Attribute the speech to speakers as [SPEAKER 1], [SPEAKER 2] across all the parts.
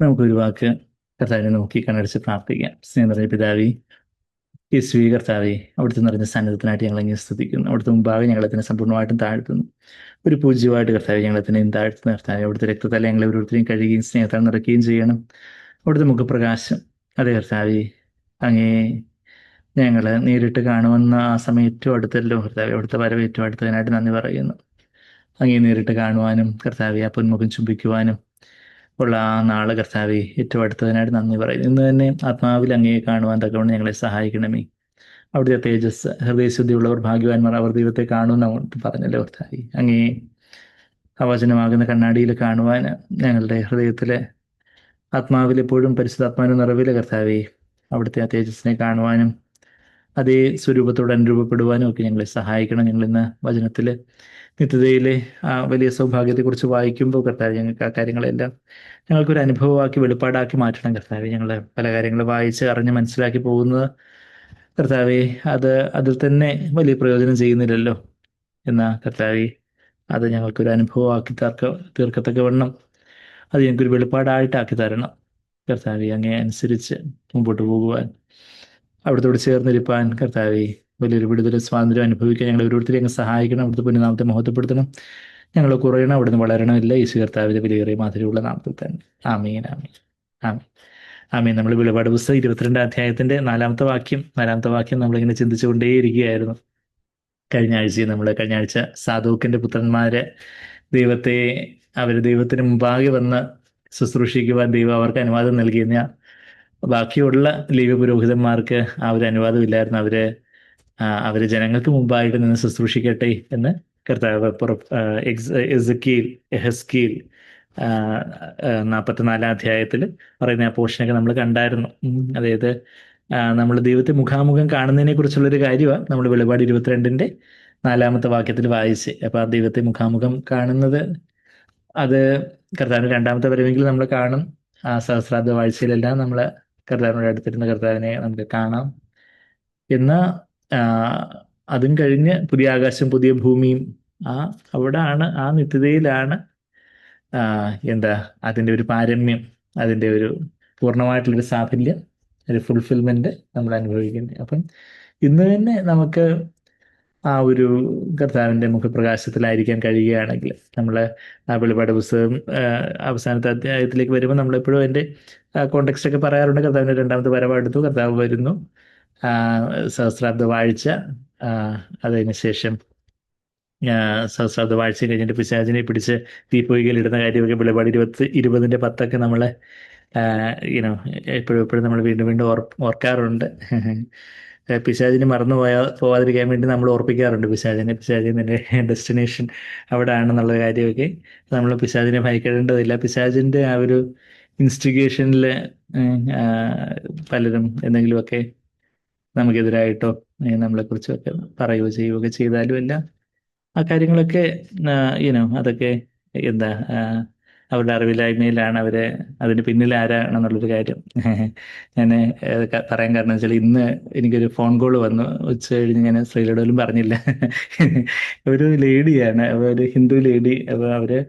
[SPEAKER 1] നമുക്കൊരു വാക്ക് കർത്താവിനെ നോക്കി കണ്ണടച്ച് പ്രാർത്ഥിക്കാം. സ്നേഹം നിറഞ്ഞ പിതാവേ, യേശുവേ കർത്താവേ, അവിടുത്തെ നിറഞ്ഞ സന്നിധത്തിനായിട്ട് ഞങ്ങൾ ഇങ്ങനെ സ്തുതിക്കുന്നു. അവിടുത്തെ മുമ്പാകെ ഞങ്ങളെ തന്നെ സമ്പൂർണ്ണമായിട്ടും താഴ്ത്തുന്നു. ഒരു പൂജ്യമായിട്ട് കർത്താവെ ഞങ്ങളെ തന്നെ താഴ്ത്തുന്ന കർത്താവെ, അവിടുത്തെ രക്തത്തല ഞങ്ങളെ ഓരോരുത്തരെയും കഴുകുകയും സ്നേഹത്താൽ നിറയ്ക്കുകയും ചെയ്യണം. അവിടുത്തെ മുഖപ്രകാശം, അതെ കർത്താവെ, അങ്ങേ ഞങ്ങൾ നേരിട്ട് കാണുമെന്ന ആ സമയം ഏറ്റവും അടുത്തല്ലോ കർത്താവെ. അവിടുത്തെ വരവ് ഏറ്റവും അടുത്തതിനായിട്ട് നന്ദി പറയുന്നു. അങ്ങേ നേരിട്ട് കാണുവാനും കർത്താവെ ആ പൊന്മുഖം ചുംബിക്കുവാനും ഉള്ള ആ നാള് കർത്താവെ ഏറ്റവും അടുത്തതിനായിട്ട് നന്ദി പറയുന്നു. ഇന്ന് തന്നെ ആത്മാവിൽ അങ്ങയെ കാണുവാൻ തക്കവണ്ണം ഞങ്ങളെ സഹായിക്കണമേ. അവിടുത്തെ തേജസ്, ഹൃദയശുദ്ധിയുള്ളവർ ഭാഗ്യവാന്മാർ, അവർ ദൈവത്തെ കാണുമെന്ന് പറഞ്ഞല്ലോ കർത്താവെ. അങ്ങേ അവചനമാകുന്ന കണ്ണാടിയിൽ കാണുവാൻ ഞങ്ങളുടെ ഹൃദയത്തിലെ ആത്മാവിൽ എപ്പോഴും പരിശുദ്ധാത്മാവിന്റെ നിറവിലെ കർത്താവെ അവിടുത്തെ ആ തേജസ്സിനെ കാണുവാനും അതേ സ്വരൂപത്തോട് അനുരൂപപ്പെടുവാനും ഒക്കെ ഞങ്ങളെ സഹായിക്കണം. ഞങ്ങൾ ഇന്ന് വചനത്തിൽ നിത്യതയിലെ ആ വലിയ സൗഭാഗ്യത്തെക്കുറിച്ച് വായിക്കുമ്പോൾ കർത്താവ് ഞങ്ങൾക്ക് ആ കാര്യങ്ങളെല്ലാം ഞങ്ങൾക്കൊരു അനുഭവമാക്കി വെളിപ്പാടാക്കി മാറ്റണം കർത്താവെ. ഞങ്ങൾ പല കാര്യങ്ങൾ വായിച്ച് അറിഞ്ഞ് മനസ്സിലാക്കി പോകുന്നത് കർത്താവെ, അതിൽ തന്നെ വലിയ പ്രയോജനം ചെയ്യുന്നില്ലല്ലോ. എന്നാ കർത്താവെ, അത് ഞങ്ങൾക്കൊരു അനുഭവമാക്കി തീർക്കത്തക്കവണ്ണം അത് ഞങ്ങൾക്കൊരു വെളിപ്പാടായിട്ടാക്കി തരണം കർത്താവെ. അങ്ങേ അനുസരിച്ച് മുമ്പോട്ട് പോകുവാൻ, അവിടുത്തോട് ചേർന്നിരിപ്പാൻ കർത്താവെ വലിയൊരു വിടുതൽ സ്വാതന്ത്ര്യം അനുഭവിക്കാൻ ഞങ്ങൾ ഓരോരുത്തരെയും അങ്ങ് സഹായിക്കണം. അവിടുത്തെ പുണ്യനാമത്തെ മഹത്വപ്പെടുത്തണം. ഞങ്ങൾ കുറയണം, അവിടുന്ന് വളരണമില്ല. യേശു കർത്താവിന്റെ വിലയേറിയ മാതിരിയുള്ള നാമത്തിൽ തന്നെ. ആമീൻ, ആമീൻ, ആമീൻ, ആമീൻ. നമ്മൾ വെളിപാട് പുസ്തകം 22 അധ്യായത്തിന്റെ നാലാമത്തെ വാക്യം നമ്മളിങ്ങനെ ചിന്തിച്ചുകൊണ്ടേയിരിക്കുകയായിരുന്നു. കഴിഞ്ഞ ആഴ്ച സാധൂക്കിന്റെ പുത്രന്മാര് ദൈവത്തെ ദൈവത്തിന് മുമ്പാകെ വന്ന് ശുശ്രൂഷിക്കുവാൻ ദൈവം അവർക്ക് അനുവാദം നൽകിയ ബാക്കിയുള്ള ലേവ്യ പുരോഹിതന്മാർക്ക് ആ ഒരു അനുവാദം ഇല്ലായിരുന്നു. അവര് ജനങ്ങൾക്ക് മുമ്പായിട്ട് നിന്ന് ശുശ്രൂഷിക്കട്ടെ എന്ന് കർത്താവ് എഹെസ്കീൽ 44 അധ്യായത്തിൽ പറയുന്ന ആ പോർഷനൊക്കെ നമ്മൾ കണ്ടായിരുന്നു. അതായത് നമ്മൾ ദൈവത്തെ മുഖാമുഖം കാണുന്നതിനെ കുറിച്ചുള്ളൊരു കാര്യമാണ് നമ്മൾ വെളിപാട് 22-ന്റെ 4-ാമത്തെ വാക്യത്തിൽ വായിച്ച്. അപ്പൊ ആ ദൈവത്തെ മുഖാമുഖം കാണുന്നത് അത് കർത്താവിന്റെ 2-ാമത്തെ വരവെങ്കിൽ നമ്മൾ കാണും. ആ സഹസ്രാബ്ദ വാഴ്ചയിലെല്ലാം നമ്മൾ കർത്താവിനോട് അടുത്തിരുന്ന കർത്താവിനെ നമുക്ക് കാണാം. എന്നാ അതും കഴിഞ്ഞ് പുതിയ ആകാശം പുതിയ ഭൂമിയും ആ അവിടാണ്, ആ നിത്യതയിലാണ് എന്താ അതിൻ്റെ ഒരു പാരമ്യം, അതിൻ്റെ ഒരു പൂർണ്ണമായിട്ടുള്ളൊരു സാഫല്യം, ഒരു ഫുൾഫിൽമെന്റ് നമ്മൾ അനുഭവിക്കുന്നത്. അപ്പം ഇന്ന് തന്നെ നമുക്ക് ആ ഒരു കർത്താവിൻ്റെ മുഖപ്രകാശത്തിലായിരിക്കാൻ കഴിയുകയാണെങ്കിൽ നമ്മൾ ആ വെളിപാട് പുസ്തകം അവസാനത്തെ അധ്യായത്തിലേക്ക് വരുമ്പോൾ നമ്മളെപ്പോഴും അതിൻ്റെ കോണ്ടെക്സ്റ്റ് ഒക്കെ പറയാറുണ്ട്. കർത്താവിൻ്റെ 2-ാമത്തെ വരവെടുത്തു, കർത്താവ് വരുന്നു, സഹസ്രാബ്ദ വാഴ്ച, അതിന് ശേഷം സഹസ്രാബ്ദ വാഴ്ച കഴിഞ്ഞിട്ട് പിശാചിനെ പിടിച്ച് തീപ്പൊയ്കയിൽ ഇടുന്ന കാര്യമൊക്കെ വെളിപാട് 20-ന്റെ 10 നമ്മളെ യുനോ എപ്പോഴും നമ്മൾ വീണ്ടും വീണ്ടും ഓർക്കാറുണ്ട്. പിശാചിന് പോവാതിരിക്കാൻ വേണ്ടി നമ്മൾ ഓർപ്പിക്കാറുണ്ട് പിശാചിന്റെ ഡെസ്റ്റിനേഷൻ അവിടെ ആണെന്നുള്ള കാര്യമൊക്കെ. നമ്മൾ പിശാചിനെ ഭയക്കേണ്ടതില്ല. പിശാചിന്റെ ആ ഒരു ഇൻസ്റ്റിഗേഷനിൽ പലരും എന്തെങ്കിലുമൊക്കെ നമുക്കെതിരായിട്ടോ നമ്മളെക്കുറിച്ചൊക്കെ പറയുകയോ ചെയ്യുകയൊക്കെ ചെയ്താലും എല്ലാം ആ കാര്യങ്ങളൊക്കെ അതൊക്കെ എന്താ അവരുടെ അറിവില്ലായ്മയിലാണ്. അതിന് പിന്നിൽ ആരാണെന്നുള്ളൊരു കാര്യം ഞാൻ പറയാൻ കാരണം വെച്ചാൽ ഇന്ന് എനിക്കൊരു ഫോൺ കോൾ വന്നു. ഉച്ച കഴിഞ്ഞ് ഞാൻ ശ്രീലടയിലും പറഞ്ഞില്ല. ഒരു ലേഡിയാണ്, ഒരു ഹിന്ദു ലേഡി. അപ്പോൾ അവര്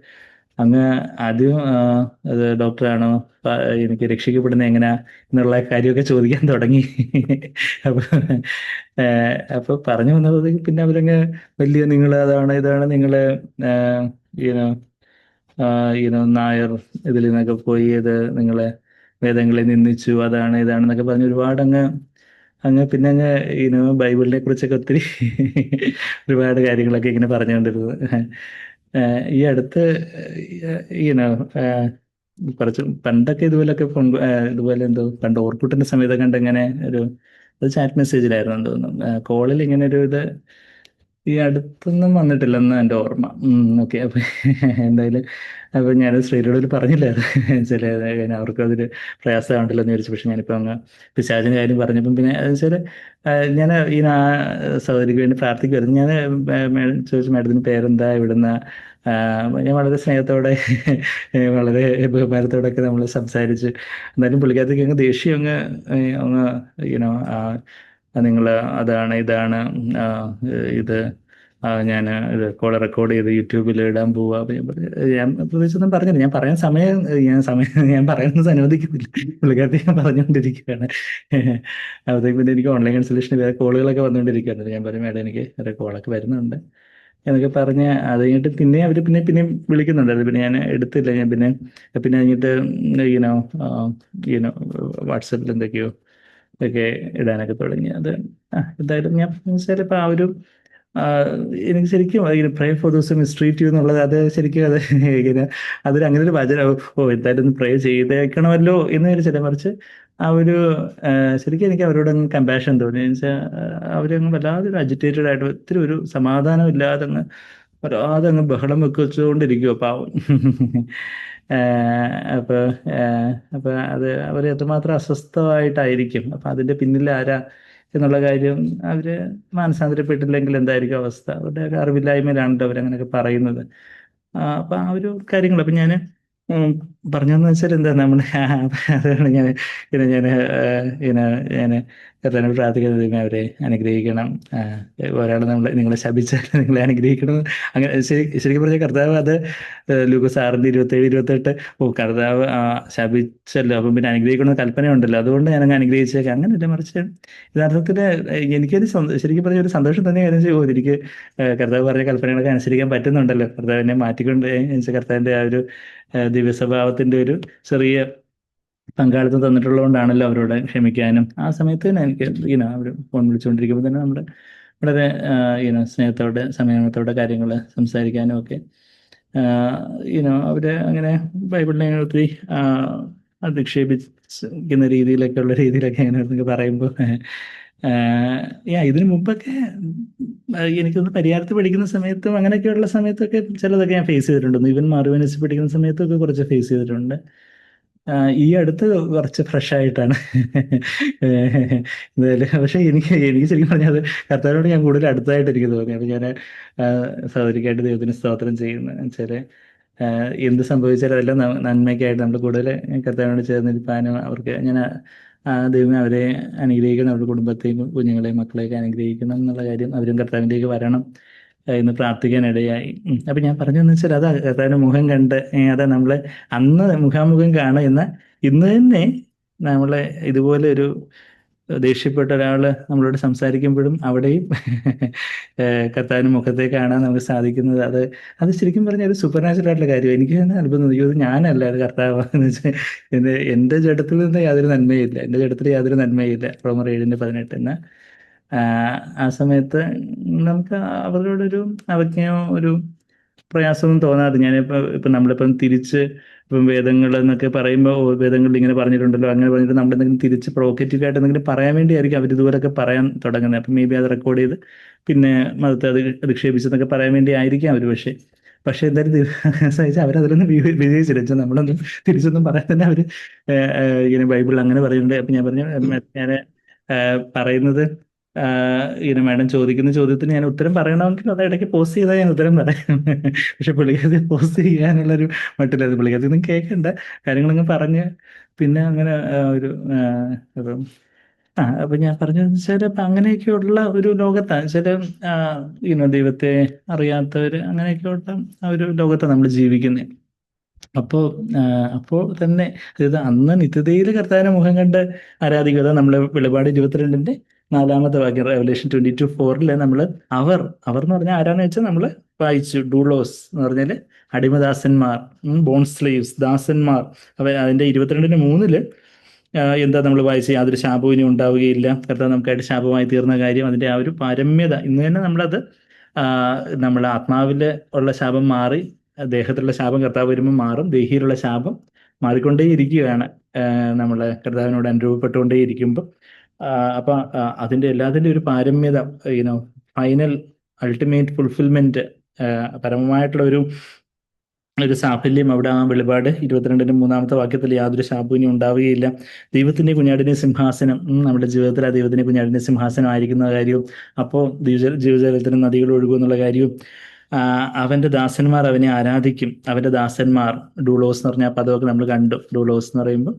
[SPEAKER 1] അങ്ങ് ആദ്യം അത് ഡോക്ടറാണോ, എനിക്ക് രക്ഷിക്കപ്പെടുന്ന എങ്ങനെയാ എന്നുള്ള കാര്യമൊക്കെ ചോദിക്കാൻ തുടങ്ങി. അപ്പൊ അപ്പൊ പറഞ്ഞു വന്നത് പിന്നെ അവരങ്ങ് വലിയ നിങ്ങൾ അതാണ് ഇതാണ് നിങ്ങള് ഈനോ നായർ ഇതിൽ നിന്നൊക്കെ പോയി ഇത് നിങ്ങളെ വേദങ്ങളെ നിന്ദിച്ചു, അതാണ് ഇതാണെന്നൊക്കെ പറഞ്ഞ് ഒരുപാട് പിന്നെ ബൈബിളിനെ കുറിച്ചൊക്കെ ഒത്തിരി ഒരുപാട് കാര്യങ്ങളൊക്കെ ഇങ്ങനെ പറഞ്ഞുകൊണ്ടിരുന്നത്. ഈ അടുത്ത് ഈനോ കുറച്ച് പണ്ടൊക്കെ ഇതുപോലെ എന്തോ പണ്ട് ഓർക്കുട്ടിന്റെ സമയത്ത് കണ്ട് ഇങ്ങനെ ഒരു ചാറ്റ് മെസ്സേജിലായിരുന്നു തോന്നുന്നു. കോളിൽ ഇങ്ങനെ ഒരു ഇത് ഈ അടുത്തൊന്നും വന്നിട്ടില്ലെന്ന് എൻ്റെ ഓർമ്മ. ഓക്കെ. അപ്പൊ എന്തായാലും അപ്പൊ ഞാൻ ശ്രീരോട് പറഞ്ഞില്ല ചില അവർക്ക് അതൊരു പ്രയാസമാണ്ടല്ലോ എന്ന് വിചാരിച്ചു. പക്ഷെ ഞാനിപ്പോ പിശാചിന്റെ കാര്യം പറഞ്ഞപ്പം പിന്നെ അത് വെച്ചാല് ഞാൻ സഹോദരിക്ക് വേണ്ടി പ്രാർത്ഥിക്കുമായിരുന്നു. ഞാൻ ചോദിച്ചു, മാഡത്തിന് പേരെന്താ, ഇവിടുന്ന്. ഞാൻ വളരെ സ്നേഹത്തോടെ വളരെ ബഹുമാനത്തോടൊക്കെ നമ്മൾ സംസാരിച്ച്. എന്നാലും പുള്ളിക്കാരത്തേക്ക് ദേഷ്യം അങ്ങ് നിങ്ങൾ അതാണ് ഇതാണ് ഇത് ഞാൻ ഇത് കോൾ റെക്കോർഡ് ചെയ്ത് യൂട്യൂബിൽ ഇടാൻ പോവുക. അപ്പൊ ഞാൻ പറഞ്ഞു, ഞാൻ പ്രത്യേകിച്ചൊന്നും പറഞ്ഞില്ല. ഞാൻ പറയാൻ ഞാൻ പറയുന്നത് അനുവദിക്കുന്നില്ല. പുള്ളിക്കാരത്തി ഞാൻ പറഞ്ഞുകൊണ്ടിരിക്കുകയാണ്. അപ്പോഴത്തേക്ക് പിന്നെ എനിക്ക് ഓൺലൈൻ കൺസൾട്ടേഷന് വേറെ കോളുകളൊക്കെ വന്നുകൊണ്ടിരിക്കുകയാണ്. ഞാൻ പറഞ്ഞു, മേഡം എനിക്ക് വേറെ കോളൊക്കെ വരുന്നുണ്ട് എന്നൊക്കെ പറഞ്ഞ് അത് കഴിഞ്ഞിട്ട് പിന്നെ അവർ പിന്നെ വിളിക്കുന്നുണ്ടായിരുന്നു. പിന്നെ ഞാൻ എടുത്തില്ല. ഞാൻ പിന്നെ കഴിഞ്ഞിട്ട് ഈനോ ഈനോ വാട്സപ്പിൽ എന്തൊക്കെയോ ഒക്കെ ഇടാനൊക്കെ തുടങ്ങി. അത് എന്തായാലും ഞാൻ വെച്ചാൽ ഇപ്പം ആ ഒരു ആ, എനിക്ക് ശരിക്കും pray for those mistreat you എന്നുള്ളത് അത് ശരിക്കും അത് ഇങ്ങനെ അതൊരു അങ്ങനെ ഒരു വചനം, എന്തായാലും ഒന്ന് പ്രേ ചെയ്തേക്കണമല്ലോ എന്ന് വിചാരിച്ചില്ല. മറിച്ച് ആ ഒരു ശരിക്കും എനിക്ക് അവരോടൊന്ന് കമ്പാഷൻ തോന്നി. എന്ന് വെച്ചാൽ അവരങ്ങ് വല്ലാതെ ഒരു അജിറ്റേറ്റഡ് ആയിട്ട് ഒത്തിരി ഒരു സമാധാനം ഇല്ലാതെ അങ്ങ് വല്ലാതെ അങ്ങ് ബഹളം വെച്ചുകൊണ്ടിരിക്കുവോ പാവം. അപ്പൊ അപ്പൊ അത് അവർ എത്രമാത്രം അസ്വസ്ഥമായിട്ടായിരിക്കും. അപ്പൊ അതിന്റെ പിന്നിൽ ആരാ എന്നുള്ള കാര്യം അവര് മാനസാന്തരപ്പെട്ടില്ലെങ്കിൽ എന്തായിരിക്കും അവസ്ഥ? അവരുടെ ഒരു അറിവില്ലായ്മയിലാണല്ലോ അവരങ്ങനെയൊക്കെ പറയുന്നത്. അപ്പൊ ആ ഒരു കാര്യങ്ങൾ അപ്പൊ ഞാൻ പറഞ്ഞതെന്ന് വെച്ചാൽ എന്താ നമ്മുടെ അതാണ് ഞാൻ ഇങ്ങനെ ഞാൻ കർത്താവിനോട് പ്രാർത്ഥിക്കുന്നത്, ദൈവമേ അവരെ അനുഗ്രഹിക്കണം. ഒരാൾ നിങ്ങളെ ശപിച്ചാൽ നിങ്ങളെ അനുഗ്രഹിക്കണം. അങ്ങനെ ശരിക്കും പറഞ്ഞാൽ കർത്താവ് അത് ലൂക്കോസ് 6:27-28 കർത്താവ് ശപിച്ചല്ലോ, അപ്പം പിന്നെ അനുഗ്രഹിക്കണമെന്ന് കൽപ്പനയുണ്ടല്ലോ, അതുകൊണ്ട് ഞാനങ്ങ് അനുഗ്രഹിച്ചേക്കാം. അങ്ങനെയല്ല, മറിച്ച് യഥാർത്ഥത്തിൽ എനിക്കൊരു ശരിക്കും പറഞ്ഞ ഒരു സന്തോഷം തന്നെ കാര്യം ചെയ്യുമോ എനിക്ക് കർത്താവ് പറഞ്ഞ കൽപ്പനകളൊക്കെ അനുസരിക്കാൻ പറ്റുന്നുണ്ടല്ലോ. കർത്താവിനെ മാറ്റിക്കൊണ്ട് കർത്താവിൻ്റെ ആ ഒരു ദിവ്യ സ്വഭാവത്തിൻ്റെ ഒരു ചെറിയ പങ്കാളിത്തം തന്നിട്ടുള്ളതുകൊണ്ടാണല്ലോ അവരോട് ക്ഷമിക്കാനും. ആ സമയത്ത് തന്നെ എനിക്ക് അവർ ഫോൺ വിളിച്ചുകൊണ്ടിരിക്കുമ്പോൾ തന്നെ നമ്മുടെ വളരെ സ്നേഹത്തോടെ സമയത്തോടെ കാര്യങ്ങൾ സംസാരിക്കാനും ഒക്കെ അവര് അങ്ങനെ ബൈബിളിനെ ഒത്തിരി അധിക്ഷേപിക്കുന്ന രീതിയിലൊക്കെ അങ്ങനെ പറയുമ്പോൾ ഇതിനു മുമ്പൊക്കെ എനിക്കൊന്ന് പരിഹാരത്ത് പഠിക്കുന്ന സമയത്തും അങ്ങനെയൊക്കെയുള്ള സമയത്തൊക്കെ ചിലതൊക്കെ ഞാൻ ഫേസ് ചെയ്തിട്ടുണ്ട്. ഈവൻ മാർവനസ് പഠിക്കുന്ന സമയത്തൊക്കെ കുറച്ച് ഫേസ് ചെയ്തിട്ടുണ്ട്. ഈ അടുത്ത് കുറച്ച് ഫ്രഷ് ആയിട്ടാണ്. എന്തായാലും പക്ഷെ എനിക്ക് ശരിക്കും പറഞ്ഞാൽ അത് കർത്താവിനോട് ഞാൻ കൂടുതൽ അടുത്തായിട്ട് എനിക്ക് തോന്നി. അപ്പൊ ഞാൻ സഹോദരിക്കായിട്ട് ദൈവത്തിന് സ്തോത്രം ചെയ്യുന്നു. വെച്ചാൽ എന്ത് സംഭവിച്ചാലും അതെല്ലാം നന്മയ്ക്കായിട്ട് നമ്മൾ കൂടുതൽ കർത്താവിനോട് ചേർന്നിരിക്കാനും അവർക്ക് ഞാൻ ദൈവമേ അവരെ അനുഗ്രഹിക്കണം, അവരുടെ കുടുംബത്തെയും കുഞ്ഞുങ്ങളെയും മക്കളെയൊക്കെ അനുഗ്രഹിക്കണം എന്നുള്ള കാര്യം, അവരും കർത്താവിൻ്റെയൊക്കെ വരണം എന്ന് പ്രാർത്ഥിക്കാൻ ഇടയായി. അപ്പൊ ഞാൻ പറഞ്ഞതെന്ന് വെച്ചാൽ അതാ കർത്താവിന്റെ മുഖം കണ്ട് അതാ നമ്മളെ അന്ന് മുഖാമുഖം കാണുന്ന ഇന്ന് തന്നെ നമ്മളെ ഇതുപോലെ ഒരു ദേഷ്യപ്പെട്ട ഒരാള് നമ്മളോട് സംസാരിക്കുമ്പോഴും അവിടെയും കർത്താവിന്റെ മുഖത്തെ കാണാൻ നമുക്ക് സാധിക്കുന്നത്, അത് ശരിക്കും പറഞ്ഞാൽ ഒരു സൂപ്പർ നാച്ചുറൽ ആയിട്ടുള്ള കാര്യം. എനിക്ക് തന്നെ അത്ഭുതം തോന്നി. ഇത് ഞാനല്ല, അത് കർത്താവാന്ന് വെച്ചാൽ എൻ്റെ ജഡത്തിൽ നിന്ന് യാതൊരു നന്മയില്ല, എൻ്റെ ജഡത്തിൽ യാതൊരു നന്മയില്ല. റോമർ 7:18 എന്ന ആ സമയത്ത് നമുക്ക് അവരോടൊരു അവജ്ഞയോ ഒരു പ്രയാസമൊന്നും തോന്നാതെ ഇപ്പം നമ്മളിപ്പം തിരിച്ച് ഇപ്പം വേദങ്ങൾ എന്നൊക്കെ പറയുമ്പോൾ വേദങ്ങളിൽ ഇങ്ങനെ പറഞ്ഞിട്ടുണ്ടല്ലോ അങ്ങനെ പറഞ്ഞിട്ട് നമ്മളെന്തെങ്കിലും തിരിച്ച് പ്രൊവോക്കേറ്റീവ് ആയിട്ട് എന്തെങ്കിലും പറയാൻ വേണ്ടിയായിരിക്കും അവർ ഇതുപോലൊക്കെ പറയാൻ തുടങ്ങുന്നത്. അപ്പം മേ ബി അത് റെക്കോർഡ് ചെയ്ത് പിന്നെ മതത്തെ അധിക്ഷേപിച്ചെന്നൊക്കെ പറയാൻ വേണ്ടി ആയിരിക്കാം അവർ. പക്ഷെ എന്തായാലും സഹിച്ചാൽ അവരതിലൊന്നും വിജയിച്ചില്ല. വെച്ചാൽ നമ്മളൊന്നും തിരിച്ചൊന്നും പറയാൻ തന്നെ അവർ ഇങ്ങനെ ബൈബിളിൽ അങ്ങനെ പറയുന്നുണ്ട്. അപ്പം ഞാൻ പറഞ്ഞു, ഞാൻ പറയുന്നത് മാഡം ചോദിക്കുന്ന ചോദ്യത്തിന് ഞാൻ ഉത്തരം പറയണമെങ്കിൽ അത് ഇടയ്ക്ക് പോസ്റ്റ് ചെയ്താൽ ഞാൻ ഉത്തരം പറയാം. പക്ഷെ പുള്ളിക്കാരി പോസ്റ്റ് ചെയ്യാനുള്ളൊരു മട്ടില്ല. പുള്ളിക്കാരി ഒന്നും കേൾക്കണ്ട, കാര്യങ്ങളങ്ങ് പറഞ്ഞ് പിന്നെ അങ്ങനെ ഒരു ഇപ്പം അപ്പൊ ഞാൻ പറഞ്ഞതെന്ന് വെച്ചാൽ അപ്പൊ അങ്ങനെയൊക്കെയുള്ള ഒരു ലോകത്താണ് ചില ദൈവത്തെ അറിയാത്തവര് അങ്ങനെയൊക്കെയുള്ള ആ ഒരു ലോകത്താണ് നമ്മൾ ജീവിക്കുന്നത്. അപ്പോൾ തന്നെ അതായത് അന്ന് നിത്യതയിൽ കർത്താവിന്റെ മുഖം കണ്ട് ആരാധിക്കുക. നമ്മളെ വെളിപാട് 22-ന്റെ 4-ാമത്തെ വാക്യം, റെവലേഷൻ 22:4 നമ്മൾ അവർ എന്ന് പറഞ്ഞാൽ ആരാന്ന് വെച്ചാൽ നമ്മൾ വായിച്ചു, ഡൂളോസ് എന്ന് പറഞ്ഞാൽ അടിമദാസന്മാർ, ബോൺ സ്ലേവ്സ്, ദാസന്മാർ. അതിന്റെ 22-3 എന്താ നമ്മൾ വായിച്ച യാതൊരു ശാപവും ഇനി ഉണ്ടാവുകയില്ല, കർത്താവ് നമുക്കായിട്ട് ശാപമായി തീർന്ന കാര്യം, അതിന്റെ ആ ഒരു പാരമ്യത ഇന്ന് തന്നെ നമ്മളത് നമ്മളെ ആത്മാവിൽ ഉള്ള ശാപം മാറി ദേഹത്തിലുള്ള ശാപം കർത്താവ് വരുമ്പോൾ മാറും, ദേഹിയിലുള്ള ശാപം മാറിക്കൊണ്ടേ ഇരിക്കുകയാണ് നമ്മളെ കർത്താവിനോട് അനുരൂപപ്പെട്ടുകൊണ്ടേ ഇരിക്കുമ്പോൾ. അപ്പൊ അതിന്റെ എല്ലാത്തിൻ്റെ ഒരു പാരമ്യത, ഫൈനൽ അൾട്ടിമേറ്റ് ഫുൾഫിൽമെന്റ്, പരമമായിട്ടുള്ള ഒരു സാഫല്യം അവിടെ ആ വെളിപാട് 22-ന്റെ 3-ാമത്തെ വാക്യത്തിൽ യാതൊരു ശാപവും ഇനി ഉണ്ടാവുകയില്ല. ദൈവത്തിന്റെ കുഞ്ഞാടിന്റെ സിംഹാസനം നമ്മുടെ ജീവിതത്തിൽ ആ ദൈവത്തിന്റെ കുഞ്ഞാടിന്റെ സിംഹാസനം ആയിരിക്കുന്ന കാര്യവും, അപ്പോൾ ജീവജലത്തിന് നദികൾ ഒഴുകുമെന്നുള്ള കാര്യവും, അവന്റെ ദാസന്മാർ അവനെ ആരാധിക്കും. അവന്റെ ദാസന്മാർ, ഡൂളോസ് എന്ന് പറഞ്ഞ പദമൊക്കെ നമ്മൾ കണ്ടു. ഡൂളോസ് എന്ന് പറയുമ്പോൾ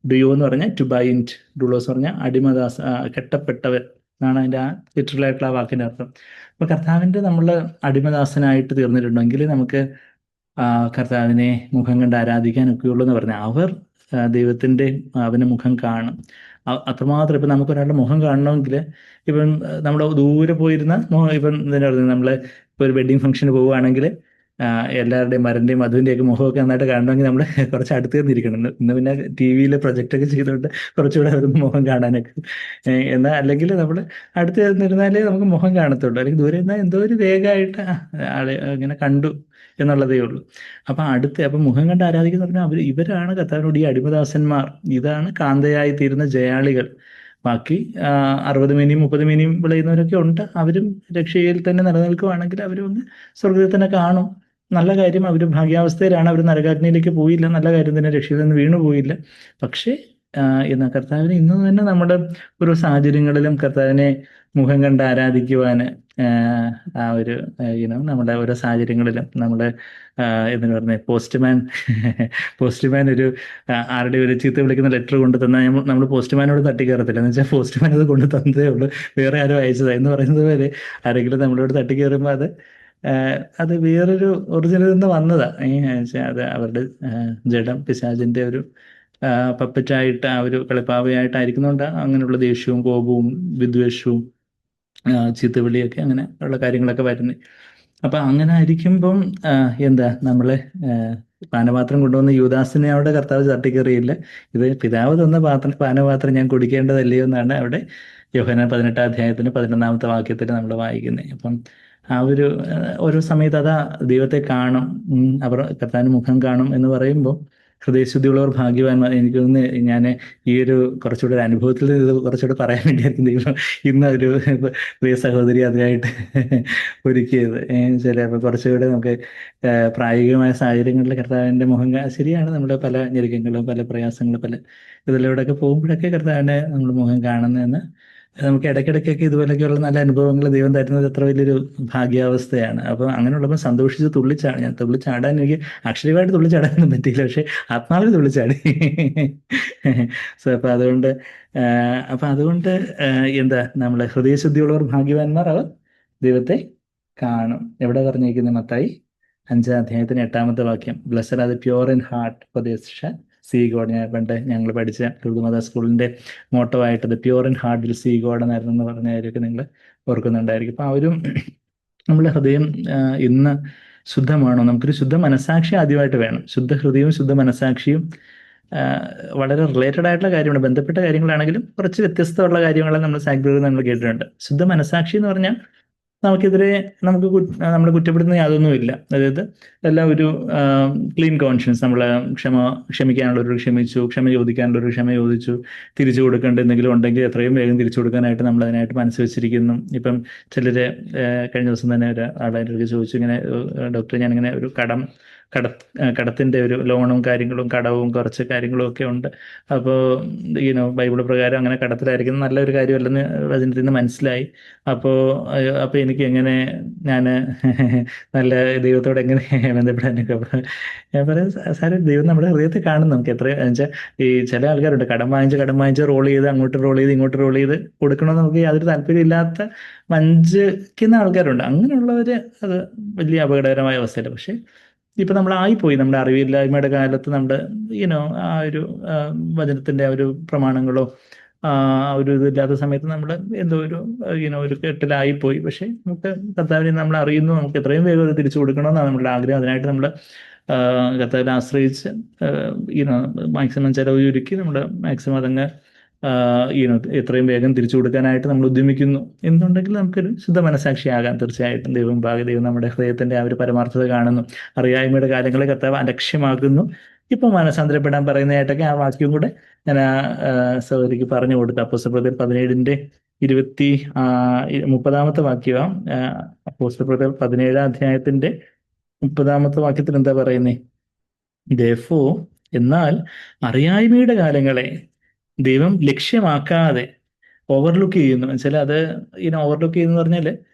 [SPEAKER 1] ഡുയോ എന്ന് പറഞ്ഞാൽ ടു ബൈൻഡ്, ഡൂളോസ് എന്ന് പറഞ്ഞാൽ അടിമദാസ, കെട്ടപ്പെട്ടവർ, എന്നാണ് അതിൻ്റെ ആ ലിറ്ററൽ ആയിട്ടുള്ള ആ വാക്കിൻ്റെ അർത്ഥം. അപ്പോൾ കർത്താവിൻ്റെ നമ്മൾ അടിമദാസനായിട്ട് തീർന്നിട്ടുണ്ടെങ്കിൽ നമുക്ക് കർത്താവിനെ മുഖം കണ്ട് ആരാധിക്കാനൊക്കെയുള്ളൂ എന്ന് പറഞ്ഞാൽ അവർ ദൈവത്തിൻ്റെ അവൻ്റെ മുഖം കാണും. അത്രമാത്രം ഇപ്പം നമുക്കൊരാളുടെ മുഖം കാണണമെങ്കിൽ ഇപ്പം നമ്മൾ ദൂരെ പോയിരുന്ന ഇപ്പം എന്താ പറയുന്നത്, നമ്മൾ ഇപ്പോൾ ഒരു വെഡ്ഡിങ് ഫംഗ്ഷന് പോവുകയാണെങ്കിൽ എല്ലാവരുടെയും മരൻ്റെയും മധുവിൻ്റെയൊക്കെ മുഖമൊക്കെ നന്നായിട്ട് കാണണമെങ്കിൽ നമ്മൾ കുറച്ച് അടുത്ത് നിന്നിരിക്കണം. ഇന്ന് പിന്നെ ടി വിയിൽ പ്രൊജക്റ്റൊക്കെ ചെയ്തുകൊണ്ട് കുറച്ചുകൂടെ അവർക്ക് മുഖം കാണാനൊക്കെ. എന്നാൽ അല്ലെങ്കിൽ നമ്മൾ അടുത്ത് നിന്നിരുന്നാലേ നമുക്ക് മുഖം കാണത്തുള്ളൂ. അല്ലെങ്കിൽ ദൂരെ നിന്നാൽ എന്തോ ഒരു വേഗമായിട്ട് ആളെ ഇങ്ങനെ കണ്ടു എന്നുള്ളതേ ഉള്ളൂ. അപ്പം മുഖം കണ്ട് ആരാധിക്കുന്ന പറഞ്ഞാൽ ഇവരാണ് കർത്താവിനോട് ഈ അടിമദാസന്മാർ. ഇതാണ് കാന്തയായി തീരുന്ന ജയാളികൾ. ബാക്കി 60 മിനിയും 30 മിനിയും വിളയുന്നവരൊക്കെ ഉണ്ട്. അവരും രക്ഷയിൽ തന്നെ നിലനിൽക്കുവാണെങ്കിൽ അവരും ഒന്ന് സ്വർഗത്തിൽ തന്നെ കാണും. നല്ല കാര്യം. അവർ ഭാഗ്യാവസ്ഥയിലാണ്. അവർ നരകാഗ്നിയിലേക്ക് പോയില്ല. നല്ല കാര്യം തന്നെ, രക്ഷയിൽ നിന്ന് വീണു പോയില്ല. പക്ഷേ എന്നാ കർത്താവിനെ ഇന്ന് തന്നെ നമ്മുടെ ഓരോ സാഹചര്യങ്ങളിലും കർത്താവിനെ മുഖം കണ്ട് ആരാധിക്കുവാൻ ആ ഒരു നമ്മുടെ ഓരോ സാഹചര്യങ്ങളിലും നമ്മുടെ എന്ന് പറഞ്ഞ പോസ്റ്റ്മാൻ ഒരു ആരുടെ ഒരു ചീത്ത വിളിക്കുന്ന ലെറ്റർ കൊണ്ടു തന്നാൽ നമ്മൾ പോസ്റ്റ്മാനോട് തട്ടിക്കയറത്തില്ല. എന്ന് വെച്ചാൽ പോസ്റ്റ്മാൻ അത് കൊണ്ടു തന്നതേ ഉള്ളൂ, വേറെ ആരും അയച്ചതാ എന്ന് പറയുന്നത് പോലെ ആരെങ്കിലും നമ്മളോട് തട്ടിക്കയറുമ്പോൾ അത് വേറൊരു ഒറിജിനൽ നിന്ന് വന്നതാ. അത് അവരുടെ ജഡം പിശാചിന്റെ ഒരു പപ്പറ്റായിട്ട് ആ ഒരു കളിപ്പാവയായിട്ടായിരിക്കുന്നതുകൊണ്ട് അങ്ങനെയുള്ള ദേഷ്യവും കോപവും വിദ്വേഷവും ചീത്തവിളിയൊക്കെ അങ്ങനെ ഉള്ള കാര്യങ്ങളൊക്കെ വരുന്നത്. അപ്പം അങ്ങനെ ആയിരിക്കുമ്പം എന്താ നമ്മള് പാനപാത്രം കൊണ്ടുവന്ന യൂദാസിനെ അവിടെ കർത്താവ് തട്ടിക്കറിയില്ല. ഇത് പിതാവ് തന്ന പാനപാത്രം ഞാൻ കുടിക്കേണ്ടതല്ലയോ എന്നാണ് അവിടെ യോഹന്നാൻ 18-ാം അധ്യായത്തിന് 11-ാമത്തെ വാക്യത്തിൽ നമ്മൾ വായിക്കുന്നത്. അപ്പം ആ ഒരു ഓരോ സമയത്ത് അതാ ദൈവത്തെ കാണും, അവർ കർത്താവിന് മുഖം കാണും എന്ന് പറയുമ്പോൾ ഹൃദയശുദ്ധിയുള്ളവർ ഭാഗ്യവാന്മാർ. എനിക്ക് തോന്നുന്നു ഞാൻ ഈ ഒരു കുറച്ചുകൂടെ ഒരു അനുഭവത്തിൽ ഇത് കുറച്ചുകൂടെ പറയാൻ വേണ്ടിയായിരിക്കും ദൈവം ഇന്ന് ഒരു പ്രിയ സഹോദരി അതിനായിട്ട് ഒരുക്കിയത്. ചിലപ്പോൾ കുറച്ചുകൂടെ നമുക്ക് പ്രായോഗികമായ സാഹചര്യങ്ങളിൽ കർത്താവിൻ്റെ മുഖം ശരിയാണ്. നമ്മുടെ പല ഞെരുക്കങ്ങളും പല പ്രയാസങ്ങളും പല ഇതിലൂടെയൊക്കെ പോകുമ്പോഴൊക്കെ കർത്താവിനെ നമ്മൾ മുഖം കാണുന്നതെന്ന് നമുക്ക് ഇടയ്ക്കിടയ്ക്കൊക്കെ ഇതുപോലെയൊക്കെയുള്ള നല്ല അനുഭവങ്ങൾ ദൈവം തരുന്നത് എത്ര വലിയൊരു ഭാഗ്യാവസ്ഥയാണ്. അപ്പോൾ അങ്ങനെയുള്ളപ്പോൾ സന്തോഷിച്ച് ഞാൻ തുള്ളിച്ചാടാൻ എനിക്ക് അക്ഷരമായിട്ട് തുള്ളിച്ചാടാനൊന്നും പറ്റിയില്ല, പക്ഷെ ആത്മാവിൽ തുള്ളിച്ചാടി. സോ അതുകൊണ്ട് എന്താ നമ്മൾ ഹൃദയശുദ്ധിയുള്ളവർ ഭാഗ്യവാന്മാർ, അവർ ദൈവത്തെ കാണും. എവിടെ പറഞ്ഞിരിക്കുന്നത്? മത്തായി 5-ാം അധ്യായത്തിന് 8-ാമത്തെ വാക്യം. Blessed are the pure in heart for they shall see God. ഞാൻ പണ്ട് ഞങ്ങൾ പഠിച്ച ലൂർദ് സ്കൂളിൻ്റെ മോട്ടോ ആയിട്ട് the pure in heart will see God എന്നായിരുന്നു എന്ന് പറഞ്ഞ കാര്യമൊക്കെ നിങ്ങൾ ഓർക്കുന്നുണ്ടായിരിക്കും. അപ്പം അവരും നമ്മുടെ ഹൃദയം ഇന്ന് ശുദ്ധമാണോ? നമുക്കൊരു ശുദ്ധ മനസാക്ഷി ആദ്യമായിട്ട് വേണം. ശുദ്ധ ഹൃദയവും ശുദ്ധ മനസാക്ഷിയും വളരെ റിലേറ്റഡ് ആയിട്ടുള്ള കാര്യമാണ്. ബന്ധപ്പെട്ട കാര്യങ്ങളാണെങ്കിലും കുറച്ച് വ്യത്യസ്തമുള്ള കാര്യങ്ങളെ നമ്മൾ സാങ്ക്ടിഫൈ നമ്മൾ കേട്ടിട്ടുണ്ട്. ശുദ്ധ മനസാക്ഷി എന്ന് പറഞ്ഞാൽ നമുക്കെതിരെ നമ്മൾ കുറ്റപ്പെടുന്ന യാതൊന്നുമില്ല. അതായത് എല്ലാം ഒരു ക്ലീൻ കോൺഷ്യൻസ്. നമ്മൾ ക്ഷമിക്കാനുള്ളവർ ക്ഷമിച്ചു, ക്ഷമ ചോദിക്കാനുള്ളവർ ക്ഷമ ചോദിച്ചു, തിരിച്ചു കൊടുക്കേണ്ട എന്തെങ്കിലും ഉണ്ടെങ്കിൽ എത്രയും വേഗം തിരിച്ചു കൊടുക്കാനായിട്ട് നമ്മൾ അതിനായിട്ട് മനസ്സ് വെച്ചിരിക്കുന്നു. ഇപ്പം ചിലര് കഴിഞ്ഞ ദിവസം തന്നെ ആളായിട്ട് ചോദിച്ചു, ഇങ്ങനെ ഡോക്ടർ ഞാനിങ്ങനെ ഒരു കടത്തിൻ്റെ ഒരു ലോണും കാര്യങ്ങളും കടവും കുറച്ച് കാര്യങ്ങളും ഒക്കെ ഉണ്ട്. അപ്പോൾ ബൈബിൾ പ്രകാരം അങ്ങനെ കടത്തിലായിരിക്കുന്നത് നല്ലൊരു കാര്യമല്ലെന്ന് വചനത്തിൽ നിന്ന് മനസ്സിലായി. അപ്പോൾ എനിക്ക് എങ്ങനെ ഞാൻ നല്ല ദൈവത്തോട് എങ്ങനെ ബന്ധപ്പെടാനൊക്കെ ഞാൻ പറയാം, സാറേ ദൈവം നമ്മുടെ ഹൃദയത്തെ കാണും. നമുക്ക് എത്രയാണെന്ന് വെച്ചാൽ ഈ ചില ആൾക്കാരുണ്ട് കടം വാങ്ങിച്ച് റോൾ ചെയ്ത് അങ്ങോട്ട് റോൾ ചെയ്ത് ഇങ്ങോട്ട് റോൾ ചെയ്ത് കൊടുക്കണമെന്ന് നമുക്ക് യാതൊരു താല്പര്യമില്ലാത്ത വഞ്ചിക്കുന്ന ആൾക്കാരുണ്ട്. അങ്ങനെയുള്ളവർ അത് വലിയ അപകടകരമായ അവസ്ഥയില്ല. പക്ഷേ ഇപ്പം നമ്മളായിപ്പോയി, നമ്മുടെ അറിവില്ലായ്മയുടെ കാലത്ത് നമ്മുടെ ആ ഒരു വചനത്തിൻ്റെ ആ ഒരു പ്രമാണങ്ങളോ ഒരു ഇതില്ലാത്ത സമയത്ത് നമ്മൾ എന്തോ ഒരു കെട്ടിലായിപ്പോയി. പക്ഷേ നമുക്ക് കർത്താവിനെ നമ്മൾ അറിയുന്നു, നമുക്ക് എത്രയും വേഗം അത് തിരിച്ചു കൊടുക്കണമെന്നാണ് നമ്മുടെ ആഗ്രഹം. അതിനായിട്ട് നമ്മൾ കർത്താവിനെ ആശ്രയിച്ച് മാക്സിമം ചിലവ് ചുരുക്കി നമ്മുടെ മാക്സിമം അതങ്ങ് എത്രയും വേഗം തിരിച്ചു കൊടുക്കാനായിട്ട് നമ്മൾ ഉദ്യമിക്കുന്നു എന്നുണ്ടെങ്കിൽ നമുക്കൊരു ശുദ്ധ മനസാക്ഷിയാകാം. തീർച്ചയായിട്ടും ദൈവം നമ്മുടെ ഹൃദയത്തിന്റെ ആ ഒരു പരമാർത്ഥത കാണുന്നു. അറിയായ്മയുടെ കാലങ്ങളെ കർത്താവ് അലക്ഷ്യമാക്കുന്നു. ഇപ്പൊ മനസാന്തരപ്പെടാൻ പറയുന്നതായിട്ടൊക്കെ ആ വാക്യം കൂടെ ഞാൻ ആ സഹോദരിക്ക് പറഞ്ഞു കൊടുത്തു. അപ്പോസ്തലപ്രവൃത്തി 17-ന്റെ 30-ാമത്തെ വാക്യമാണ്. അപ്പോസ്തലപ്രവൃത്തി 17-ാം അധ്യായത്തിന്റെ 30-ാമത്തെ വാക്യത്തിൽ എന്താ പറയുന്നേ? Therefore, എന്നാൽ അറിയായ്മയുടെ കാലങ്ങളെ ദൈവം ലക്ഷ്യമാക്കാതെ ഓവർലുക്ക് ചെയ്യുന്നു. വെച്ചാൽ അത് ഓവർലുക്ക് ചെയ്യുന്നു പറഞ്ഞാൽ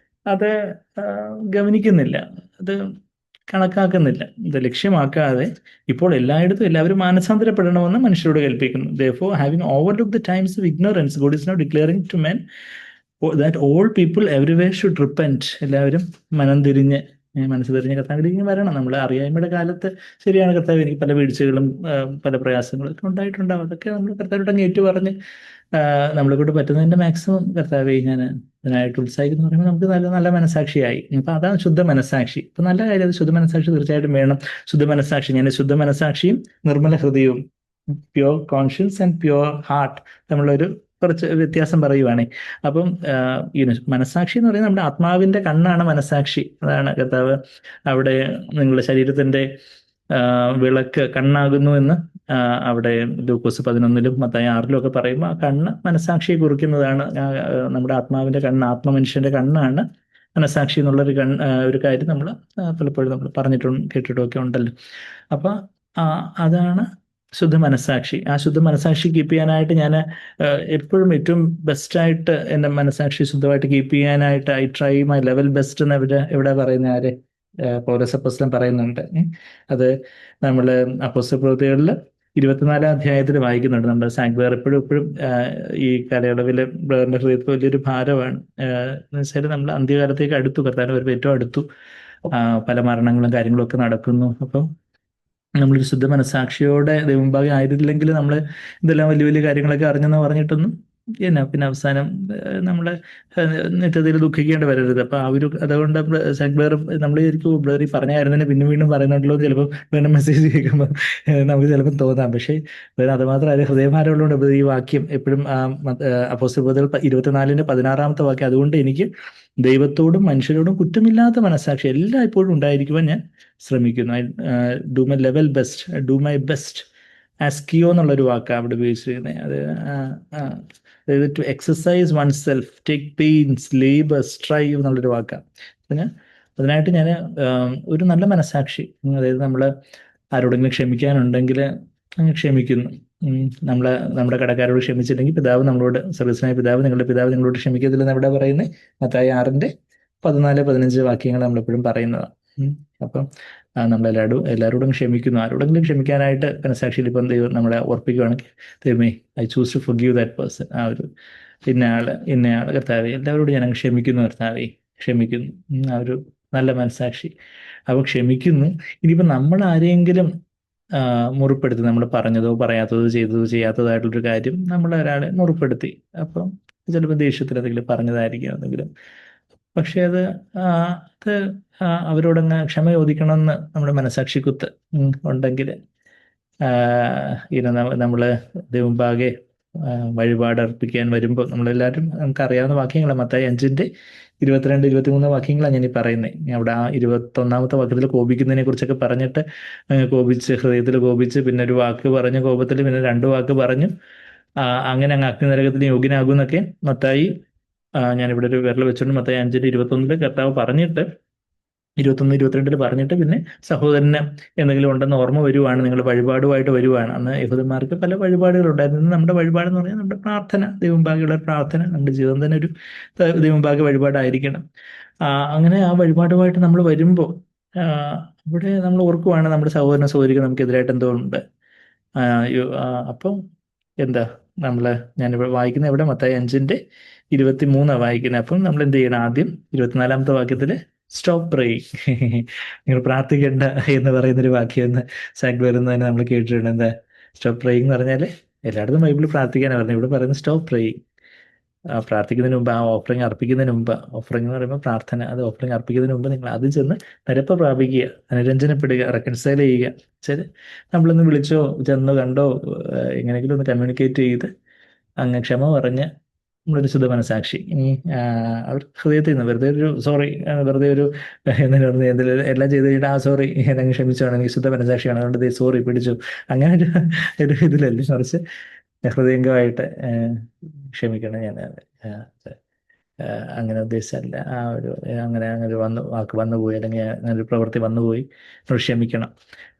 [SPEAKER 1] അത് ഗവനിക്കുന്നില്ല, അത് കണക്കാക്കുന്നില്ല. ഇത് ലക്ഷ്യമാക്കാതെ ഇപ്പോൾ എല്ലായിടത്തും എല്ലാവരും മാനസാന്തരപ്പെടണമെന്ന് മനുഷ്യരോട് കൽപ്പിക്കുന്നു. Therefore, having overlooked the times of ignorance, God is now declaring to men that all people everywhere should repent. എല്ലാവരും മനം തിരിഞ്ഞ് മനസ്സ് തിരിഞ്ഞ് കർത്താവിലേക്ക് വരണം. നമ്മൾ അറിയായ്മയുടെ കാലത്ത് ശരിയാണ് കർത്താവ്, എനിക്ക് പല വീഴ്ചകളും പല പ്രയാസങ്ങളും ഒക്കെ ഉണ്ടായിട്ടുണ്ടാവും. അതൊക്കെ നമ്മൾ കർത്താവോട് അങ്ങ് ഏറ്റു പറഞ്ഞ് നമ്മളെ കൊണ്ട് പറ്റുന്നതിന്റെ മാക്സിമം കർത്താവെ ഞാൻ അതിനായിട്ട് ഉത്സാഹിക്കുന്നു പറയുമ്പോൾ നമുക്ക് നല്ല നല്ല മനസാക്ഷിയായി. അപ്പൊ അതാണ് ശുദ്ധ മനസാക്ഷി. ഇപ്പൊ നല്ല കാര്യം, അത് ശുദ്ധ മനസാക്ഷി തീർച്ചയായിട്ടും വേണം. ശുദ്ധ മനസാക്ഷി, ഞാൻ ശുദ്ധ മനസാക്ഷിയും നിർമ്മല ഹൃദയവും, pure conscience and pure heart തമ്മിലൊരു കുറച്ച് വ്യത്യാസം പറയുവാണേ. അപ്പം ഈ മനസാക്ഷി എന്ന് പറയുന്നത് നമ്മുടെ ആത്മാവിന്റെ കണ്ണാണ് മനസാക്ഷി. അതാണ് കർത്താവ് അവിടെ നിങ്ങളുടെ ശരീരത്തിന്റെ വിളക്ക് കണ്ണാകുന്നു എന്ന് അവിടെ ലൂക്കോസ് 11 മത്തായി 6 ഒക്കെ പറയുമ്പോൾ ആ കണ്ണ് മനസാക്ഷിയെ കുറിക്കുന്നതാണ്. നമ്മുടെ ആത്മാവിന്റെ കണ്ണ്, ആത്മമനുഷ്യന്റെ കണ്ണാണ് മനസാക്ഷി എന്നുള്ളൊരു ഒരു കാര്യം നമ്മൾ പലപ്പോഴും നമ്മൾ പറഞ്ഞിട്ടും കേട്ടിട്ടും ഒക്കെ ഉണ്ടല്ലോ. അപ്പൊ അതാണ് ശുദ്ധ മനസാക്ഷി. ആ ശുദ്ധ മനസാക്ഷി കീപ്പ് ചെയ്യാനായിട്ട് ഞാൻ എപ്പോഴും ഏറ്റവും ബെസ്റ്റായിട്ട് എൻ്റെ മനസാക്ഷി ശുദ്ധമായിട്ട് കീപ്പ് ചെയ്യാനായിട്ട് I try my level best എന്ന് എവിടെ പറയുന്ന ആരെ പൗലോസ് അപ്പോസ്തലൻ പറയുന്നുണ്ട്. അത് നമ്മൾ അപ്പോസ്തല പ്രവൃത്തികളിൽ 24 അധ്യായത്തിൽ വായിക്കുന്നുണ്ട്. നമ്മുടെ സാങ്ക്വേർ എപ്പോഴും ഈ കാലയളവിൽ ബ്രദറിന്റെ ഹൃദയത്തിൽ വലിയൊരു ഭാരമാണ്. എന്ന് വെച്ചാൽ നമ്മൾ അന്ത്യകാലത്തേക്ക് അടുത്തു, കർത്താവിന് വരുമ്പോൾ ഏറ്റവും അടുത്തു. പല മരണങ്ങളും കാര്യങ്ങളും ഒക്കെ നടക്കുന്നു. അപ്പം നമ്മളൊരു ശുദ്ധ മനസാക്ഷിയോടെ ദൈവമുമ്പാകെ ആയിരുന്നില്ലെങ്കിൽ നമ്മൾ ഇതെല്ലാം വലിയ വലിയ കാര്യങ്ങളൊക്കെ അറിഞ്ഞെന്ന് പറഞ്ഞിട്ടൊന്നും പിന്നെ അവസാനം നമ്മളെ നിത്യതയിൽ ദുഃഖിക്കേണ്ടി വരരുത്. അപ്പൊ അതുകൊണ്ട് ബ്ലർ നമ്മൾ ശരിക്കും ബ്ലറി പറഞ്ഞായിരുന്നെ പിന്നെ വീണ്ടും പറയുന്നുണ്ടല്ലോ ചിലപ്പോൾ വേറെ മെസ്സേജ് കേൾക്കുമ്പോൾ നമുക്ക് ചിലപ്പോൾ തോന്നാം. പക്ഷേ അതുമാത്രം അത് ഹൃദയഭാരമുള്ളതുകൊണ്ട് ഈ വാക്യം എപ്പോഴും അപ്പോസ്തല പ്രവൃത്തികൾ 24:16 വാക്യം, അതുകൊണ്ട് എനിക്ക് ദൈവത്തോടും മനുഷ്യരോടും കുറ്റമില്ലാത്ത മനസാക്ഷി എല്ലായ്പ്പോഴും ഉണ്ടായിരിക്കുവാൻ ഞാൻ ശ്രമിക്കുന്നു. Do my level best, do my best. ആസ്കിയോ എന്നുള്ളൊരു വാക്കാണ് അവിടെ ഉപയോഗിച്ചിരിക്കുന്നത്. അതായത് to exercise oneself, take pains, labour, strive എന്നുള്ളൊരു വാക്കാണ്. അതിനായിട്ട് ഞാൻ ഒരു നല്ല മനസാക്ഷി, അതായത് നമ്മൾ ആരോടെങ്കിലും ക്ഷമിക്കാനുണ്ടെങ്കിൽ അങ്ങ് ക്ഷമിക്കുന്നു. നമ്മുടെ കടക്കാരോട് ക്ഷമിച്ചില്ലെങ്കിൽ പിതാവ് നമ്മളോട്, സർവീസിനായ പിതാവ്, നിങ്ങളുടെ പിതാവ് നിങ്ങളോട് ക്ഷമിക്കത്തില്ലെന്ന് എവിടെ പറയുന്നത്? മത്തായി 6:14-15 വാക്യങ്ങൾ നമ്മളെപ്പോഴും പറയുന്നതാണ്. അപ്പം നമ്മളെല്ലാവരോടും ക്ഷമിക്കുന്നു. ആരോടെങ്കിലും ക്ഷമിക്കാനായിട്ട് മനസാക്ഷിയിൽ ഇപ്പം ദൈവം നമ്മളെ ഓർപ്പിക്കുകയാണെങ്കിൽ, ദൈവമേ I choose to forgive that person, ആ ഒരു ഇന്നയാള് കർത്താവെ എല്ലാവരോടും ഞാൻ ക്ഷമിക്കുന്നു, കർത്താവെ ക്ഷമിക്കുന്നു. ആ ഒരു നല്ല മനസാക്ഷി. അപ്പോൾ ക്ഷമിക്കുന്നു. ഇനിയിപ്പം നമ്മൾ ആരെങ്കിലും മുറിപ്പെടുത്തി, നമ്മൾ പറഞ്ഞതോ പറയാത്തതോ ചെയ്തതോ ചെയ്യാത്തതായിട്ടുള്ളൊരു കാര്യം നമ്മൾ ഒരാളെ മുറിപ്പെടുത്തി, അപ്പം ചിലപ്പോൾ ദേഷ്യത്തിൽ എന്തെങ്കിലും പറഞ്ഞതായിരിക്കും എന്തെങ്കിലും. പക്ഷെ അത് അവരോടങ്ങ് ക്ഷമ ചോദിക്കണമെന്ന് നമ്മുടെ മനസാക്ഷിക്കുത്ത് ഉണ്ടെങ്കിൽ നമ്മൾ ദൈവമുമ്പാകെ വഴിപാട് അർപ്പിക്കാൻ വരുമ്പോൾ നമ്മളെല്ലാവരും നമുക്കറിയാവുന്ന വാക്യങ്ങളാണ്. മത്തായി 5:22-23 വാക്യങ്ങളാണ് ഞാൻ ഈ പറയുന്നത്. അവിടെ ആ 21 വാക്യത്തിൽ കോപിക്കുന്നതിനെ കുറിച്ചൊക്കെ പറഞ്ഞിട്ട് ഹൃദയത്തിൽ കോപിച്ച് പിന്നെ ഒരു വാക്ക് പറഞ്ഞ് കോപത്തിൽ പിന്നെ 2 വാക്ക് പറഞ്ഞു അങ്ങനെ അങ്ങ് അഗ്നിനരകത്തിന് യോഗ്യനാകും എന്നൊക്കെ മത്തായി ഞാനിവിടെ ഒരു വിരൽ വെച്ചുകൊണ്ട് മത്തായി 5:21 കർത്താവ് പറഞ്ഞിട്ട് 21-22 പറഞ്ഞിട്ട് പിന്നെ സഹോദരന് എന്തെങ്കിലും ഉണ്ടെന്ന് ഓർമ്മ വരുവാണ്, നിങ്ങൾ വഴിപാടുമായിട്ട് വരുവാണ്. അന്ന് യഹൂദന്മാർക്ക് പല വഴിപാടുകളുണ്ടായിരുന്നു. നമ്മുടെ വഴിപാടെന്ന് പറഞ്ഞാൽ നമ്മുടെ പ്രാർത്ഥന, ദൈവമുമ്പാകെയുള്ള പ്രാർത്ഥന, നമ്മുടെ ജീവിതം തന്നെ ഒരു ദൈവമുമ്പാകെ വഴിപാടായിരിക്കണം. അങ്ങനെ ആ വഴിപാടുമായിട്ട് നമ്മൾ വരുമ്പോൾ ഇവിടെ നമ്മൾ ഓർക്കുവാണ് നമ്മുടെ സഹോദരനെ സഹോദരിക്ക് നമുക്കെതിരായിട്ട് എന്തോ ഉണ്ട്. അപ്പം എന്താ ഞാനിവിടെ വായിക്കുന്ന എവിടെ മത്തായി 5:23 വായിക്കുന്നത്. അപ്പം നമ്മൾ എന്ത് ചെയ്യണം? ആദ്യം 24 വാക്യത്തിൽ സ്റ്റോപ്പ് പ്രേയിങ്, നിങ്ങൾ പ്രാർത്ഥിക്കേണ്ട എന്ന് പറയുന്നൊരു വാക്യം എന്ന് സാങ്ക് വരുന്നതിന് നമ്മൾ കേട്ടിട്ടുണ്ട്. എന്താ സ്റ്റോപ്പ് പ്രേയിങ് എന്ന് പറഞ്ഞാൽ? എല്ലായിടത്തും ബൈബിളിൽ പ്രാർത്ഥിക്കാനാണ് പറഞ്ഞത്, ഇവിടെ പറയുന്നത് സ്റ്റോപ്പ് പ്രേയിങ്. പ്രാർത്ഥിക്കുന്നതിന് മുമ്പ്, ആ ഓഫറിങ് അർപ്പിക്കുന്നതിന് മുമ്പ്, ഓഫറിങ് എന്ന് പറയുമ്പോൾ പ്രാർത്ഥന, അത് ഓഫറിങ് അർപ്പിക്കുന്നതിന് മുമ്പ് നിങ്ങൾ അത് ചെന്ന് നിരപ്പ് പ്രാപിക്കുക, അനുരഞ്ജനപ്പെടുക, റെക്കൺസൈൽ ചെയ്യുക. ശരി, നമ്മളൊന്ന് വിളിച്ചോ ചെന്നോ കണ്ടോ എങ്ങനെയെങ്കിലും ഒന്ന് കമ്മ്യൂണിക്കേറ്റ് ചെയ്ത് അങ്ങ് ക്ഷമ പറഞ്ഞ് നമ്മളൊരു ശുദ്ധ മനസാക്ഷി. ഇനി അവർ ഹൃദയത്തിൽ നിന്ന് വെറുതെ ഒരു സോറി, വെറുതെ ഒരു എന്തെങ്കിലും എല്ലാം ചെയ്ത് കഴിഞ്ഞിട്ട് സോറി എന്നങ്ങ് ക്ഷമിച്ചാണ്, എനിക്ക് ശുദ്ധ മനസാക്ഷിയാണ് അതുകൊണ്ട് സോറി പിടിച്ചു, അങ്ങനെ ഒരു ഇതിലല്ലേ, കുറച്ച് ഹൃദയംഗമായിട്ട് ക്ഷമിക്കണം. ഞാൻ അങ്ങനെ ഉദ്ദേശിച്ചല്ല. അങ്ങനെ ഒരു വാക്ക് വന്നുപോയി, അല്ലെങ്കിൽ അങ്ങനെ ഒരു പ്രവൃത്തി വന്നുപോയി, ക്ഷമിക്കണം.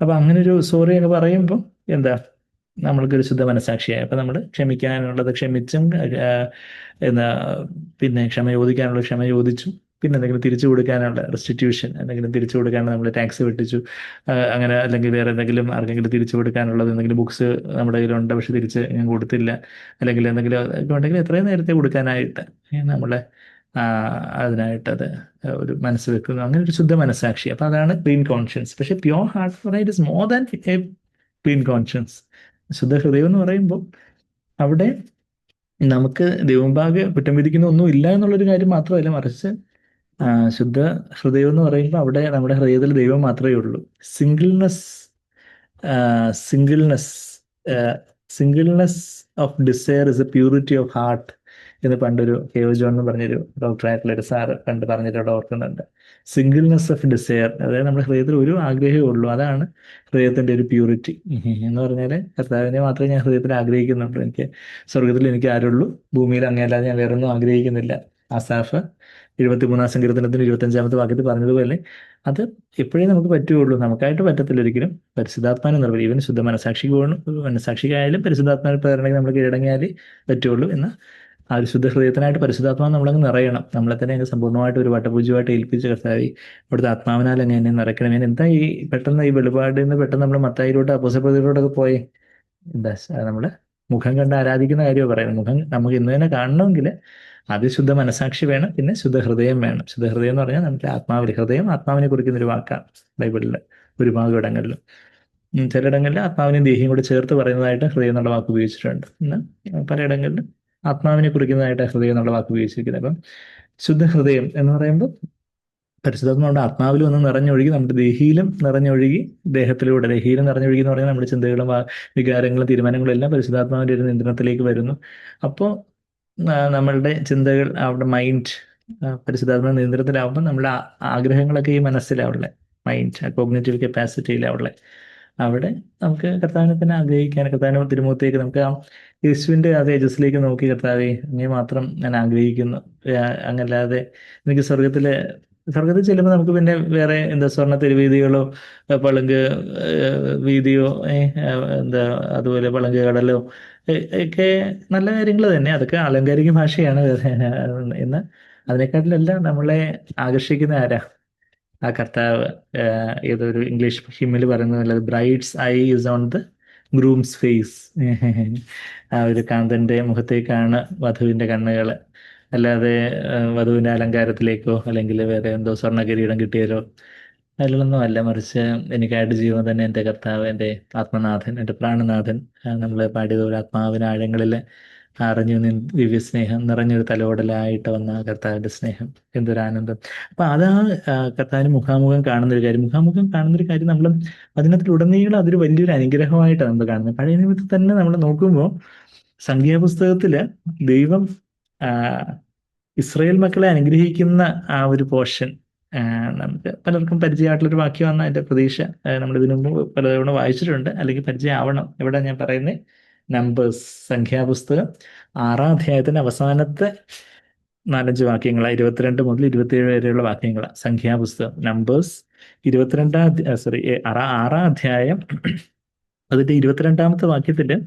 [SPEAKER 1] അപ്പം അങ്ങനെ ഒരു സോറി എന്ന് പറയുമ്പോൾ എന്താ, നമ്മൾക്കൊരു ശുദ്ധ മനസാക്ഷിയായി. അപ്പം നമ്മൾ ക്ഷമിക്കാനുള്ളത് ക്ഷമിച്ചും പിന്നെ ക്ഷമ ചോദിക്കാനുള്ളത് ക്ഷമ ചോദിച്ചും പിന്നെ എന്തെങ്കിലും തിരിച്ചു കൊടുക്കാനുള്ള റെസ്റ്റിറ്റ്യൂഷൻ, എന്തെങ്കിലും തിരിച്ചു കൊടുക്കാനുള്ള നമ്മൾ ടാക്സ് വെട്ടിച്ചു, അങ്ങനെ അല്ലെങ്കിൽ വേറെ എന്തെങ്കിലും ആർക്കെങ്കിലും തിരിച്ചു കൊടുക്കാനുള്ളത്, എന്തെങ്കിലും ബുക്സ് നമ്മുടെ കയ്യിലുണ്ട് പക്ഷെ തിരിച്ച് ഞാൻ കൊടുത്തില്ല, അല്ലെങ്കിൽ എന്തെങ്കിലും ഒക്കെ ഉണ്ടെങ്കിൽ എത്രയും നേരത്തെ കൊടുക്കാനായിട്ട് നമ്മളെ ആ, അതിനായിട്ടത് ഒരു മനസ്സ് വെക്കുന്നു. അങ്ങനെ ഒരു ശുദ്ധ മനസ്സാക്ഷി. അപ്പൊ അതാണ് ക്ലീൻ കോൺഷ്യൻസ്. പക്ഷെ പ്യോർ ഹാർട്ട് എന്ന് പറയുന്നത് is more than A clean conscience. ശുദ്ധ ഹൃദയം എന്ന് പറയുമ്പോൾ അവിടെ നമുക്ക് ദൈവമുമ്പാകെ കുറ്റം വിധിക്കുന്ന ഒന്നും ഇല്ല എന്നുള്ളൊരു കാര്യം മാത്രമല്ല, മറിച്ച് ആ, ശുദ്ധ ഹൃദയം എന്ന് പറയുമ്പോൾ അവിടെ നമ്മുടെ ഹൃദയത്തിൽ ദൈവം മാത്രമേ ഉള്ളൂ. Singleness, singleness, singleness of desire is a purity of heart എന്ന് പണ്ടൊരു കെ ഒ ജോൺ എന്ന് പറഞ്ഞൊരു ഡോക്ടറായിട്ടുള്ള ഒരു സാറ് പണ്ട് പറഞ്ഞിട്ട് അവിടെ ഓർക്കുന്നുണ്ട്. സിംഗിൾനെസ് ഓഫ് ഡിസയർ, അതായത് നമ്മുടെ ഹൃദയത്തിൽ ഒരു ആഗ്രഹമേ ഉള്ളൂ, അതാണ് ഹൃദയത്തിന്റെ ഒരു പ്യൂരിറ്റി എന്ന് പറഞ്ഞാൽ കർത്താവിനെ മാത്രമേ ഞാൻ ഹൃദയത്തിൽ ആഗ്രഹിക്കുന്നുള്ളൂ. എനിക്ക് സ്വർഗത്തിൽ എനിക്ക് ആരുള്ളൂ, ഭൂമിയിൽ അങ്ങനെയല്ലാതെ ഞാൻ വേറൊന്നും ആഗ്രഹിക്കുന്നില്ല. ആസാഫ് 73-ാം സങ്കീർത്തനത്തിന് 25-ാമത്തെ വാക്യത്തിൽ പറഞ്ഞതുപോലെ അത് എപ്പോഴേ നമുക്ക് പറ്റുകയുള്ളൂ, നമുക്കായിട്ട് പറ്റത്തില്ല ഒരിക്കലും. പരിശുദ്ധാത്മാവിനെ നിർവഹിക്കും. ഈവൻ ശുദ്ധ മനസാക്ഷിക്ക് പോകണം, മനസാക്ഷിക്കായാലും പരിശുദ്ധാത്മാവിനെ പ്രേരണയ്ക്ക് നമ്മൾ കീഴടങ്ങിയാലേ പറ്റുള്ളൂ. എന്നാൽ ആ ഒരു ശുദ്ധ ഹൃദയത്തിനായിട്ട് പരിശുദ്ധാത്മാവ് നമ്മളങ്ങ് നിറയണം. നമ്മളെ തന്നെ അങ്ങ് സമ്പൂർണ്ണമായിട്ട് ഒരു വട്ടപൂജ്യമായിട്ട് ഏൽപ്പിച്ച് കർത്താവേ അവിടുത്തെ ആത്മാവിനാൽ അങ്ങ് എന്നെ നിറയ്ക്കണം. ഞാൻ എന്താ ഈ പെട്ടെന്ന് ഈ വെളിപാടിൽ നിന്ന് പെട്ടെന്ന് നമ്മൾ മത്തായിലോട്ട് അപ്പോസ്തലപ്രവൃത്തിയിലോട്ടൊക്കെ പോയേ? എന്താ നമ്മള് മുഖം കണ്ട് ആരാധിക്കുന്ന കാര്യമാണ് പറയുന്നത്. മുഖം നമുക്ക് ഇന്ന് തന്നെ കാണണമെങ്കിൽ ആദ്യം ശുദ്ധ മനസാക്ഷി വേണം, പിന്നെ ശുദ്ധ ഹൃദയം വേണം. ശുദ്ധ ഹൃദയം എന്ന് പറഞ്ഞാൽ നമുക്ക് ആത്മാവിൽ, ഹൃദയം ആത്മാവിനെ കുറിക്കുന്ന ഒരു വാക്കാണ് ബൈബിളിൽ ഒരുപാട് ഇടങ്ങളിൽ. ചിലയിടങ്ങളിൽ ആത്മാവിനെയും ദേഹിയും കൂടി ചേർത്ത് പറയുന്നതായിട്ട് ഹൃദയം എന്നുള്ള വാക്ക് ഉപയോഗിച്ചിട്ടുണ്ട്. എന്നാൽ പലയിടങ്ങളിലും ആത്മാവിനെ കുറിക്കുന്നതായിട്ട് ഹൃദയം എന്നുള്ള വാക്ക് ഉപയോഗിച്ചിരിക്കുന്നത്. അപ്പം ശുദ്ധ ഹൃദയം എന്ന് പറയുമ്പോൾ പരിശുദ്ധാത്മാവുടെ ആത്മാവിലും ഒന്ന് നിറഞ്ഞൊഴുകി നമ്മുടെ ദേഹിയിലും നിറഞ്ഞൊഴുകി, ദേഹത്തിലൂടെ ദേഹിയിലും നിറഞ്ഞൊഴുകി എന്ന് പറഞ്ഞാൽ നമ്മുടെ ചിന്തകളും വികാരങ്ങളും തീരുമാനങ്ങളും എല്ലാം പരിശുദ്ധാത്മാവിന്റെ ഒരു നിയന്ത്രണത്തിലേക്ക് വരുന്നു. അപ്പോൾ നമ്മളുടെ ചിന്തകൾ, അവിടെ മൈൻഡ് പരിശുദ്ധാത്മാ നിയന്ത്രണത്തിലാവുമ്പോൾ നമ്മുടെ ആഗ്രഹങ്ങളൊക്കെ ഈ മനസ്സിലാവുള്ളേ, മൈൻഡ് കോഗ്നിറ്റീവ് കപ്പാസിറ്റിയിലാവുള്ളേ. അവിടെ നമുക്ക് കർത്താവിനെ തന്നെ ആഗ്രഹിക്കാൻ, കർത്താവിനെ തിരുമുഖത്തേക്ക് നമുക്ക് ആ യേശുവിന്റെ ആ തേജസ്സിലേക്ക് നോക്കി, കർത്താവെ അങ്ങേ മാത്രം ഞാൻ ആഗ്രഹിക്കുന്നു, അങ്ങല്ലാതെ എനിക്ക് സ്വർഗത്തിൽ ചെല്ലുമ്പോൾ നമുക്ക് പിന്നെ വേറെ എന്താ സ്വർണ്ണ തെരുവീതികളോ പളുങ്ക് വീതിയോ എന്താ അതുപോലെ പളുങ്ക് കടലോ ഒക്കെ നല്ല കാര്യങ്ങൾ തന്നെ, അതൊക്കെ ആലങ്കാരിക ഭാഷയാണ്. എന്ന് അതിനെക്കാട്ടിലെല്ലാം നമ്മളെ ആകർഷിക്കുന്ന ആരാ? ആ കർത്താവ്. ഏതൊരു ഇംഗ്ലീഷ് ഹിമ്മിൽ പറയുന്നത് bride's eye is on the groom's face. ആ ഒരു കാന്തന്റെ മുഖത്തേക്കാണ് വധുവിന്റെ കണ്ണുകൾ, അല്ലാതെ വധുവിന്റെ അലങ്കാരത്തിലേക്കോ അല്ലെങ്കിൽ വേറെ എന്തോ സ്വർണ്ണ കിരീടം കിട്ടിയാലോ അതിലൊന്നും അല്ല. മറിച്ച് എനിക്കായിട്ട് ജീവൻ തന്നെ എൻ്റെ കർത്താവ്, എൻ്റെ ആത്മനാഥൻ, എൻ്റെ പ്രാണനാഥൻ. നമ്മൾ പാടിയതുപോലെ ആത്മാവിന് ആഴങ്ങളിൽ അറിഞ്ഞു ദിവ്യ സ്നേഹം നിറഞ്ഞൊരു തലോടലായിട്ട് വന്ന കർത്താവിൻ്റെ സ്നേഹം, എന്തൊരാനന്ദം. അപ്പൊ അതാ കർത്താവിന് മുഖാമുഖം കാണുന്ന ഒരു കാര്യം. മുഖാമുഖം കാണുന്ന ഒരു കാര്യം നമ്മൾ അതിനകത്തിലുടനീളം അതൊരു വലിയൊരു അനുഗ്രഹമായിട്ടാണ് നമ്മൾ കാണുന്നത്. പഴയ നിയമത്തിൽ തന്നെ നമ്മൾ നോക്കുമ്പോൾ സംഖ്യാപുസ്തകത്തില് ദൈവം ഇസ്രായേൽ മക്കളെ അനുഗ്രഹിക്കുന്ന ആ ഒരു പോർഷൻ നമുക്ക് പലർക്കും പരിചയമായിട്ടുള്ളൊരു വാക്യമാണ്. അതിന്റെ പ്രതീക്ഷ നമ്മൾ ഇതിനു മുമ്പ് പലതവണ വായിച്ചിട്ടുണ്ട്, അല്ലെങ്കിൽ പരിചയം ആവണം. ഇവിടെ ഞാൻ പറയുന്നത് നമ്പേഴ്സ്, സംഖ്യാപുസ്തകം 6-ാം അധ്യായത്തിന്റെ അവസാനത്തെ 4-5 വാക്യങ്ങളാണ്. 22 മുതൽ 27 വരെയുള്ള വാക്യങ്ങളാണ് സംഖ്യാപുസ്തകം. നമ്പേഴ്സ് 6-ാം അധ്യായം അതിന്റെ 22-ാമത്തെ വാക്യത്തില്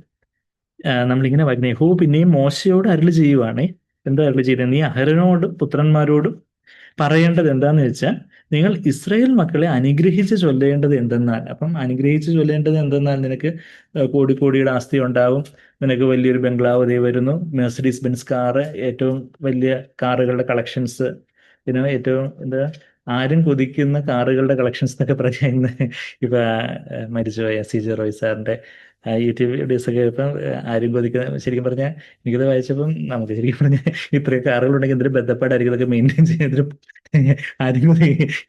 [SPEAKER 1] നമ്മളിങ്ങനെ വായിക്കുന്നത്, യഹോവ പിന്നെയും മോശയോട് അരുളി ചെയ്യുവാണേ. എന്താ അരുളി ചെയ്യുന്നത്? നീ അഹരോനോടും പുത്രന്മാരോടും പറയേണ്ടത് എന്താന്ന് വെച്ചാൽ, നിങ്ങൾ ഇസ്രായേൽ മക്കളെ അനുഗ്രഹിച്ച് ചൊല്ലേണ്ടത് എന്തെന്നാൽ. അപ്പം അനുഗ്രഹിച്ച് ചൊല്ലേണ്ടത് എന്തെന്നാൽ, നിനക്ക് കോടിയുടെ ആസ്തി ഉണ്ടാവും, നിനക്ക് വലിയൊരു ബംഗ്ലാവ് ദേ വരുന്നു, മെഴ്സിഡീസ് ബെൻസ് കാറ്, ഏറ്റവും വലിയ കാറുകളുടെ കളക്ഷൻസ്, പിന്നെ ഏറ്റവും എന്താ ആരും കൊതിക്കുന്ന കാറുകളുടെ കളക്ഷൻസ് എന്നൊക്കെ പറയുന്ന ഇപ്പൊ മരിച്ചുപോയ CJ റോയ് സാറിന്റെ യൂട്യൂബ് വീഡിയോസ് ഒക്കെ ഇപ്പം ആരും കൊതിക്കുന്ന, ശരിക്കും പറഞ്ഞാൽ എനിക്കത് വായിച്ചപ്പം നമുക്ക് ശരിക്കും പറഞ്ഞാൽ ഇത്രയും കാറുകളുണ്ടെങ്കിൽ എന്തൊരു ബന്ധപ്പാടായിരിക്കും ഇതൊക്കെ മെയിൻറ്റെയിൻ ചെയ്തിട്ട്. ആരും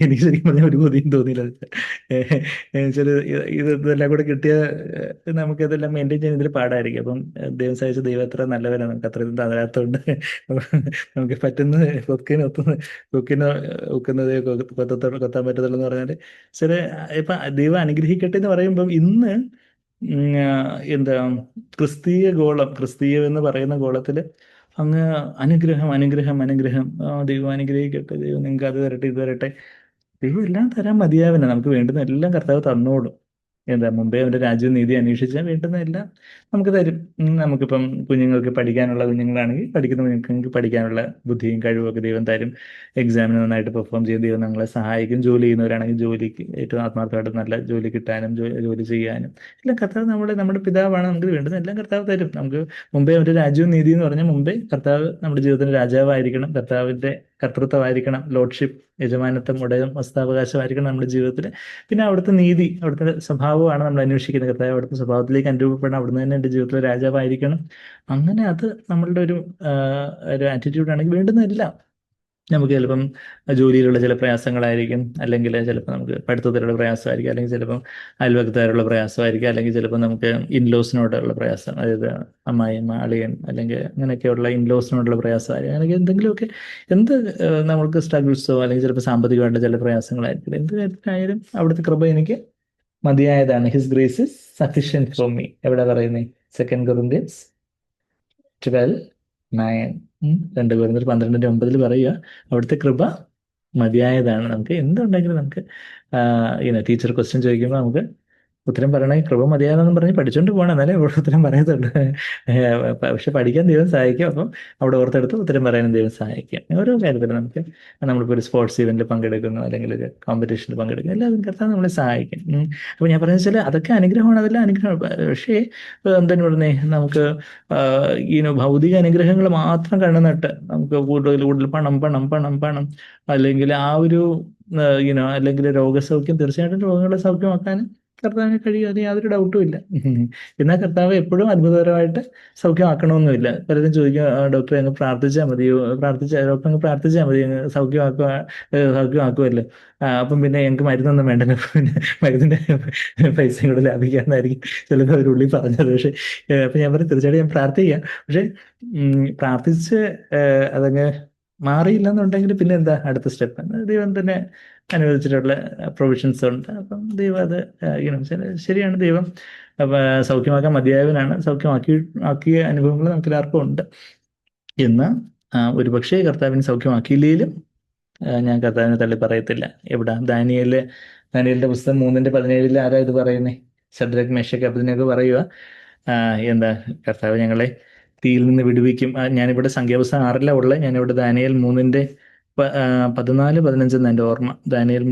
[SPEAKER 1] എനിക്ക് ശരിക്കും പറഞ്ഞാൽ ഒരു കൊതിയും തോന്നിയില്ല. ചില ഇതെല്ലാം കൂടെ കിട്ടിയ നമുക്കിതെല്ലാം മെയിൻറ്റെയിൻ ചെയ്യുന്നതിൽ പാടായിരിക്കും. അപ്പം ദൈവം സഹായിച്ച ദൈവം എത്ര നല്ലവരാണ്, നമുക്ക് അത്രയും തകരാത്തോണ്ട് നമുക്ക് പറ്റുന്നത് കൊക്കിന് ഒക്കുന്നതേ കൊത്താൻ പറ്റത്തുള്ളൂ എന്ന് പറഞ്ഞാൽ ചില ഇപ്പൊ ദൈവം അനുഗ്രഹിക്കട്ടെ എന്ന് പറയുമ്പം ഇന്ന് എന്താ ക്രിസ്തീയം എന്ന് പറയുന്ന ഗോളത്തില് അങ്ങ് അനുഗ്രഹം അനുഗ്രഹം അനുഗ്രഹം, ദൈവം അനുഗ്രഹിക്കട്ടെ, ദൈവം നിങ്ങൾക്ക് അത് തരട്ടെ ഇത് തരട്ടെ. ദൈവം എല്ലാം തരാൻ മതിയാവില്ല, നമുക്ക് വേണ്ടുന്ന എല്ലാം കർത്താവ് തന്നോളും. എന്താ മുമ്പേ അവൻ്റെ രാജ്യവും നീതി അന്വേഷിച്ചാൽ വേണ്ടുന്നതെല്ലാം നമുക്ക് തരും. നമുക്കിപ്പം കുഞ്ഞുങ്ങൾക്ക് പഠിക്കാനുള്ള കുഞ്ഞുങ്ങളാണെങ്കിൽ പഠിക്കുന്ന കുഞ്ഞുങ്ങൾക്ക് പഠിക്കാനുള്ള ബുദ്ധിയും കഴിവും ഒക്കെ ദൈവം തരും. എക്സാമിന് നന്നായിട്ട് പെർഫോം ചെയ്ത് ദൈവം നമ്മളെ സഹായിക്കും. ജോലി ചെയ്യുന്നവരാണെങ്കിൽ ജോലിക്ക് ഏറ്റവും ആത്മാർത്ഥമായിട്ട് നല്ല ജോലി കിട്ടാനും ജോലി ചെയ്യാനും എല്ലാം കർത്താവ് നമ്മുടെ പിതാവാണ്. നമുക്ക് വേണ്ടുന്ന എല്ലാം കർത്താവ് തരും. നമുക്ക് മുമ്പേ ഒരു രാജ്യവും നീതി എന്ന് പറഞ്ഞാൽ മുമ്പേ കർത്താവ് നമ്മുടെ ജീവിതത്തിന് രാജാവായിരിക്കണം. കർത്താവിൻ്റെ കർത്തൃത്വമായിരിക്കണം. ലോർഡ്ഷിപ്പ്, യജമാനത്വം, ഉടയം, വസ്താവകാശമായിരിക്കണം നമ്മുടെ ജീവിതത്തിൽ. പിന്നെ അവിടുത്തെ നീതി, അവിടുത്തെ സ്വഭാവമാണ് നമ്മൾ അന്വേഷിക്കുന്നത്. കർത്താവ് അവിടുത്തെ സ്വഭാവത്തിലേക്ക് അനുരൂപപ്പെടണം. അവിടുന്ന് തന്നെ എൻ്റെ ജീവിതത്തിലെ രാജാവായിരിക്കണം. അങ്ങനെ അത് നമ്മളുടെ ഒരു ആറ്റിറ്റ്യൂഡ് ആണെങ്കിൽ വേണ്ടുന്നതെല്ലാം നമുക്ക് ചിലപ്പം ജോലിയിലുള്ള ചില പ്രയാസങ്ങളായിരിക്കും, അല്ലെങ്കിൽ ചിലപ്പോൾ നമുക്ക് പഠിത്തത്തിലുള്ള പ്രയാസമായിരിക്കും, അല്ലെങ്കിൽ ചിലപ്പം അയൽവക്കക്കാരുള്ള പ്രയാസമായിരിക്കും, അല്ലെങ്കിൽ ചിലപ്പോൾ നമുക്ക് ഇൻലോസിനോടുള്ള പ്രയാസം, അതായത് അമ്മായിയമ്മ, അളിയൻ, അല്ലെങ്കിൽ അങ്ങനെയൊക്കെയുള്ള ഇൻലോസിനോടുള്ള പ്രയാസമായിരിക്കും. അങ്ങനെയൊക്കെ എന്തെങ്കിലുമൊക്കെ എന്ത് നമ്മൾക്ക് സ്ട്രഗിൾസോ അല്ലെങ്കിൽ ചിലപ്പോൾ സാമ്പത്തികമായിട്ടുള്ള ചില പ്രയാസങ്ങളായിരിക്കും. എന്ത് കാര്യത്തിനായാലും അവിടുത്തെ കൃപ എനിക്ക് മതിയായതാണ്. His grace is sufficient for me. എവിടെ പറയുന്നത്? 2 Corinthians 12:9. 2 Corinthians 12:9 പറയുക, അവിടുത്തെ കൃപ മതിയായതാണ്. നമുക്ക് എന്തുണ്ടെങ്കിലും നമുക്ക് ടീച്ചർ ക്വസ്റ്റ്യൻ ചോദിക്കുമ്പോൾ നമുക്ക് ഉത്തരം പറയണമെങ്കിൽ കൃപ മതിയാതെന്ന് പറഞ്ഞ് പഠിച്ചുകൊണ്ട് പോകണം, എന്നാലേ ഇവിടെ ഉത്തരം പറയത്തുള്ളൂ. പക്ഷെ പഠിക്കാൻ ദൈവം സഹായിക്കും. അപ്പം അവിടെ ഓർത്തെടുത്ത് ഉത്തരം പറയാനും ദൈവം സഹായിക്കും. ഓരോ കാര്യത്തിലും നമുക്ക് നമ്മളിപ്പോൾ ഒരു സ്പോർട്സ് ഇവന്റിൽ പങ്കെടുക്കുന്നു, അല്ലെങ്കിൽ ഒരു കോമ്പറ്റീഷനിൽ പങ്കെടുക്കുന്നു, എല്ലാവരും കർത്താവ് നമ്മളെ സഹായിക്കും. അപ്പോൾ ഞാൻ പറയുന്നത് വെച്ചാൽ അതൊക്കെ അനുഗ്രഹമാണ്, അതെല്ലാം അനുഗ്രഹമാണ്. പക്ഷേ എന്താണ് പറയുന്നത്, നമുക്ക് ഭൗതിക അനുഗ്രഹങ്ങൾ മാത്രം കണ്ണു നട്ട് നമുക്ക് കൂടുതൽ കൂടുതൽ പണം പണം പണം പണം, അല്ലെങ്കിൽ ആ ഒരു അല്ലെങ്കിൽ രോഗസൗഖ്യം, തീർച്ചയായിട്ടും രോഗങ്ങളെ സൗഖ്യമാക്കാൻ കർത്താവിന് കഴിയും, അത് യാതൊരു ഡൗട്ടും ഇല്ല. എന്നാൽ കർത്താവ് എപ്പോഴും അത്ഭുതകരമായിട്ട് സൗഖ്യമാക്കണമെന്നുമില്ല. പലരും ചോദിക്കും, ഡോക്ടറെ അങ്ങ് പ്രാർത്ഥിച്ചാൽ മതിയോ, ഡോക്ടർ അങ്ങ് പ്രാർത്ഥിച്ചാൽ മതി, അങ്ങ് സൗഖ്യമാക്കുമല്ലോ, അപ്പം പിന്നെ ഞങ്ങൾക്ക് മരുന്നൊന്നും വേണ്ടല്ലോ, പിന്നെ മരുന്നിൻ്റെ പൈസയും കൂടെ ലാഭിക്കാമെന്നായിരിക്കും ചിലപ്പോൾ അവർ ഉള്ളിൽ പറഞ്ഞത്. പക്ഷേ അപ്പം ഞാൻ പറയും, തീർച്ചയായിട്ടും ഞാൻ പ്രാർത്ഥിക്കാം. പക്ഷേ പ്രാർത്ഥിച്ച് അതങ്ങ് മാറിയില്ല എന്നുണ്ടെങ്കിൽ പിന്നെ എന്താ അടുത്ത സ്റ്റെപ്പ്? ദൈവം തന്നെ അനുവദിച്ചിട്ടുള്ള പ്രൊവിഷൻസ് ഉണ്ട്. അപ്പം ദൈവം അത് ശരിയാണ്. ദൈവം സൗഖ്യമാക്കാൻ മതിയായവനാണ്. ആക്കിയ അനുഭവങ്ങൾ നമുക്ക് എല്ലാവർക്കും ഉണ്ട്. എന്ന് ഒരു പക്ഷേ കർത്താവിന് സൗഖ്യമാക്കിയില്ലെങ്കിലും ഞാൻ കർത്താവിനെ തള്ളി പറയത്തില്ല. എവിടെ? ദാനിയേലിന്റെ പുസ്തകം 3:17 ആരാ ഇത് പറയുന്നേ? ശദ്രക്, മേശക്, അബേദ്നെഗോ പറയുക, എന്താ കർത്താവ് ഞങ്ങളെ തീയിൽ നിന്ന് വിടുവിക്കും. ഞാനിവിടെ സംഖ്യാപുസ്തകം 6 ഉള്ളത്. ഞാനിവിടെ ദാനിയേൽ 3:14-15 എൻ്റെ ഓർമ്മ. ദാനിയേൽ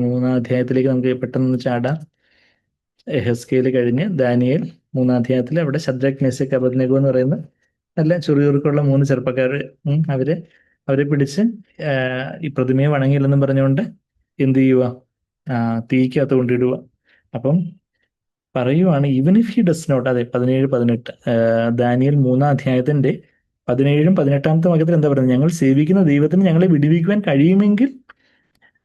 [SPEAKER 1] 3 അധ്യായത്തിലേക്ക് നമുക്ക് പെട്ടെന്ന് ചാടാം. എഹെസ്കേൽ കഴിഞ്ഞ് ദാനിയേൽ 3 അവിടെ ശദ്രക്, മേശക്, അബേദ്നെഗോ എന്ന് പറയുന്ന നല്ല ചുറുചുറുക്കുള്ള 3 ചെറുപ്പക്കാർ, അവരെ പിടിച്ച് ഈ പ്രതിമയെ വണങ്ങിയില്ലെന്നും പറഞ്ഞുകൊണ്ട് എന്ത് ചെയ്യുക? തീക്കകത്ത് കൊണ്ടിടുക. അപ്പം പറയുവാണ്, even if he does not, അതെ 17-18, ദാനിയേൽ 3 17-18 വാക്യത്തിൽ എന്താ പറയുന്നത്? ഞങ്ങൾ സേവിക്കുന്ന ദൈവത്തിന് ഞങ്ങളെ വിടുവിക്കുവാൻ കഴിയുമെങ്കിൽ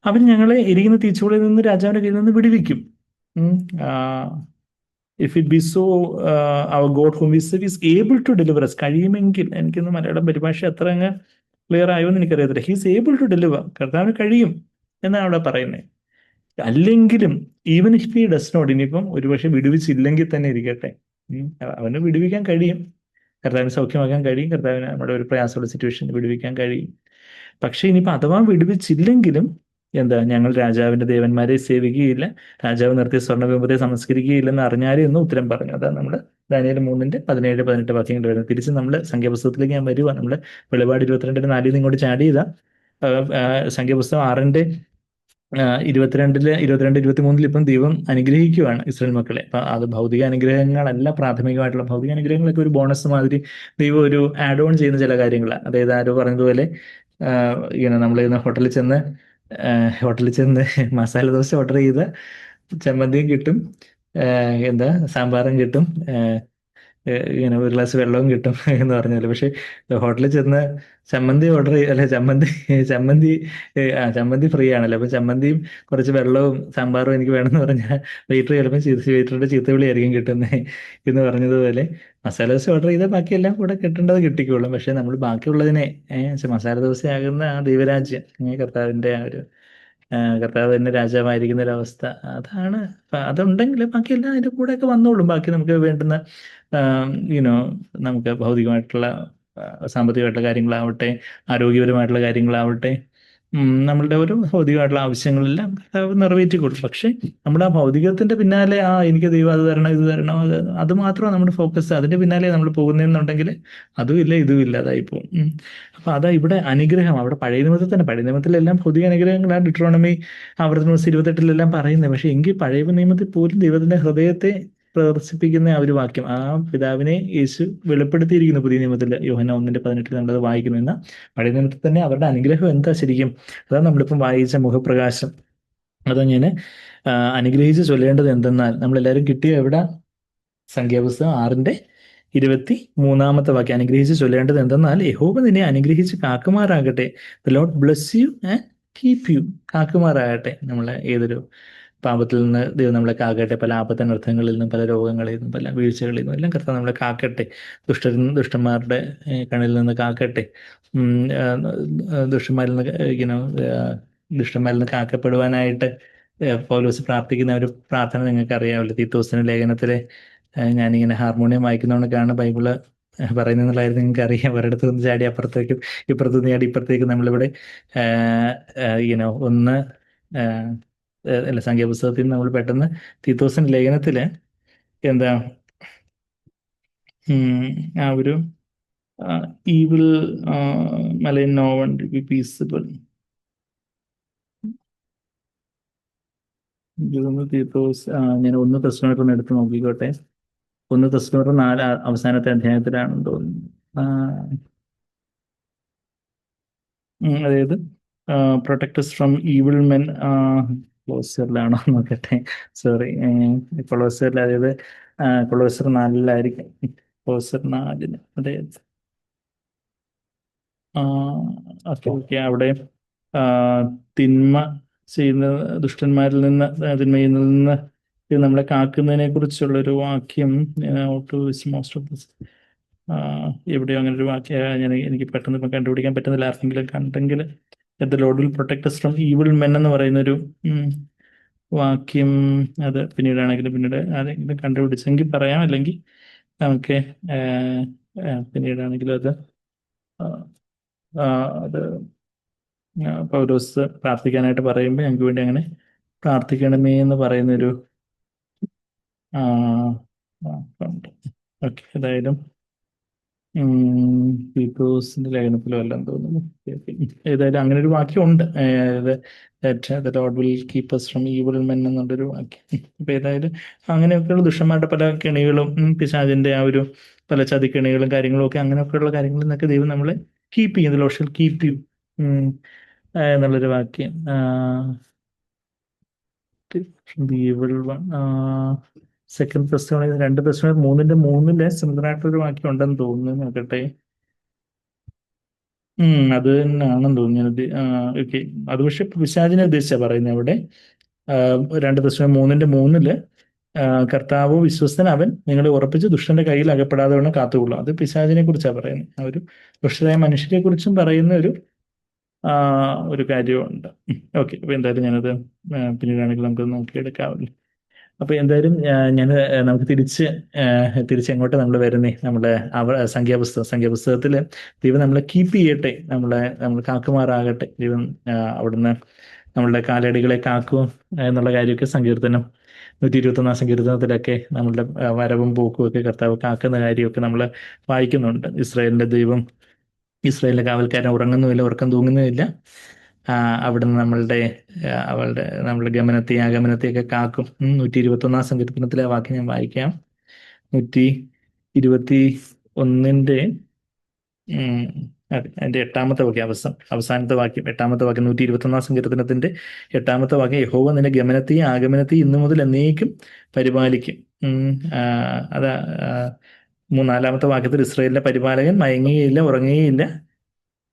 [SPEAKER 1] അവൻ ഞങ്ങളെ എരിയുന്ന തീച്ചൂളയിൽ നിന്ന് രാജാവിന്റെ കയ്യിൽ നിന്ന് വിടുവിക്കും. If it be so, our God whom we serve is able to deliver us. കഴിയുമെങ്കിൽ, എനിക്കൊന്ന് മലയാളം പരിഭാഷ അത്ര അങ്ങ് ക്ലിയർ ആയോ എന്ന് എനിക്കറിയത്തില്ല. ഹീസ് ഏബിൾ ടു ഡെലിവർ, കർത്താവിന് കഴിയും എന്നാണ് അവിടെ പറയുന്നത്. അല്ലെങ്കിലും even if he does not, ഇനിയിപ്പം ഒരുപക്ഷെ വിടുവിച്ചില്ലെങ്കിൽ തന്നെ ഇരിക്കട്ടെ, അവന് വിടുവിക്കാൻ കഴിയും. കർത്താവിന് സൗഖ്യമാക്കാൻ കഴിയും. കർത്താവിന് നമ്മുടെ ഒരു പ്രയാസമുള്ള സിറ്റുവേഷനിൽ വിടുവിക്കാൻ കഴിയും. പക്ഷെ ഇനിയിപ്പോൾ അഥവാ വിടുവിച്ചില്ലെങ്കിലും എന്താ, ഞങ്ങൾ രാജാവിന്റെ ദേവന്മാരെ സേവിക്കുകയില്ല, രാജാവ് നിർത്തിയ സ്വർണ്ണബിംബത്തെ സംസ്കരിക്കുകയില്ലെന്ന് അറിഞ്ഞാലേ എന്ന് ഉത്തരം പറഞ്ഞു. അതാണ് നമ്മൾ ദാനിയേൽ 3:17-18 വാക്യങ്ങൾ വരുന്നത്. തിരിച്ച് നമ്മൾ സംഖ്യാപുസ്തകത്തിലേക്ക് ഞാൻ വരുക. നമ്മൾ വെളിപാട് 22:4 ഇങ്ങോട്ട് ചാടി ചെയ്താൽ സംഖ്യാപുസ്തകം 6:22-23 ഇപ്പം ദൈവം അനുഗ്രഹിക്കുകയാണ് ഇസ്രായേൽ മക്കളെ. അപ്പം അത് ഭൗതിക അനുഗ്രഹങ്ങളല്ല, പ്രാഥമികമായിട്ടുള്ള ഭൗതിക അനുഗ്രഹങ്ങളൊക്കെ ഒരു ബോണസ് മാതിരി ദൈവം ഒരു ആഡ് ഓൺ ചെയ്യുന്ന ചില കാര്യങ്ങളാണ്. അതായത് ആരോ പറഞ്ഞതുപോലെ, നമ്മൾ ഹോട്ടലിൽ ചെന്ന് മസാല ദോശ ഓർഡർ ചെയ്ത് ചമ്മന്തിയും കിട്ടും, സാമ്പാറും കിട്ടും, ഒരു ഗ്ലാസ് വെള്ളവും കിട്ടും എന്ന് പറഞ്ഞാൽ. പക്ഷെ ഹോട്ടലിൽ ചെന്ന് ചമ്മന്തി ഓർഡർ അല്ല, ചമ്മന്തി ഫ്രീ ആണല്ലോ. അപ്പം ചമ്മന്തിയും കുറച്ച് വെള്ളവും സാമ്പാറും എനിക്ക് വേണമെന്ന് പറഞ്ഞാൽ വെയിറ്റർ ചിലപ്പോൾ വെയിറ്ററുടെ ചീത്തവിളിയായിരിക്കും കിട്ടുന്നത് എന്ന് പറഞ്ഞതുപോലെ, മസാല ദോശ ഓർഡർ ചെയ്താൽ ബാക്കിയെല്ലാം കൂടെ കിട്ടേണ്ടത് കിട്ടിക്കോളും. പക്ഷെ നമ്മൾ ബാക്കിയുള്ളതിനെ മസാല ദോശയാകുന്ന ആ ദൈവരാജ്യം, കർത്താവ് തന്നെ രാജാവായിരിക്കുന്ന ഒരവസ്ഥ, അതാണ്. അതുണ്ടെങ്കിൽ ബാക്കിയെല്ലാം അതിൻ്റെ കൂടെയൊക്കെ വന്നോളും. ബാക്കി നമുക്ക് വേണ്ടുന്ന നമുക്ക് ഭൗതികമായിട്ടുള്ള സാമ്പത്തികമായിട്ടുള്ള കാര്യങ്ങളാവട്ടെ, ആരോഗ്യപരമായിട്ടുള്ള കാര്യങ്ങളാവട്ടെ, നമ്മളുടെ ഒരു ഭൗതികമായിട്ടുള്ള ആവശ്യങ്ങളെല്ലാം കർത്താവ് നിറവേറ്റി കൊടുക്കും. പക്ഷെ നമ്മുടെ ആ ഭൗതികത്തിന്റെ പിന്നാലെ എനിക്ക് ദൈവം അത് തരണം ഇത് തരണം അത് മാത്രമാണ് നമ്മുടെ ഫോക്കസ്. അതിന്റെ പിന്നാലെ നമ്മൾ പോകുന്നതെന്നുണ്ടെങ്കിൽ അതും ഇല്ല ഇതും ഇല്ലാതായി പോകും. അപ്പൊ അതാ ഇവിടെ അനുഗ്രഹം അവിടെ പഴയ നിയമത്തിൽ തന്നെ, പഴയ നിയമത്തിലെല്ലാം ഭൗതിക അനുഗ്രഹങ്ങളാണ്. ഡിട്രോണമി ആവർത്തന 28-ലെല്ലാം പറയുന്നത്. പക്ഷെ എങ്കിൽ പഴയ നിയമത്തിൽ പോലും ദൈവത്തിന്റെ ഹൃദയത്തെ പ്രദർശിപ്പിക്കുന്ന ആ ഒരു വാക്യം, ആ പിതാവിനെ യേശു വെളിപ്പെടുത്തിയിരിക്കുന്നു പുതിയ നിയമത്തിൽ. യോഹന്നാൻ 1:18 നമ്മളത് വായിക്കുന്ന പഴയ നിയമത്തിൽ തന്നെ അവരുടെ അനുഗ്രഹം എന്താ ശരിക്കും? അതാണ് നമ്മളിപ്പം വായിച്ച മുഖപ്രകാശം. അതങ്ങനെ അനുഗ്രഹിച്ച് ചൊല്ലേണ്ടത് എന്തെന്നാൽ, നമ്മളെല്ലാവരും കിട്ടിയ എവിടെ? സംഖ്യാപുസ്തകം 6:23 വാക്യം. അനുഗ്രഹിച്ച് ചൊല്ലേണ്ടത് എന്തെന്നാൽ, യഹോവ നിന്നെ അനുഗ്രഹിച്ച് കാക്കുമാറാകട്ടെ. The Lord bless you and keep you. കാക്കുമാറാകട്ടെ. നമ്മളെ ഏതൊരു പാപത്തിൽ നിന്ന് ദൈവം നമ്മളെ കാക്കട്ടെ. പല ആപത്തനർത്ഥങ്ങളിൽ നിന്നും പല രോഗങ്ങളിൽ നിന്നും പല വീഴ്ചകളിൽ നിന്നും എല്ലാം കർത്താവ് നമ്മളെ കാക്കട്ടെ. ദുഷ്ടന്മാരുടെ കണ്ണിൽ നിന്ന് കാക്കട്ടെ. ദുഷ്ടന്മാരിൽ നിന്ന് ദുഷ്ടന്മാരിൽ നിന്ന് കാക്കപ്പെടുവാനായിട്ട് പൗലോസ് പ്രാർത്ഥിക്കുന്ന ഒരു പ്രാർത്ഥന നിങ്ങൾക്ക് അറിയാമല്ലോ. തീത്തോസിന്റെ ലേഖനത്തിലെ ഞാനിങ്ങനെ ഹാർമോണിയം വായിക്കുന്നതുകൊണ്ടൊക്കെയാണ് ബൈബിള് പറയുന്നതെന്നുള്ളതായിരുന്നു നിങ്ങൾക്ക് അറിയാം. ഒരിടത്ത് നിന്ന് ചാടി അപ്പുറത്തേക്കും ഇപ്പുറത്ത് നിന്ന് ചാടി ഇപ്പുറത്തേക്കും നമ്മളിവിടെ ഒന്ന് അല്ല, സംഖ്യാപുസ്തകത്തിൽ നിന്ന് നമ്മൾ പെട്ടെന്ന് തീത്തോസിന്റെ ലേഖനത്തില് എന്താ ആ ഒരു evil malign no one be peaceable തീത്തോസ്. ഞാൻ 1 തെസ്സലോനിക്കർ ഒന്ന് എടുത്ത് നോക്കിക്കോട്ടെ. 1 തെസ്സലോനിക്കർ 4 അവസാനത്തെ അധ്യായത്തിലാണെന്ന് തോന്നുന്നു. അതായത് പ്രൊട്ടക്ടസ് ഫ്രം ഈവിൾ മെൻ. കൊളോസ്യറിലാണോ നോക്കട്ടെ, സോറി. കൊളോസ്യറിൽ, അതായത് കൊളോസ്യർ 4-ലായിരിക്കും. കൊളോസ്യർ 4 അതായത് ഓക്കെ അവിടെ തിന്മ ചെയ്യുന്ന ദുഷ്ടന്മാരിൽ നിന്ന്, തിന്മയിൽ നിന്ന് നമ്മളെ കാക്കുന്നതിനെ കുറിച്ചുള്ളൊരു വാക്യം മോസ്റ്റ് ഓഫ് ദിസ് എവിടെയോ അങ്ങനെ ഒരു വാക്യം എനിക്ക് പെട്ടെന്ന് ഇപ്പം കണ്ടുപിടിക്കാൻ പറ്റുന്നില്ല. ആർക്കെങ്കിലും കണ്ടെങ്കിൽ the Lord will protect us from evil men എന്ന് പറയുന്നൊരു വാക്യം. അത് പിന്നീടാണെങ്കിലും പിന്നീട് ആരെങ്കിലും കണ്ടുപിടിച്ചെങ്കിൽ പറയാം, അല്ലെങ്കിൽ നമുക്ക് പിന്നീടാണെങ്കിലും അത് പൗലോസ് പ്രാർത്ഥിക്കാനായിട്ട് പറയുമ്പോൾ ഞങ്ങൾക്ക് വേണ്ടി അങ്ങനെ പ്രാർത്ഥിക്കണമേ എന്ന് പറയുന്നൊരു ഓക്കെ. ഏതായാലും പീപ്പോസിന്റെ ലേഖനത്തിലോ എല്ലാം തോന്നുന്നു. ഏതായാലും അങ്ങനെ ഒരു വാക്യം ഉണ്ട്. The Lord will keep us from evil men എന്നുള്ളൊരു വാക്യം. അപ്പൊ ഏതായാലും അങ്ങനെയൊക്കെയുള്ള ദുഷ്ടന്മാരുടെ പല കെണികളും പിശാചിന്റെ ആ ഒരു പല ചതിക്കെണികളും കാര്യങ്ങളും ഒക്കെ, അങ്ങനെയൊക്കെയുള്ള കാര്യങ്ങളിൽ നിന്നൊക്കെ ദൈവം നമ്മളെ കീപ്പ് ചെയ്യും. The Lord shall keep U എന്നുള്ളൊരു വാക്യം. Evil one. 2 തെസ്സലോനിക്കർ 2 തെസ്സലോനിക്കർ 3:3 സിമിലറായിട്ടൊരു വാക്യം ഉണ്ടെന്ന് തോന്നുന്നു. നോക്കട്ടെ. അത് തന്നെയാണെന്ന് തോന്നുന്നു. ഓക്കെ. അത് പക്ഷെ പിശാചിനെ ഉദ്ദേശിച്ചാ പറയുന്നത് അവിടെ. 2 തെസ്സലോനിക്കർ 3:3 കർത്താവ് വിശ്വസ്തൻ, അവൻ നിങ്ങളെ ഉറപ്പിച്ച് ദുഷ്ടന്റെ കയ്യിൽ അകപ്പെടാതെ വേണം കാത്തുകൊള്ളും. അത് പിശാചിനെ കുറിച്ചാണ് പറയുന്നത്. ആ ഒരു ദുഷ്ടരായ മനുഷ്യരെ കുറിച്ചും പറയുന്ന ഒരു കാര്യമുണ്ട്. ഓക്കെ. അപ്പൊ എന്തായാലും ഞാനത് പിന്നീടാണെങ്കിൽ നമുക്ക് നോക്കിയെടുക്കാമല്ലോ. അപ്പൊ എന്തായാലും നമുക്ക് തിരിച്ച് എങ്ങോട്ട് നമ്മൾ വരുന്നേ? നമ്മുടെ സംഖ്യാപുസ്തകത്തിൽ ദൈവം നമ്മളെ കീപ്പ് ചെയ്യട്ടെ, നമ്മൾ കാക്കുമാറാകട്ടെ. ദൈവം അവിടുന്ന് നമ്മളുടെ കാലടികളെ കാക്കും എന്നുള്ള കാര്യമൊക്കെ സങ്കീർത്തനം 121 സങ്കീർത്തനത്തിലൊക്കെ നമ്മളുടെ വരവും പോക്കും ഒക്കെ കർത്താവ് കാക്കുന്ന കാര്യമൊക്കെ നമ്മൾ വായിക്കുന്നുണ്ട്. ഇസ്രായേലിന്റെ ദൈവം, ഇസ്രായേലിന്റെ കാവൽക്കാരൻ ഉറങ്ങുന്നുമില്ല, ഉറക്കം തൂങ്ങുന്നുമില്ല. അവിടുന്ന് നമ്മളുടെ ഗമനത്തെയും ആഗമനത്തെയൊക്കെ കാക്കും. 121 സങ്കീർത്തനത്തിലെ വാക്യം ഞാൻ വായിക്കാം. 121 അതിന്റെ 8-ാമത്തെ വാക്യം, അവസാനത്തെ വാക്യം, 8-ാമത്തെ വാക്യം. 121 സങ്കീർത്തനത്തിന്റെ 8-ാമത്തെ വാക്യം. യഹോവ നിന്റെ ഗമനത്തെയും ആഗമനത്തെയും ഇന്നു മുതൽ എന്നേക്കും പരിപാലിക്കും. അതാ 4-ാമത്തെ വാക്യത്തിൽ ഇസ്രായേലിന്റെ പരിപാലകൻ മയങ്ങുകയില്ല, ഉറങ്ങുകയില്ല.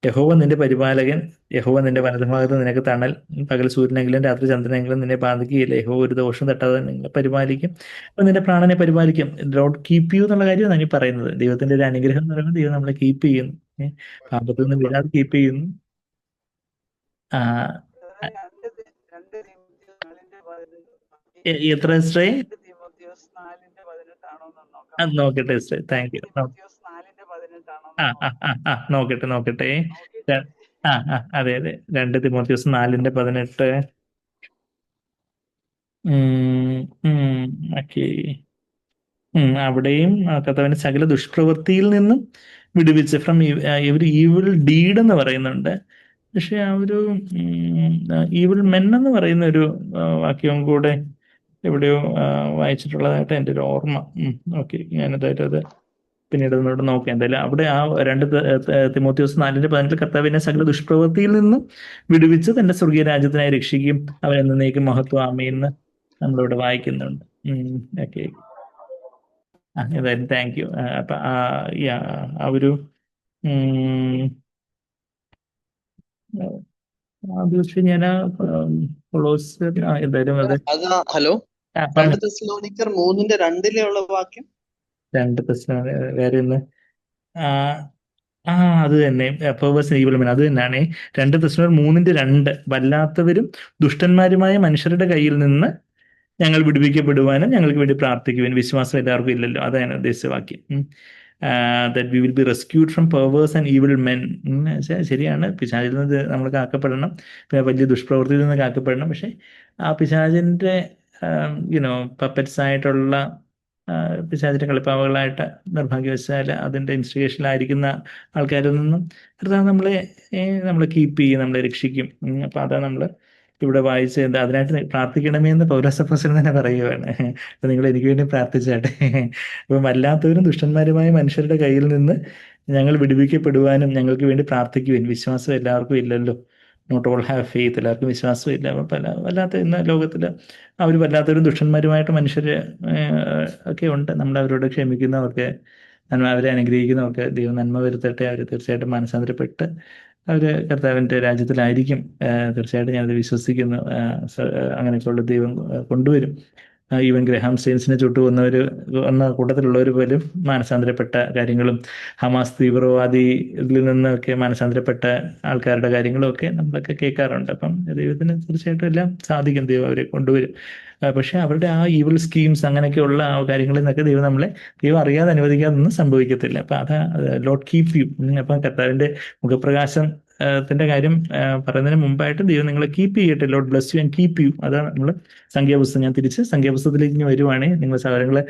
[SPEAKER 1] യഹോവ നിന്റെ പരിപാലകൻ, യഹോവ നിന്റെ വലതുഭാഗത്ത് നിനക്ക് തണൽ. പകൽ സൂര്യനെങ്കിലും രാത്രി ചന്ദ്രനെങ്കിലും നിന്നെ ബാധിക്കുകയില്ല. യഹോവ ഒരു ദോഷം തട്ടാതെ നിന്നെ പരിപാലിക്കും. അപ്പൊ നിന്റെ പ്രാണനെ പരിപാലിക്കും. ലോർഡ് കീപ്പ് യു എന്നുള്ള കാര്യമാണ് ഞാൻ പറയുന്നത്. ദൈവത്തിന്റെ ഒരു അനുഗ്രഹം എന്ന് പറയുമ്പോൾ ദൈവം നമ്മളെ കീപ്പ് ചെയ്യുന്നു. പാപത്തിൽ നിന്ന് വീഴാതെ കീപ്പ് ചെയ്യുന്നു. എത്ര എസ്ട്രേ? നോക്കട്ടെ എസ്ട്രേ. Thank you. നോക്കട്ടെ. അതെ അതെ, 2 തിമോത്തിയോസ് 4:18. ഓക്കെ. അവിടെയും കർത്താവിന്റെ സകല ദുഷ്പ്രവൃത്തിയിൽ നിന്നും വിടുവിച്ച്, ഫ്രം എവരി ഈവിൾ ഡീഡ് എന്ന് പറയുന്നുണ്ട്. പക്ഷെ ആ ഒരു ഈവിൾ മെൻ എന്ന് പറയുന്ന ഒരു വാക്യവും കൂടെ എവിടെയോ വായിച്ചിട്ടുള്ളതായിട്ട് എൻ്റെ ഒരു ഓർമ്മ. ഓക്കെ, ഞാനതായിട്ട് അത് പിന്നീട് ഒന്നുകൂടെ നോക്കാം. എന്തായാലും അവിടെ ആ 2 തിമോത്തിയോസ് 4:18 കർത്താവിനെ സകല ദുഷ്പ്രവൃത്തിയിൽ നിന്നും വിടുവിച്ച് തന്റെ സ്വർഗീയ രാജ്യത്തിനായി രക്ഷിക്കും, അവൻ എന്നേക്കും മഹത്വം ആമേന്ന് നമ്മളിവിടെ വായിക്കുന്നുണ്ട്. ഓക്കെ. ഏതായാലും താങ്ക് യു. അപ്പൊ yeah, ആ ഒരു ഉം, അത് പക്ഷെ ഞാൻ കൊളോസ് എന്തായാലും അത്
[SPEAKER 2] അത് ഹലോ,
[SPEAKER 1] പറഞ്ഞു.
[SPEAKER 2] 2 തെസ്സലോനിക്കർ 3:2 വാക്യം.
[SPEAKER 1] 2 വേറെ ഒന്ന്. ആ ആ അത് തന്നെ, പേഴ്വേഴ്സ് ഈവിൾ മെൻ, അത് തന്നെയാണ്. 2 തെസ്സലോനിക്കർ 3:2 വല്ലാത്തവരും ദുഷ്ടന്മാരുമായ മനുഷ്യരുടെ കയ്യിൽ നിന്ന് ഞങ്ങൾ വിടുവിക്കപ്പെടുവാനും ഞങ്ങൾക്ക് വേണ്ടി പ്രാർത്ഥിക്കുവാൻ. വിശ്വാസം എല്ലാവർക്കും ഇല്ലല്ലോ, അതാണ് ഉദ്ദേശിച്ച വാക്യം. That we will be rescued from perverse and evil men. ശരിയാണ്, പിശാചിൽ നിന്ന് നമ്മൾ കാക്കപ്പെടണം, പിന്നെ വലിയ ദുഷ്പ്രവൃത്തിയിൽ നിന്ന് കാക്കപ്പെടണം. പക്ഷെ ആ പിശാചിന്റെ പപ്പറ്റ്സ് ആയിട്ടുള്ള പിശാചിന്റെ കളിപ്പാവകളായിട്ട് നിർഭാഗ്യവശാൽ അതിന്റെ ഇൻസ്റ്റിഗേഷനിലായിരിക്കുന്ന ആൾക്കാരിൽ നിന്നും കർത്താവ് നമ്മളെ കീപ്പ് ചെയ്യും, നമ്മളെ രക്ഷിക്കും. അപ്പൊ അതാ നമ്മൾ ഇവിടെ വായിച്ച് എന്താ അതിനായിട്ട് പ്രാർത്ഥിക്കണമേ എന്ന് പൗരസഭസൻ തന്നെ പറയുകയാണ്. അപ്പൊ നിങ്ങൾ എനിക്ക് വേണ്ടി പ്രാർത്ഥിച്ചാട്ടെ. അപ്പം വല്ലാത്തവരും ദുഷ്ടന്മാരുമായ മനുഷ്യരുടെ കയ്യിൽ നിന്ന് ഞങ്ങൾ വിടുവിക്കപ്പെടുവാനും ഞങ്ങൾക്ക് വേണ്ടി പ്രാർത്ഥിക്കുവാൻ. വിശ്വാസം എല്ലാവർക്കും ഇല്ലല്ലോ, നോട്ട് ഓൾ ഹാവ് ഫെയ്ത്ത്, എല്ലാവർക്കും വിശ്വാസം ഇല്ല. അപ്പം വല്ലാത്ത ഇന്ന് ലോകത്തിൽ അവർ വല്ലാത്തവരും ദുഷ്ടന്മാരുമായിട്ട് മനുഷ്യർ ഒക്കെ ഉണ്ട്. നമ്മൾ അവരോട് ക്ഷമിക്കുന്നവർക്ക്, അവരെ അനുഗ്രഹിക്കുന്നവർക്ക് ദൈവം നന്മ വരുത്തട്ടെ. അവർ തീർച്ചയായിട്ടും മാനസാന്തരപ്പെട്ട് അവർ കർത്താവിൻ്റെ രാജ്യത്തിലായിരിക്കും. തീർച്ചയായിട്ടും ഞാനത് വിശ്വസിക്കുന്നു. അങ്ങനെയൊക്കെയുള്ള ദൈവം കൊണ്ടുവരും. ഈവൻ ഗ്രഹാം സ്റ്റെയിൻസിനെ വന്ന കൂട്ടത്തിലുള്ളവർ പോലും മാനസാന്തരപ്പെട്ട കാര്യങ്ങളും ഹമാസ് തീവ്രവാദിയിൽ നിന്നൊക്കെ മാനസാന്തരപ്പെട്ട ആൾക്കാരുടെ കാര്യങ്ങളും ഒക്കെ നമ്മളൊക്കെ കേൾക്കാറുണ്ട്. അപ്പം ദൈവത്തിന് തീർച്ചയായിട്ടും എല്ലാം സാധിക്കും, ദൈവം അവരെ കൊണ്ടുവരും. പക്ഷെ അവരുടെ ആ ഈവിൾ സ്കീംസ് അങ്ങനെയൊക്കെയുള്ള ആ കാര്യങ്ങളിൽ നിന്നൊക്കെ ദൈവം അറിയാതെ അനുവദിക്കാതൊന്നും സംഭവിക്കത്തില്ല. അപ്പൊ അതാ ലോർഡ് കീപ് യു. അപ്പം കർത്താവിന്റെ മുഖപ്രകാശം ത്തിന്റെ കാര്യം പറയുന്നതിന് മുമ്പായിട്ട് ദൈവം നിങ്ങളെ കീപ്പ് ചെയ്യട്ടെ, Lord bless you and keep U. അതാണ് നമ്മൾ സംഖ്യാപുസ്തകം, ഞാൻ തിരിച്ച് സംഖ്യാപുസ്തകത്തിലേക്ക് ഇനി വരുവാണെങ്കിൽ നിങ്ങൾ സഹോദരങ്ങളെ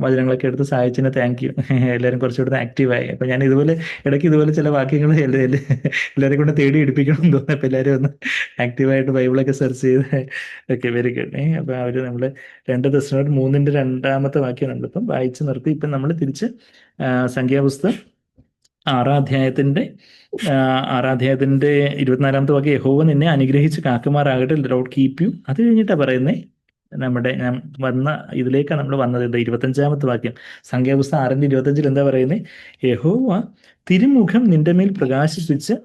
[SPEAKER 1] വചനങ്ങളൊക്കെ എടുത്ത് സഹായിച്ചതിന് താങ്ക് യു. എല്ലാവരും കുറച്ചുകൂടെ ആക്റ്റീവായി. അപ്പൊ ഞാൻ ഇടയ്ക്ക് ഇതുപോലെ ചില വാക്യങ്ങൾ എല്ലാവരെ കൊണ്ട് തേടി എടുപ്പിക്കണം എന്ന് തോന്നുന്നു. അപ്പൊ എല്ലാവരും ഒന്ന് ആക്റ്റീവായിട്ട് ബൈബിളൊക്കെ സെർച്ച് ചെയ്ത് ഓക്കെ, വെരി ഗുഡ്. അപ്പൊ നമ്മൾ 2 തെസ്സലോനിക്കർ 3:2 വാക്യം നമ്മളിപ്പം വായിച്ച് നിർത്തി. ഇപ്പം നമ്മൾ തിരിച്ച് സംഖ്യാപുസ്തകം 6-ാം അധ്യായത്തിന്റെ 24-ാമത്തെ വാക്യം, യഹോവ നിന്നെ അനുഗ്രഹിച്ച് കാക്കുമാറാകട്ടെ, ലോർഡ് കീപ് യു. അത് കഴിഞ്ഞിട്ടാ പറയുന്നേ, ഞാൻ ഇതിലേക്കാണ് നമ്മൾ വന്നത്. 25-ാമത്തെ വാക്യം സംഖ്യാപുസ്തകം 6:25 എന്താ പറയുന്നത്? യഹോവ തിരുമുഖം നിന്റെ മേൽ പ്രകാശിപ്പിച്ച്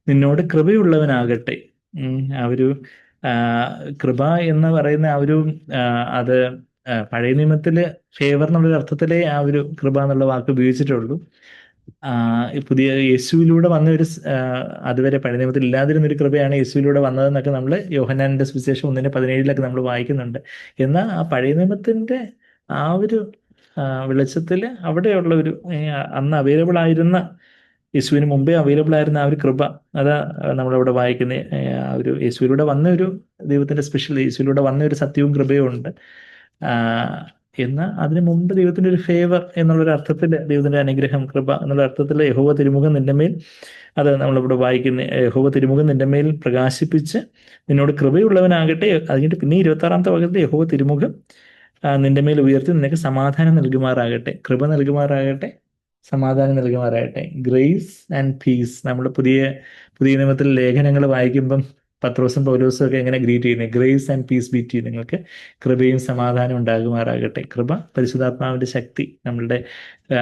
[SPEAKER 1] നിന്നോട് കൃപയുള്ളവനാകട്ടെ. ആ ഒരു കൃപ എന്ന് പറയുന്ന ആ ഒരു അത് പഴയ നിയമത്തില് ഫേവർ എന്നുള്ളൊരു അർത്ഥത്തിലേ ആ ഒരു കൃപ എന്നുള്ള വാക്ക് ഉപയോഗിച്ചിട്ടുള്ളൂ. പുതിയ യേശുവിലൂടെ വന്ന അതുവരെ പഴയ നിയമത്തിൽ ഇല്ലാതിരുന്ന ഒരു കൃപയാണ് യേശുവിലൂടെ വന്നതെന്നൊക്കെ നമ്മൾ യോഹന്നാന്റെ സുവിശേഷം 1:17 നമ്മൾ വായിക്കുന്നുണ്ട്. എന്നാൽ ആ പഴയ നിയമത്തിന്റെ ആ ഒരു വെളിച്ചത്തിൽ അവിടെയുള്ള ഒരു അന്ന് അവൈലബിൾ ആയിരുന്ന, യേശുവിന് മുമ്പേ അവൈലബിൾ ആയിരുന്ന ആ ഒരു കൃപ, അതാ നമ്മളവിടെ വായിക്കുന്ന ആ ഒരു യേശുവിലൂടെ വന്ന ഒരു ദൈവത്തിന്റെ സ്പെഷ്യൽ, യേശുവിലൂടെ വന്ന ഒരു സത്യവും കൃപയും ഉണ്ട്. എന്നാൽ അതിനു മുമ്പ് ദൈവത്തിന്റെ ഒരു ഫേവർ എന്നുള്ളൊരു അർത്ഥത്തിൽ, ദൈവത്തിന്റെ അനുഗ്രഹം, കൃപ എന്നുള്ള അർത്ഥത്തിൽ യഹോവ തിരുമുഖം നിന്റെ മേൽ, അത് നമ്മളിവിടെ വായിക്കുന്ന യഹോവ തിരുമുഖം നിന്റെ മേൽ പ്രകാശിപ്പിച്ച് നിന്നോട് കൃപയുള്ളവനാകട്ടെ. അതിന്റെ പിന്നെ 26-ാമത്തെ വാക്യത്തിൽ യഹോവ തിരുമുഖം നിന്റെ മേൽ ഉയർത്തി നിനക്ക് സമാധാനം നൽകുമാറാകട്ടെ, കൃപ നൽകുമാറാകട്ടെ, സമാധാനം നൽകുമാറാകട്ടെ. Grace and piece. നമ്മൾ പുതിയ നിയമത്തിൽ ലേഖനങ്ങൾ വായിക്കുമ്പം പത്രോസും പൗലോസും ഒക്കെ എങ്ങനെ ഗ്രീറ്റ് ചെയ്യുന്നത്? Grace and peace be to you. നിങ്ങൾക്ക് കൃപയും സമാധാനം ഉണ്ടാകുമാറാകട്ടെ. കൃപ പരിശുദ്ധാത്മാവിന്റെ ശക്തി, നമ്മളുടെ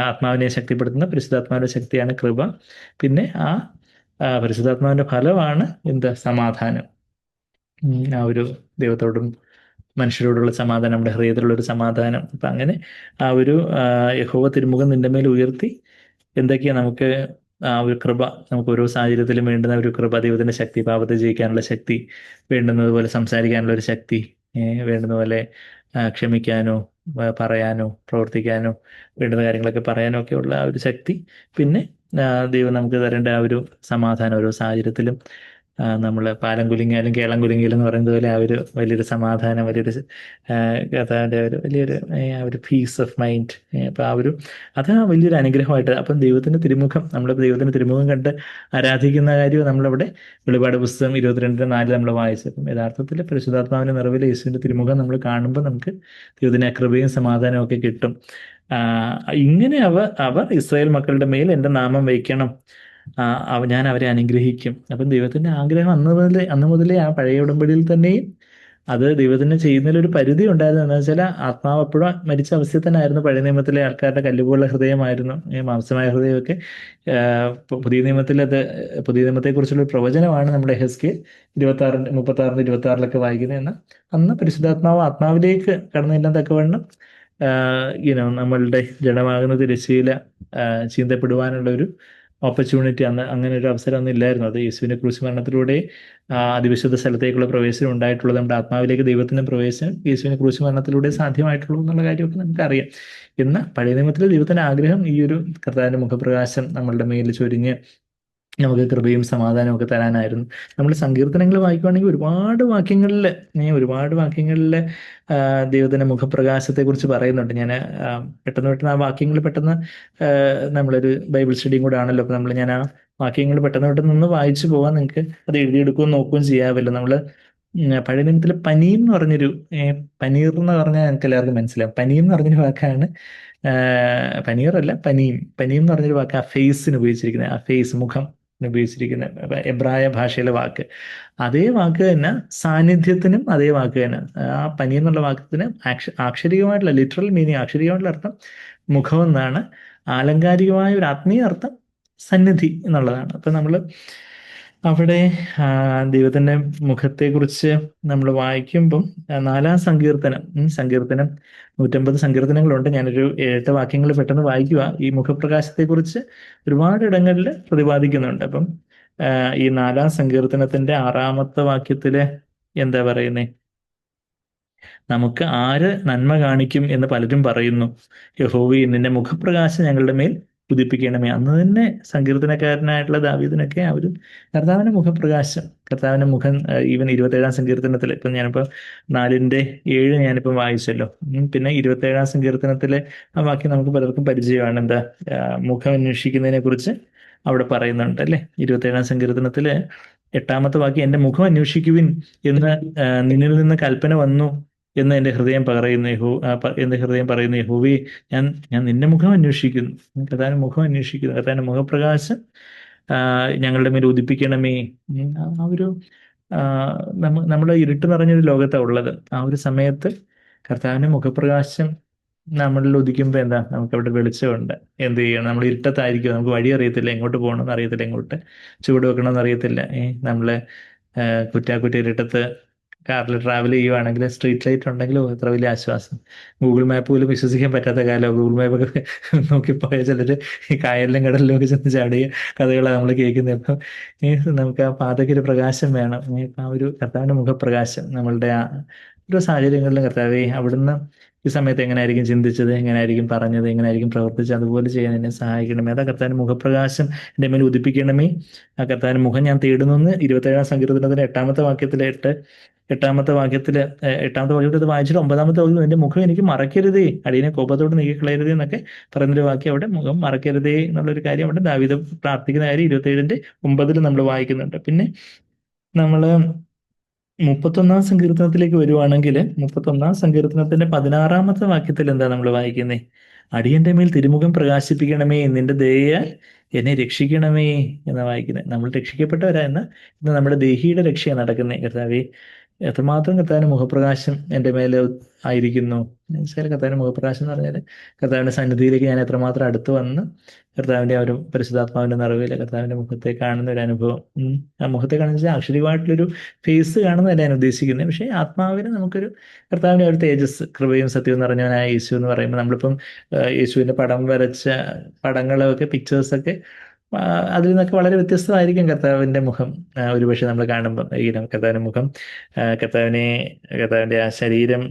[SPEAKER 1] ആത്മാവിനെ ശക്തിപ്പെടുത്തുന്ന പരിശുദ്ധാത്മാവിന്റെ ശക്തിയാണ് കൃപ. പിന്നെ ആ പരിശുദ്ധാത്മാവിന്റെ ഫലമാണ് എന്താ? സമാധാനം. ആ ഒരു ദൈവത്തോടും മനുഷ്യരോടുള്ള സമാധാനം, നമ്മുടെ ഹൃദയത്തിലുള്ള ഒരു സമാധാനം. അപ്പൊ അങ്ങനെ ആ ഒരു യഹോവ തിരുമുഖം നിന്റെ മേൽ ഉയർത്തി എന്തൊക്കെയാ നമുക്ക് ആ ഒരു കൃപ, നമുക്ക് ഓരോ സാഹചര്യത്തിലും വേണ്ടുന്ന ഒരു കൃപ, ദൈവത്തിന്റെ ശക്തി, പാപത്തെ ജയിക്കാനുള്ള ശക്തി, വേണ്ടുന്നത് പോലെ സംസാരിക്കാനുള്ള ഒരു ശക്തി, വേണ്ടുന്ന പോലെ ക്ഷമിക്കാനോ പറയാനോ പ്രവർത്തിക്കാനോ വേണ്ടുന്ന കാര്യങ്ങളൊക്കെ പറയാനോ ഒക്കെ ഉള്ള ആ ഒരു ശക്തി. പിന്നെ ദൈവം നമുക്ക് തരേണ്ട ആ ഒരു സമാധാനം ഓരോ സാഹചര്യത്തിലും നമ്മൾ പാലം കുലുങ്ങിയാലും കേളം കുലുങ്ങിയാലും എന്ന് പറയുന്നത് പോലെ ആ ഒരു വലിയൊരു സമാധാനം, വലിയൊരു കഥാൻ്റെ ഒരു വലിയൊരു ആ ഒരു പീസ് ഓഫ് മൈൻഡ്. അപ്പോൾ ആ ഒരു അത് വലിയൊരു അനുഗ്രഹമായിട്ട്, അപ്പം ദൈവത്തിൻ്റെ തിരുമുഖം, നമ്മളിപ്പോൾ ദൈവത്തിൻ്റെ തിരുമുഖം കണ്ട് ആരാധിക്കുന്ന കാര്യം നമ്മളവിടെ വെളിപാട് പുസ്തകം 22:4 നമ്മൾ വായിച്ചപ്പം യഥാർത്ഥത്തിൽ പരിശുദ്ധാത്മാവിൻ്റെ നിറവിൽ യേശുവിൻ്റെ തിരുമുഖം നമ്മൾ കാണുമ്പോൾ നമുക്ക് ദൈവത്തിന് കൃപയും സമാധാനവും ഒക്കെ കിട്ടും. ഇങ്ങനെ അവർ ഇസ്രായേൽ മക്കളുടെ മേൽ എൻ്റെ നാമം വയ്ക്കണം, ഞാൻ അവരെ അനുഗ്രഹിക്കും. അപ്പം ദൈവത്തിൻ്റെ ആഗ്രഹം അന്ന് മുതലേ ആ പഴയ ഉടമ്പടിയിൽ തന്നെയും അത് ദൈവത്തിന് ചെയ്യുന്നതിൽ ഒരു പരിധി ഉണ്ടായിരുന്നു. എന്താ വെച്ചാൽ ആത്മാവ് എപ്പോഴും മരിച്ച അവസ്ഥയിൽ തന്നെ ആയിരുന്നു. പഴയ നിയമത്തിലെ ആൾക്കാരുടെ കല്ലുപോലുള്ള ഹൃദയമായിരുന്നു, ഈ മാംസമായ ഹൃദയമൊക്കെ. പുതിയ നിയമത്തിൽ പുതിയ നിയമത്തെക്കുറിച്ചുള്ള ഒരു പ്രവചനമാണ് നമ്മുടെ എഹെസ്കേൽ 36:26 വായിക്കുന്നത്. എന്നാൽ അന്ന് പരിശുദ്ധാത്മാവ് ആത്മാവിലേക്ക് കടന്നു ചെല്ലാൻ തക്കവണ്ണം നമ്മളുടെ ജഡമാകുന്ന തിരശ്ശീല ചീന്തപ്പെടുവാനുള്ള ഒരു ഓപ്പർച്യൂണിറ്റി അങ്ങനെ ഒരു അവസരം ഒന്നും ഇല്ലായിരുന്നു. അത് യേശുവിൻ്റെ ക്രൂശ് മരണത്തിലൂടെ അതിവിശുദ്ധ സ്ഥലത്തേക്കുള്ള പ്രവേശനം ഉണ്ടായിട്ടുള്ളത്, നമ്മുടെ ആത്മാവിലേക്ക് ദൈവത്തിൻ്റെ പ്രവേശനം യേശുവിൻ്റെ ക്രൂശ് മരണത്തിലൂടെ സാധ്യമായിട്ടുള്ളൂ എന്നുള്ള കാര്യമൊക്കെ നമുക്കറിയാം. എന്നാൽ പഴയ നിയമത്തിലെ ദൈവത്തിൻ്റെ ആഗ്രഹം ഈ ഒരു കർത്താവിൻ്റെ മുഖപ്രകാശം നമ്മളുടെ മേലിൽ ചൊരിഞ്ഞ് നമുക്ക് കൃപയും സമാധാനവും ഒക്കെ തരാനായിരുന്നു. നമ്മൾ സങ്കീർത്തനങ്ങൾ വായിക്കുകയാണെങ്കിൽ ഒരുപാട് വാക്യങ്ങളിൽ ദൈവത്തിൻ്റെ മുഖപ്രകാശത്തെക്കുറിച്ച് പറയുന്നുണ്ട്. ഞാൻ പെട്ടെന്ന് ആ വാക്യങ്ങൾ പെട്ടെന്ന് നമ്മളൊരു ബൈബിൾ സ്റ്റഡിയും കൂടെ ആണല്ലോ, അപ്പോൾ ഞാൻ ആ വാക്യങ്ങൾ പെട്ടെന്ന് വായിച്ചു പോകാൻ നിങ്ങൾക്ക് അത് എഴുതിയെടുക്കുകയും നോക്കുകയും ചെയ്യാമല്ലോ. നമ്മൾ പഴയ നിയമത്തിൽ പനീം എന്ന് പറഞ്ഞൊരു പനീർ എന്ന് പറഞ്ഞാൽ എനിക്ക് എല്ലാവർക്കും മനസ്സിലാവും. പനീം എന്ന് പറഞ്ഞൊരു വാക്കാണ്, പനീറല്ല പനീം എന്ന് പറഞ്ഞൊരു വാക്ക് ആ ഫേസിന് ഉപയോഗിച്ചിരിക്കുന്നത്, ആ ഫേസ് മുഖം ഉപയോഗിച്ചിരിക്കുന്ന എബ്രായ ഭാഷയിലെ വാക്ക്. അതേ വാക്ക് തന്നെ സാന്നിധ്യത്തിനും അതേ വാക്ക് തന്നെ. ആ പനി എന്നുള്ള വാക്കത്തിന് ആക്ഷരികമായിട്ടുള്ള ലിറ്ററൽ മീനിങ്, ആക്ഷരികമായിട്ടുള്ള അർത്ഥം മുഖം എന്നാണ്. ആലങ്കാരികമായ ഒരു ആത്മീയ അർത്ഥം സന്നിധി എന്നുള്ളതാണ്. അപ്പം നമ്മൾ അവിടെ ദൈവത്തിൻ്റെ മുഖത്തെക്കുറിച്ച് നമ്മൾ വായിക്കുമ്പം 4-ാം സങ്കീർത്തനം 150 സങ്കീർത്തനങ്ങളുണ്ട്. ഞാനൊരു 8 വാക്യങ്ങൾ പെട്ടെന്ന് വായിക്കുക. ഈ മുഖപ്രകാശത്തെക്കുറിച്ച് ഒരുപാട് ഇടങ്ങളിൽ പ്രതിപാദിക്കുന്നുണ്ട്. അപ്പം ഈ 4-ാം സങ്കീർത്തനത്തിൻ്റെ 6-ാമത്തെ വാക്യത്തില് എന്താ പറയുന്നേ? നമുക്ക് ആര് നന്മ കാണിക്കും എന്ന് പലരും പറയുന്നു, യഹോവേ നിന്റെ മുഖപ്രകാശം ഞങ്ങളുടെ മേൽ ഉദിപ്പിക്കണമേ. അന്ന് തന്നെ സങ്കീർത്തനക്കാരനായിട്ടുള്ള ദാവീദിനൊക്കെ ആ ഒരു കർത്താവിൻ്റെ മുഖപ്രകാശം, കർത്താവിൻ്റെ മുഖം, ഈവൻ 27-ാം സങ്കീർത്തനത്തിൽ ഇപ്പം ഞാനിപ്പോൾ 4:7 ഞാനിപ്പം വായിച്ചല്ലോ. പിന്നെ 27-ാം സങ്കീർത്തനത്തിലെ ആ വാക്യം നമുക്ക് പലർക്കും പരിചയമാണ്. എന്താ? മുഖം അന്വേഷിക്കുന്നതിനെ കുറിച്ച് അവിടെ പറയുന്നുണ്ട് അല്ലേ. 27-ാം സങ്കീർത്തനത്തില് 8-ാമത്തെ വാക്യം, എൻ്റെ മുഖം അന്വേഷിക്കുവിൻ എന്ന് നിന്നിൽ നിന്ന് കൽപ്പന വന്നു എന്ന് എൻ്റെ ഹൃദയം പറയുന്നു. യഹോവേ ഞാൻ നിന്റെ മുഖം അന്വേഷിക്കുന്നു. കർത്താവിന്റെ മുഖം അന്വേഷിക്കുന്നു. കർത്താവിന്റെ മുഖപ്രകാശം ഞങ്ങളുടെ മേൽ ഉദിപ്പിക്കണമേ. ആ ഒരു നമ്മുടെ ഇരുട്ട് നിറഞ്ഞൊരു ലോകത്താണ് ഉള്ളത്. ആ ഒരു സമയത്ത് കർത്താവിന്റെ മുഖപ്രകാശം നമ്മളിൽ ഉദിക്കുമ്പോൾ എന്താ, നമുക്ക് അവിടെ വെളിച്ചമുണ്ട്. എന്ത് ചെയ്യണം? നമ്മൾ ഇരുട്ടത്തായിരിക്കും, നമുക്ക് വഴി അറിയത്തില്ല, എങ്ങോട്ട് പോകണമെന്ന് അറിയത്തില്ല, എങ്ങോട്ട് ചുവട് വെക്കണമെന്ന് അറിയത്തില്ല. നമ്മളെ കുറ്റാക്കുറ്റ ഇരുട്ടത്ത് കാറിൽ ട്രാവൽ ചെയ്യുവാണെങ്കിൽ സ്ട്രീറ്റ് ലൈറ്റ് ഉണ്ടെങ്കിലും എത്ര വലിയ ആശ്വാസം. ഗൂഗിൾ മാപ്പ് പോലും വിശ്വസിക്കാൻ പറ്റാത്ത കാലം. ഗൂഗിൾ മാപ്പൊക്കെ നോക്കിപ്പോയ ചിലർ ഈ കായലിലും കടലിലും ഒക്കെ ചെന്ന് ചാടിയ കഥകളാണ് നമ്മൾ കേൾക്കുന്നത്. അപ്പം നമുക്ക് ആ പാതയ്ക്ക് ഒരു പ്രകാശം വേണം. ആ ഒരു കർത്താവിൻ്റെ മുഖപ്രകാശം നമ്മളുടെ ആ ഓരോ സാഹചര്യങ്ങളിലും കർത്താവേ അവിടുന്ന് ഈ സമയത്ത് എങ്ങനെയായിരിക്കും ചിന്തിച്ചത്, എങ്ങനെയായിരിക്കും പറഞ്ഞത്, എങ്ങനെയായിരിക്കും പ്രവർത്തിച്ചത്, അതുപോലെ ചെയ്യാൻ എന്നെ സഹായിക്കണമേ. അതാ കർത്താവിൻ്റെ മുഖപ്രകാശം എൻ്റെ മേൽ ഉദിപ്പിക്കണമേ. ആ കർത്താവിൻ്റെ മുഖം ഞാൻ തേടുന്നു. 27-ാം സങ്കീർത്തനത്തിന്റെ 8-ാമത്തെ വാക്യത്തിൽ എട്ടാമത്തെ വാക്യത്തിൽ ഇത് വായിച്ചിട്ട് 9-ാമത്തെ വാക്യം, എൻ്റെ മുഖം എനിക്ക് മറക്കരുതേ, അടിയനെ കോപത്തോട് നീക്കിക്കളയരുതേ എന്നൊക്കെ പറയുന്നൊരു വാക്യം അവിടെ മുഖം മറക്കരുതേ എന്നുള്ളൊരു കാര്യം അവിടെ ദാവീദ് പ്രാർത്ഥിക്കുന്ന കാര്യം 27:9 നമ്മൾ വായിക്കുന്നുണ്ട്. പിന്നെ നമ്മൾ 31-ാം സങ്കീർത്തനത്തിലേക്ക് വരുവാണെങ്കിൽ 31-ാം സങ്കീർത്തനത്തിന്റെ 16-ാമത്തെ വാക്യത്തിൽ എന്താ നമ്മൾ വായിക്കുന്നത്? അടിയന്റെ മേൽ തിരുമുഖം പ്രകാശിപ്പിക്കണമേ, നിന്റെ ദയയാൽ എന്നെ രക്ഷിക്കണമേ എന്ന് വായിക്കുന്നത്. നമ്മൾ രക്ഷിക്കപ്പെട്ടവരാ ഇന്ന് നമ്മുടെ ദേഹിയുടെ രക്ഷയാണ് നടക്കുന്നത്. കർത്താവേ എത്രമാത്രം കർത്താവിന്റെ മുഖപ്രകാശം എൻ്റെ മേലെ ആയിരിക്കുന്നു. കർത്താവിന്റെ മുഖപ്രകാശം എന്ന് പറഞ്ഞാൽ കർത്താവിന്റെ സന്നിധിയിലേക്ക് ഞാൻ എത്രമാത്രം അടുത്ത് വന്ന് കർത്താവിന്റെ ആ ഒരു പരിശുദ്ധാത്മാവിന്റെ നിറവിൽ കർത്താവിന്റെ മുഖത്തെ കാണുന്ന ഒരു അനുഭവം. ആ മുഖത്തെ കാണുന്ന ആക്ഷരികമായിട്ടുള്ളൊരു ഫേസ് കാണുന്നതല്ല ഞാൻ ഉദ്ദേശിക്കുന്നത്. പക്ഷേ ആത്മാവിന് നമുക്കൊരു കർത്താവിന്റെ ഒരു തേജസ്, കൃപയും സത്യവും നിറഞ്ഞവനായ യേശു എന്ന് പറയുമ്പോൾ നമ്മളിപ്പം യേശുവിന്റെ പടം വരച്ച പടങ്ങളൊക്കെ, പിക്ചേഴ്സൊക്കെ അതിൽ നിന്നൊക്കെ വളരെ വ്യത്യസ്തമായിരിക്കും കർത്താവിന്റെ മുഖം. ഒരുപക്ഷെ നമ്മൾ കാണുമ്പോൾ കർത്താവിന്റെ മുഖം, കർത്താവിന്റെ ആ ശരീരം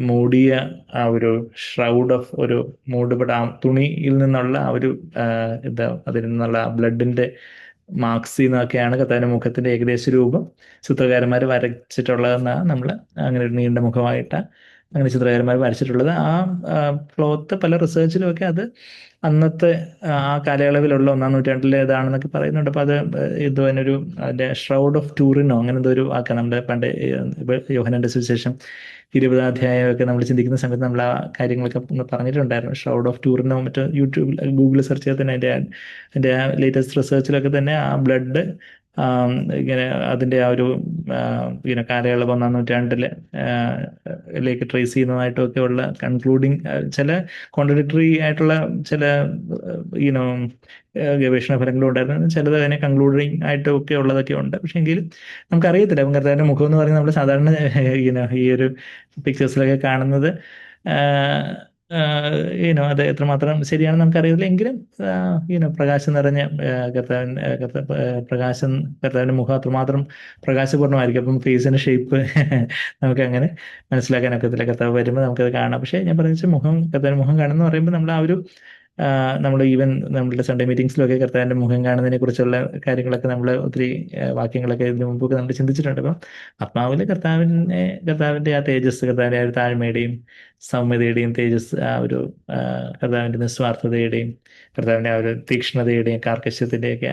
[SPEAKER 1] മൂടിയ ആ ഒരു ഷ്രൗഡ് ഓഫ് ഒരു മൂടുപട ആ തുണിയിൽ നിന്നുള്ള ആ ഒരു എന്താ അതിൽ നിന്നുള്ള ബ്ലഡിന്റെ മാർക്സിൽ നിന്നൊക്കെയാണ് കർത്താവിന്റെ മുഖത്തിന്റെ ഏകദേശ രൂപം ചിത്രകാരന്മാർ വരച്ചിട്ടുള്ളതെന്നാണ് നമ്മൾ അങ്ങനെ ഒരു നീണ്ട മുഖമായിട്ട് അങ്ങനെ ചിത്രകാരന്മാർ വരച്ചിട്ടുള്ളത്. ആ ക്ലോത്ത് പല റിസർച്ചിലും ഒക്കെ അത് അന്നത്തെ ആ കാലയളവിലുള്ള 1-ാം നൂറ്റാണ്ടിലേതാണെന്നൊക്കെ പറയുന്നുണ്ട്. അപ്പൊ അത് എന്തോ അതിനൊരു അതിന്റെ ഷ്രൗഡ് ഓഫ് ടൂറിനോ അങ്ങനെ എന്തോ ഒരു വാക്കാണ് നമ്മുടെ പണ്ട് യോഹന്നാന്റെ സുവിശേഷം 20-ാം അധ്യായമൊക്കെ നമ്മൾ ചിന്തിക്കുന്ന സമയത്ത് നമ്മൾ ആ കാര്യങ്ങളൊക്കെ ഒന്ന് പറഞ്ഞിട്ടുണ്ടായിരുന്നു. ഷൗഡ് ഓഫ് ടൂറിനോ മറ്റോ യൂട്യൂബിൽ ഗൂഗിളിൽ സെർച്ച് ചെയ്താൽ തന്നെ അതിന്റെ ആ ലേറ്റസ്റ്റ് റിസർച്ചിലൊക്കെ തന്നെ ആ ബ്ലഡ് ഇങ്ങനെ അതിന്റെ ആ ഒരു ഇങ്ങനെ കാലയളവ് 1-ാം നൂറ്റാണ്ടിലെ ലേക്ക് ട്രേസ് ചെയ്യുന്നതായിട്ടൊക്കെ ഉള്ള കൺക്ലൂഡിങ് ചില കോൺട്രഡിക്ടറി ആയിട്ടുള്ള ചില ഈനോ ഗവേഷണ ഫലങ്ങളും ഉണ്ടായിരുന്നു. ചിലത് അതിനെ കൺക്ലൂഡിങ് ആയിട്ടും ഒക്കെ ഉള്ളതൊക്കെ ഉണ്ട്. പക്ഷെ എങ്കിലും നമുക്കറിയത്തില്ല. അപ്പം കർത്താവിന്റെ മുഖം എന്ന് പറയുന്നത് നമ്മൾ സാധാരണ ഈ ഒരു പിക്ചേഴ്സിലൊക്കെ കാണുന്നത് അത് എത്രമാത്രം ശരിയാണെന്ന് നമുക്കറിയില്ല. എങ്കിലും പ്രകാശം നിറഞ്ഞ കർത്താവിന്റെ മുഖം അത്രമാത്രം പ്രകാശപൂർണ്ണമായിരിക്കും. അപ്പം ഫേസിന്റെ ഷേപ്പ് നമുക്ക് അങ്ങനെ മനസ്സിലാക്കാനൊക്കത്തില്ല. കർത്താവ് വരുമ്പോൾ നമുക്കത് കാണാം. പക്ഷേ ഞാൻ പറഞ്ഞ കർത്താവിന്റെ മുഖം കാണുന്ന പറയുമ്പോൾ നമ്മൾ ആ ഒരു നമ്മൾ ഈവൻ നമ്മളുടെ സൺഡേ മീറ്റിംഗ്സിലൊക്കെ കർത്താവിന്റെ മുഖം കാണുന്നതിനെ കുറിച്ചുള്ള കാര്യങ്ങളൊക്കെ നമ്മൾ ഒത്തിരി വാക്യങ്ങളൊക്കെ ഇതിനു മുമ്പൊക്കെ നമ്മൾ ചിന്തിച്ചിട്ടുണ്ട്. അപ്പം ആത്മാവില് കർത്താവിന്റെ ആ തേജസ്, കർത്താവിന്റെ ആ ഒരു താഴ്മയുടെയും സൗമ്യതയുടെയും തേജസ്, ആ ഒരു കർത്താവിന്റെ നിസ്വാർത്ഥതയുടെയും കർത്താവിന്റെ ആ ഒരു തീക്ഷ്ണതയുടെയും കാർക്കശ്യത്തിന്റെയൊക്കെ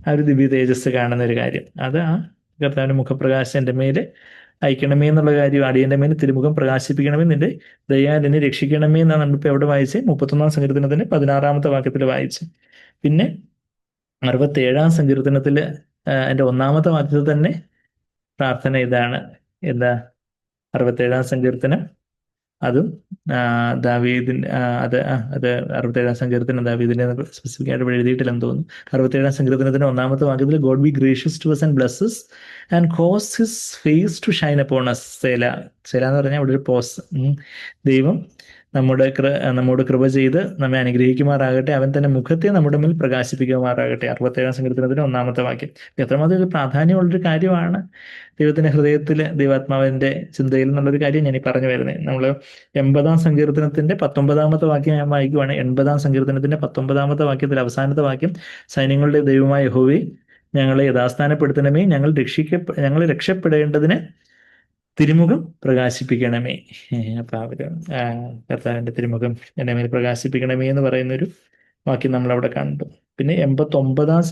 [SPEAKER 1] ആ ഒരു ദിവ്യ തേജസ് കാണുന്ന ഒരു കാര്യം, അത് ആ കർത്താവിന്റെ മുഖപ്രകാശം എൻ്റെ മേലെ അയക്കണമേ എന്നുള്ള കാര്യം, അടിയന്റെ മേൽ തിരുമുഖം പ്രകാശിപ്പിക്കണമേ, നിന്റെ ദയാൽ എന്നെ രക്ഷിക്കണമേ എന്നാണ് നമ്മളിപ്പോ എവിടെ വായിച്ചേ? 31-ാം സങ്കീർത്തനത്തിന്റെ 16-ാമത്തെ വാക്യത്തിൽ വായിച്ചു. പിന്നെ 67-ാം സങ്കീർത്തനത്തില് അതിന്റെ 1-ാമത്തെ വാക്യത്തിൽ തന്നെ പ്രാർത്ഥന ഇതാണ്. എന്താ? 67-ാം സങ്കീർത്തനം അതും ദാവീദിന്റെ അത് 67-ാം സങ്കീർത്തനം ദാവീദിന്റെ സ്പെസിഫിക് ആയിട്ട് എഴുതിയിട്ടില്ലെന്ന് തോന്നുന്നു. 67-ാം സങ്കീർത്തനത്തിന്റെ 1-ാമത്തെ വാക്യത്തിൽ God be gracious to us and blesses and cause his face to shine upon us. Selah എന്ന് പറഞ്ഞാൽ അവിടെ ഒരു പോസ്. ദൈവം നമ്മോട് കൃപ ചെയ്ത് നമ്മെ അനുഗ്രഹിക്കുമാറാകട്ടെ, അവൻ തന്നെ മുഖത്തെ നമ്മുടെ മേൽ പ്രകാശിപ്പിക്കുമാറാകട്ടെ. 67-ാം സങ്കീർത്തനത്തിന്റെ 1-ാമത്തെ വാക്യം. എത്രമാത്രം ഒരു പ്രാധാന്യമുള്ളൊരു കാര്യമാണ് ദൈവത്തിന്റെ ഹൃദയത്തില്, ദൈവാത്മാവിന്റെ ചിന്തയിൽ എന്നുള്ളൊരു കാര്യം ഞാൻ ഈ പറഞ്ഞു വരുന്നത്. നമ്മൾ 80-ാം സങ്കീർത്തനത്തിന്റെ 19-ാമത്തെ വാക്യം ഞാൻ വായിക്കുവാണ്. 80-ാം സങ്കീർത്തനത്തിന്റെ 19-ാമത്തെ വാക്യത്തിൽ അവസാനത്തെ വാക്യം, സൈന്യങ്ങളുടെ ദൈവമായ യഹോവേ, ഞങ്ങളെ യഥാസ്ഥാനപ്പെടുത്തണമേ, ഞങ്ങൾ രക്ഷപ്പെടേണ്ടതിന് തിരുമുഖം പ്രകാശിപ്പിക്കണമേ. അപ്പൊ കർത്താവിന്റെ തിരുമുഖം എൻ്റെ മേൽ പ്രകാശിപ്പിക്കണമേ എന്ന് പറയുന്നൊരു വാക്യം നമ്മൾ അവിടെ കണ്ടു. പിന്നെ 89-ാം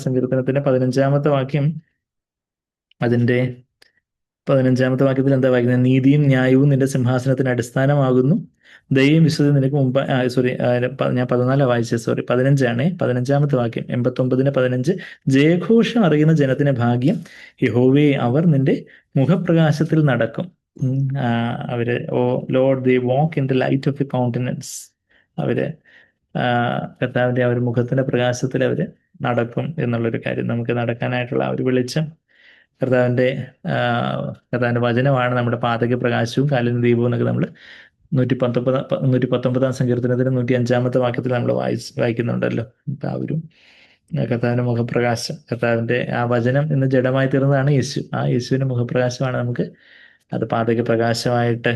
[SPEAKER 1] സങ്കീർത്തനത്തിന്റെ 15-ാമത്തെ വാക്യം, അതിന്റെ 15-ാമത്തെ വാക്യത്തിൽ എന്താ വായിക്കുന്നത്? നീതിയും ന്യായവും നിന്റെ സിംഹാസനത്തിന് അടിസ്ഥാനമാകുന്നു, ദയയും വിശുദ്ധി നിനക്ക് മുമ്പ് ഞാൻ 14 വായിച്ചത്, 15 15-ാമത്തെ വാക്യം 89-15. ജയഘോഷം അറിയുന്ന ജനത്തിന് ഭാഗ്യം, യഹോവേ, അവർ നിന്റെ മുഖപ്രകാശത്തിൽ നടക്കും. O Lord, they walk in the light of you countenance. കർത്താവിന്റെ ആ ഒരു മുഖത്തിന്റെ പ്രകാശത്തിൽ നടക്കും എന്നുള്ളൊരു കാര്യം, നമുക്ക് നടക്കാനായിട്ടുള്ള ആ ഒരു വെളിച്ചം കർത്താവിന്റെ വചനമാണ് നമ്മുടെ പാതയ്ക്ക് പ്രകാശവും കാലിന് ദീപവും എന്നൊക്കെ നമ്മൾ 119-ാം സങ്കീർത്തനത്തിന് 105-ാമത്തെ വാക്യത്തിൽ നമ്മൾ വായിക്കുന്നുണ്ടല്ലോ. ആ ഒരു കർത്താവിന്റെ മുഖപ്രകാശം, കർത്താവിന്റെ ആ വചനം ഇന്ന് ജഡമായി തീർന്നതാണ് യേശു. ആ യേശുവിന്റെ മുഖപ്രകാശമാണ് നമുക്ക് അത് പാതയ്ക്ക് പ്രകാശമായിട്ട്,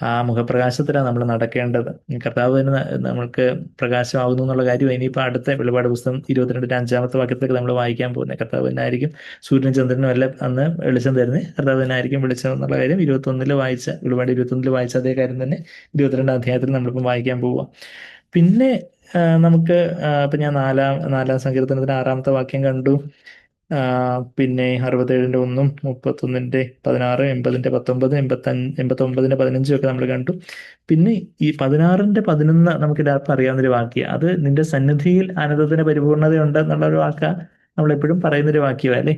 [SPEAKER 1] ആ മുഖപ്രകാശത്തിലാണ് നമ്മൾ നടക്കേണ്ടത്. കർത്താവ് തന്നെ നമ്മൾക്ക് പ്രകാശമാകുന്നു എന്നുള്ള കാര്യം ഇനിയിപ്പോൾ അടുത്ത വെളിപാട് പുസ്തകം 22-ന്റെ 5-ാമത്തെ വാക്യത്തിലേക്ക് നമ്മൾ വായിക്കാൻ പോകുന്നത്. കർത്താവ് തന്നെ ആയിരിക്കും സൂര്യനും ചന്ദ്രനും എല്ലാം അന്ന് വെളിച്ചം തരുന്നത്, കർത്താവ് തന്നെ ആയിരിക്കും വെളിച്ചം എന്നുള്ള കാര്യം വെളിപാട് 21-ൽ വായിച്ച അതേ കാര്യം തന്നെ 22-ാം അധ്യായത്തിൽ നമ്മളിപ്പം വായിക്കാൻ പോവുക. പിന്നെ നമുക്ക് ഇപ്പൊ ഞാൻ 4-ാം സങ്കീർത്തനത്തിന് 6-ാമത്തെ വാക്യം കണ്ടു. പിന്നെ 67-ന്റെ 1, 31-ന്റെ 16, 80-ന്റെ 19, 89-ന്റെ 15 ഒക്കെ നമ്മൾ കണ്ടു. പിന്നെ ഈ 16-ന്റെ 11 നമുക്ക് എല്ലാവർക്കും അറിയാവുന്നൊരു വാക്യം, അത് നിന്റെ സന്നിധിയിൽ ആനന്ദത്തിന് പരിപൂർണതയുണ്ട് എന്നുള്ള ഒരു വാക്കാ നമ്മളെപ്പോഴും പറയുന്നൊരു വാക്യം അല്ലേ.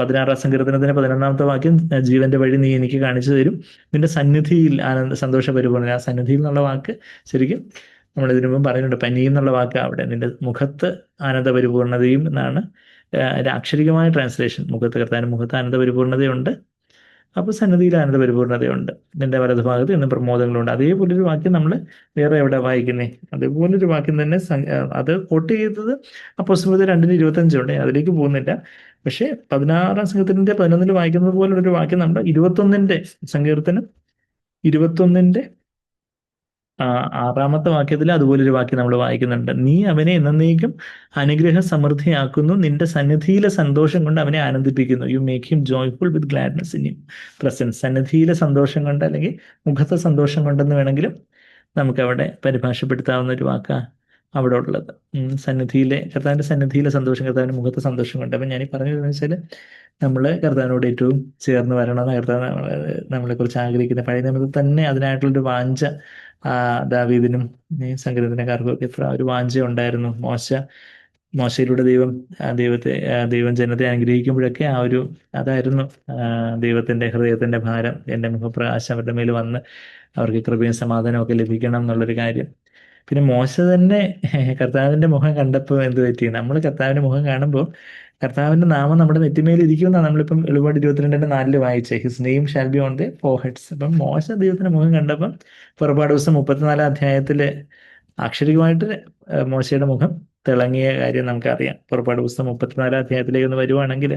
[SPEAKER 1] 16-ാം സങ്കീർത്തനത്തിന്റെ 11-ാമത്തെ വാക്യം, ജീവന്റെ വഴി നീ എനിക്ക് കാണിച്ചു തരും, നിന്റെ സന്നിധിയിൽ സന്തോഷ പരിപൂർണത. ആ സന്നിധിയിൽ എന്നുള്ള വാക്ക് ശരിക്കും നമ്മൾ ഇതിനു മുമ്പ് പറയുന്നുണ്ട്, പനി എന്നുള്ള വാക്ക് അവിടെ നിന്റെ മുഖത്ത് ആനന്ദ പരിപൂർണതയും എന്നാണ് അക്ഷരികമായ ട്രാൻസ്ലേഷൻ. കർത്താവിന്റെ മുഖത്ത് ആനന്ദ പരിപൂർണതയുണ്ട്, അപ്പോൾ സന്നിധിയിൽ ആനന്ദ പരിപൂർണതയുണ്ട്. നിന്റെ വലതുഭാഗത്ത് ഇന്ന് പ്രമോദങ്ങളുണ്ട്. അതേപോലൊരു വാക്യം നമ്മൾ വേറെ എവിടെ വായിക്കുന്നേ? അതേപോലൊരു വാക്യം തന്നെ അത് കോട്ട് ചെയ്തത് അപ്പോസ്തലർ 2:25 അതിലേക്ക് പോകുന്നില്ല. പക്ഷേ 16-ാം സംഘത്തിന്റെ 11 വായിക്കുന്നത് പോലുള്ളൊരു വാക്യം നമ്മുടെ 21 സങ്കീർത്തനം 21 6-ാമത്തെ വാക്യത്തിൽ അതുപോലൊരു വാക്യം നമ്മൾ വായിക്കുന്നുണ്ട്. നീ അവനെ എന്നേക്കും അനുഗ്രഹ സമൃദ്ധിയാക്കുന്നു, നിന്റെ സന്നിധിയിലെ സന്തോഷം കൊണ്ട് അവനെ ആനന്ദിപ്പിക്കുന്നു. You make him joyful with gladness in him presence. സന്നിധിയിലെ സന്തോഷം കൊണ്ട്, അല്ലെങ്കിൽ മുഖത്തെ സന്തോഷം കൊണ്ടെന്ന് വേണമെങ്കിലും നമുക്ക് അവിടെ പരിഭാഷപ്പെടുത്താവുന്ന ഒരു വാക്കാണ് അവിടെ ഉള്ളത്. കർത്താവിന്റെ സന്നിധിയിലെ സന്തോഷം, കർത്താവിന്റെ മുഖത്തെ സന്തോഷം കൊണ്ട്. അപ്പം ഞാനീ പറഞ്ഞതെന്ന് വെച്ചാൽ നമ്മൾ കർത്താവിനോട് ഏറ്റവും ചേർന്ന് വരണമെന്ന് കർത്താവ് നമ്മളെ കുറിച്ച് ആഗ്രഹിക്കുന്ന പഴയ നിയമത്തിൽ തന്നെ അതിനായിട്ടുള്ളൊരു വാഞ്ച ദാവീദിനും ഈ സങ്കീർത്തനക്കാർക്കും ഒക്കെ എത്ര ഒരു വാഞ്ച ഉണ്ടായിരുന്നു. മോശയിലൂടെ ദൈവം ജനത്തെ അനുഗ്രഹിക്കുമ്പോഴൊക്കെ അതായിരുന്നു ദൈവത്തിന്റെ ഹൃദയത്തിന്റെ ഭാരം. എൻ്റെ മുഖപ്രകാശം അവരുടെ മേൽ വന്ന് അവർക്ക് കൃപയും സമാധാനവും ഒക്കെ ലഭിക്കണം എന്നുള്ളൊരു കാര്യം. പിന്നെ മോശ തന്നെ കർത്താവിന്റെ മുഖം കണ്ടപ്പോൾ എന്ത് പറ്റി? നമ്മൾ കർത്താവിന്റെ മുഖം കാണുമ്പോൾ കർത്താവിന്റെ നാമം നമ്മുടെ നെറ്റിമേൽ ഇരിക്കുമെന്നാണ് നമ്മളിപ്പം വെളിപാട് 22:4 വായിച്ചേ. His name shall be on the foreheads. അപ്പം മോശ ദൈവത്തിന്റെ മുഖം കണ്ടപ്പം പുറപ്പാട് ദിവസം 34 അധ്യായത്തില് ആക്ഷരികമായിട്ട് മോശയുടെ മുഖം തിളങ്ങിയ കാര്യം നമുക്കറിയാം. പുറപ്പാട് പുസ്തകം 34 അധ്യായത്തിലേക്ക് ഒന്ന് വരുവാണെങ്കിൽ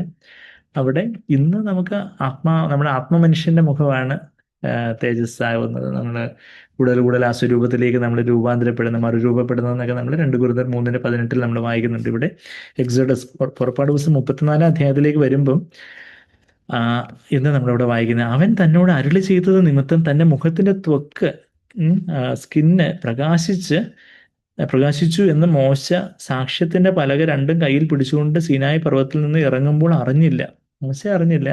[SPEAKER 1] അവിടെ ഇന്ന് നമുക്ക് നമ്മുടെ ആത്മമനുഷ്യന്റെ മുഖമാണ് തേജസ്സാവുന്നത്. നമ്മൾ കൂടുതൽ ആ സ്വരൂപത്തിലേക്ക് നമ്മൾ മറുരൂപപ്പെടുന്നതെന്നൊക്കെ നമ്മൾ 2 Corinthians 3:18 നമ്മൾ വായിക്കുന്നുണ്ട്. ഇവിടെ എക്സോഡസ് പുറപ്പാട് ദിവസം 34 അധ്യായത്തിലേക്ക് വരുമ്പം ഇന്ന് നമ്മളിവിടെ വായിക്കുന്നത്, അവൻ തന്നോട് അരുളി ചെയ്തത് നിമിത്തം തൻ്റെ മുഖത്തിന്റെ ത്വക്ക് സ്കിന്ന് പ്രകാശിച്ചു എന്ന് മോശ സാക്ഷ്യത്തിന്റെ പലക രണ്ടും കയ്യിൽ പിടിച്ചുകൊണ്ട് സീനായി പർവ്വതത്തിൽ നിന്ന് ഇറങ്ങുമ്പോൾ അറിഞ്ഞില്ല. മോശ അറിഞ്ഞില്ല.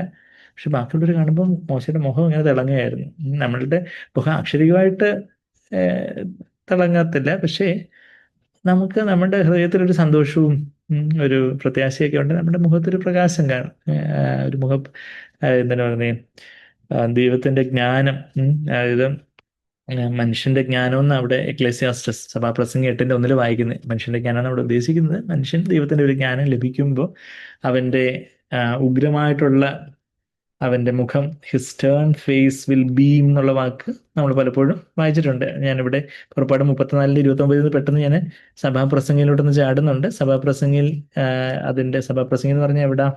[SPEAKER 1] പക്ഷെ ബാക്കിയുള്ളവർ കാണുമ്പോൾ മോശയുടെ മുഖം ഇങ്ങനെ തിളങ്ങുകയായിരുന്നു. നമ്മളുടെ മുഖം അക്ഷരികമായിട്ട് തിളങ്ങത്തില്ല, പക്ഷേ നമുക്ക് നമ്മുടെ ഹൃദയത്തിലൊരു സന്തോഷവും ഒരു പ്രത്യാശയൊക്കെ ഉണ്ട്. നമ്മുടെ മുഖത്തൊരു പ്രകാശം കാണും. ഒരു എന്താണ് പറയുന്നത്, ദൈവത്തിന്റെ ജ്ഞാനം, അതായത് മനുഷ്യന്റെ ജ്ഞാനം എന്ന് അവിടെ എക്ലേസിയാസ്റ്റസ് സഭാപ്രസംഗി 8:1 വായിക്കുന്നത്. മനുഷ്യന്റെ ജ്ഞാനം അവിടെ ഉദ്ദേശിക്കുന്നത് മനുഷ്യൻ ദൈവത്തിന്റെ ഒരു ജ്ഞാനം ലഭിക്കുമ്പോൾ അവന്റെ ഉഗ്രമായിട്ടുള്ള അവന്റെ മുഖം, his turn face will beam എന്നുള്ള വാക്ക് നമ്മൾ പലപ്പോഴും വായിച്ചിട്ടുണ്ട്. ഞാനിവിടെ പുറപ്പാട് 34:29 പെട്ടെന്ന് ഞാൻ സഭാപ്രസംഗിയിലോട്ടൊന്ന് ചാടുന്നുണ്ട്. സഭാപ്രസംഗിയിൽ സഭാപ്രസംഗി എന്ന് പറഞ്ഞാൽ എവിടാ?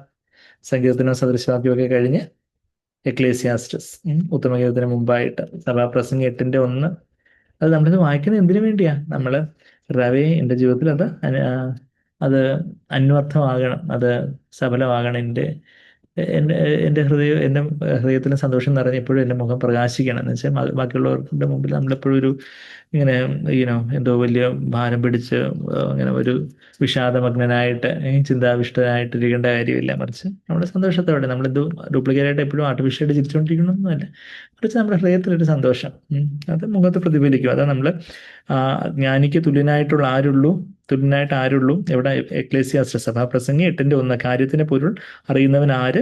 [SPEAKER 1] സങ്കീർത്തനവും സദൃശവാക്യമൊക്കെ കഴിഞ്ഞ് എക്ലേസിയാസ്റ്റസ് ഉത്തമഗീതത്തിന് മുമ്പായിട്ട് സഭാപ്രസംഗി 8:1 അത് നമ്മളിത് വായിക്കുന്നത് എന്തിനു വേണ്ടിയാ? നമ്മൾ കർത്താവേ എൻ്റെ ജീവിതത്തിൽ അത് അന്വർത്ഥമാകണം, അത് സഫലമാകണം. എൻ്റെ ഹൃദയത്തിലും സന്തോഷം നിറഞ്ഞ് എപ്പോഴും എൻ്റെ മുഖം പ്രകാശിക്കണം എന്ന് വെച്ചാൽ ബാക്കിയുള്ളവരുടെ മുമ്പിൽ നമ്മളെപ്പോഴും ഇങ്ങനെ എന്തോ വലിയ ഭാരം പിടിച്ച് അങ്ങനെ ഒരു വിഷാദമഗ്നനായിട്ട് ചിന്താവിഷ്ടനായിട്ടിരിക്കേണ്ട കാര്യമില്ല. മറിച്ച് നമ്മുടെ സന്തോഷത്തോടെ നമ്മളിത് ഡ്യൂപ്ലിക്കേറ്റായിട്ട് എപ്പോഴും ആർട്ടിഫിഷ്യലായിട്ട് ചിരിച്ചുകൊണ്ടിരിക്കണമെന്നല്ല, മറിച്ച് നമ്മുടെ ഹൃദയത്തിലൊരു സന്തോഷം അത് മുഖത്ത് പ്രതിഫലിക്കും. അതാ നമ്മൾ ജ്ഞാനിക്ക് തുല്യനായിട്ട് ആരുള്ളൂ എവിടെ? എക്ലേസിയാസ്റ്റസ് സഭാപ്രസംഗി 8:1 കാര്യത്തിന്റെ പൊരുൾ അറിയുന്നവൻ ആര്?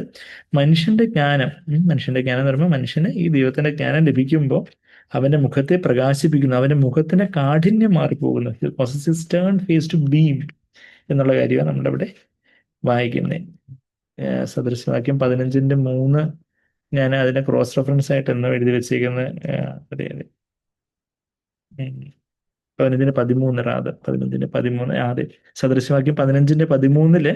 [SPEAKER 1] മനുഷ്യന്റെ ജ്ഞാനം എന്ന് പറയുമ്പോൾ മനുഷ്യന് ഈ ദൈവത്തിന്റെ ജ്ഞാനം ലഭിക്കുമ്പോൾ അവന്റെ മുഖത്തെ പ്രകാശിപ്പിക്കുന്നു, അവന്റെ മുഖത്തിന്റെ കാഠിന്യം മാറിപ്പോകുന്നു. ടേൺ ഫേസ് ടു ബീം എന്നുള്ള കാര്യമാണ് നമ്മുടെ ഇവിടെ വായിക്കുന്നത്. സദൃശവാക്യം 15:3 ഞാൻ അതിനെ ക്രോസ് റെഫറൻസ് ആയിട്ട് എന്നോ എഴുതി വെച്ചേക്കുന്നത്. അതെ 15:13 അതെ സദൃശവാക്യം 15:13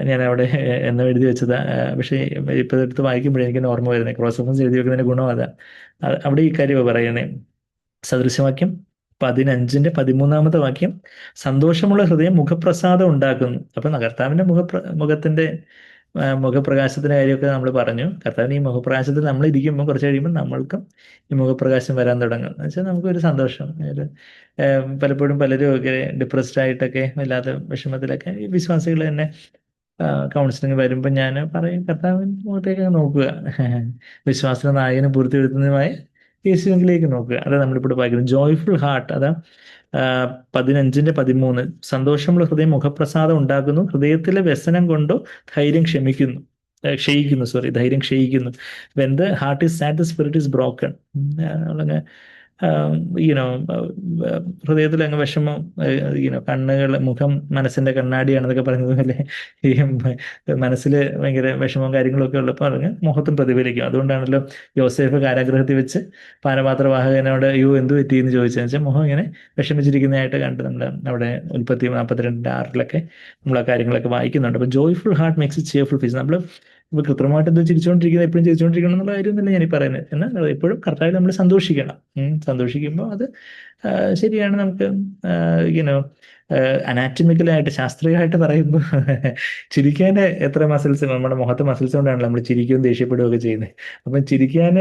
[SPEAKER 1] ഞാൻ അവിടെ എന്നോ എഴുതി വെച്ചതാ. പക്ഷേ ഇപ്പൊ എടുത്ത് വായിക്കുമ്പോഴേ എനിക്ക് ഓർമ്മ വരുന്നത് ക്രോസ് റെഫറൻസ് എഴുതി വെക്കുന്നതിന്റെ ഗുണം അതാ. അവിടെ ഈ കാര്യമാണ് പറയുന്നത്. സദൃശവാക്യം 15:13 വാക്യം, സന്തോഷമുള്ള ഹൃദയം മുഖപ്രസാദം ഉണ്ടാക്കുന്നു. അപ്പൊ കർത്താവിന്റെ മുഖപ്രകാശത്തിന്റെ കാര്യമൊക്കെ നമ്മൾ പറഞ്ഞു. കർത്താവിന് ഈ മുഖപ്രകാശത്തിൽ നമ്മൾ ഇരിക്കുമ്പോൾ കുറച്ച് കഴിയുമ്പോൾ നമ്മൾക്കും ഈ മുഖപ്രകാശം വരാൻ തുടങ്ങും. എന്ന് വെച്ചാൽ നമുക്കൊരു സന്തോഷം. പലപ്പോഴും പലരും ഒക്കെ ഡിപ്രസ്ഡ് ആയിട്ടൊക്കെ വല്ലാത്ത വിഷമത്തിലൊക്കെ ഈ വിശ്വാസികൾ തന്നെ കൗൺസിലിംഗ് വരുമ്പോൾ ഞാൻ പറയും, കർത്താവിന്റെ മുഖത്തേക്ക് നോക്കുക, വിശ്വാസ നായകനും പൂർത്തിവരുത്തുന്നതുമായ യേശുവിലേക്ക് നോക്കുക. അതാ നമ്മളിപ്പോൾ വായിക്കുന്നത്. ജോയ്ഫുൾ ഹാർട്ട്, അതാ 15:13 സന്തോഷമുള്ള ഹൃദയം മുഖപ്രസാദം ഉണ്ടാക്കുന്നു, ഹൃദയത്തിലെ വ്യസനം കൊണ്ടോ ധൈര്യം ക്ഷയിക്കുന്നു. When the heart is sad the spirit is broken. You know ഹൃദയത്തിൽ അങ്ങ് വിഷമം, കണ്ണുകൾ, മുഖം മനസ്സിന്റെ കണ്ണാടിയാണെന്നൊക്കെ പറയുന്നത് പോലെ ഈ മനസ്സിൽ ഭയങ്കര വിഷമവും കാര്യങ്ങളൊക്കെ ഉള്ളപ്പോൾ അങ്ങ് മുഖത്തും പ്രതിഫലിക്കും. അതുകൊണ്ടാണല്ലോ യോസേഫ് കാരാഗൃഹത്തിൽ വെച്ച് പാനപാത്രവാഹകനോട് യോ എന്ത് പറ്റി എന്ന് ചോദിച്ചതെന്ന് വെച്ചാൽ മുഖം ഇങ്ങനെ വിഷമിച്ചിരിക്കുന്നതായിട്ട് കണ്ട് നമ്മൾ അവിടെ ഉൽപ്പത്തി 42:6 നമ്മൾ ആ കാര്യങ്ങളൊക്കെ വായിക്കുന്നുണ്ട്. അപ്പോൾ joyful heart makes a cheerful face. നമ്മൾ ഇപ്പോൾ കൃത്രിമമായിട്ട് എന്തോ ചിരിച്ചുകൊണ്ടിരിക്കുന്നത്, എപ്പോഴും ചിരിച്ചുകൊണ്ടിരിക്കണം എന്നുള്ള കാര്യമൊന്നുമില്ല ഞാനീ പറയുന്നത്. എന്നാൽ എപ്പോഴും കർത്താവിൽ നമ്മൾ സന്തോഷിക്കണം. സന്തോഷിക്കുമ്പോൾ അത് ശരിയാണ്. നമുക്ക് യുനോ അനാറ്റമിക്കലായിട്ട് ശാസ്ത്രീയമായിട്ട് പറയുമ്പോൾ ചിരിക്കാൻ എത്ര മസിൽസ്, നമ്മുടെ മുഖത്തെ മസിൽസ് കൊണ്ടാണല്ലോ നമ്മൾ ചിരിക്കുകയും ദേഷ്യപ്പെടുകയും ഒക്കെ ചെയ്യുന്നത്. അപ്പം ചിരിക്കാൻ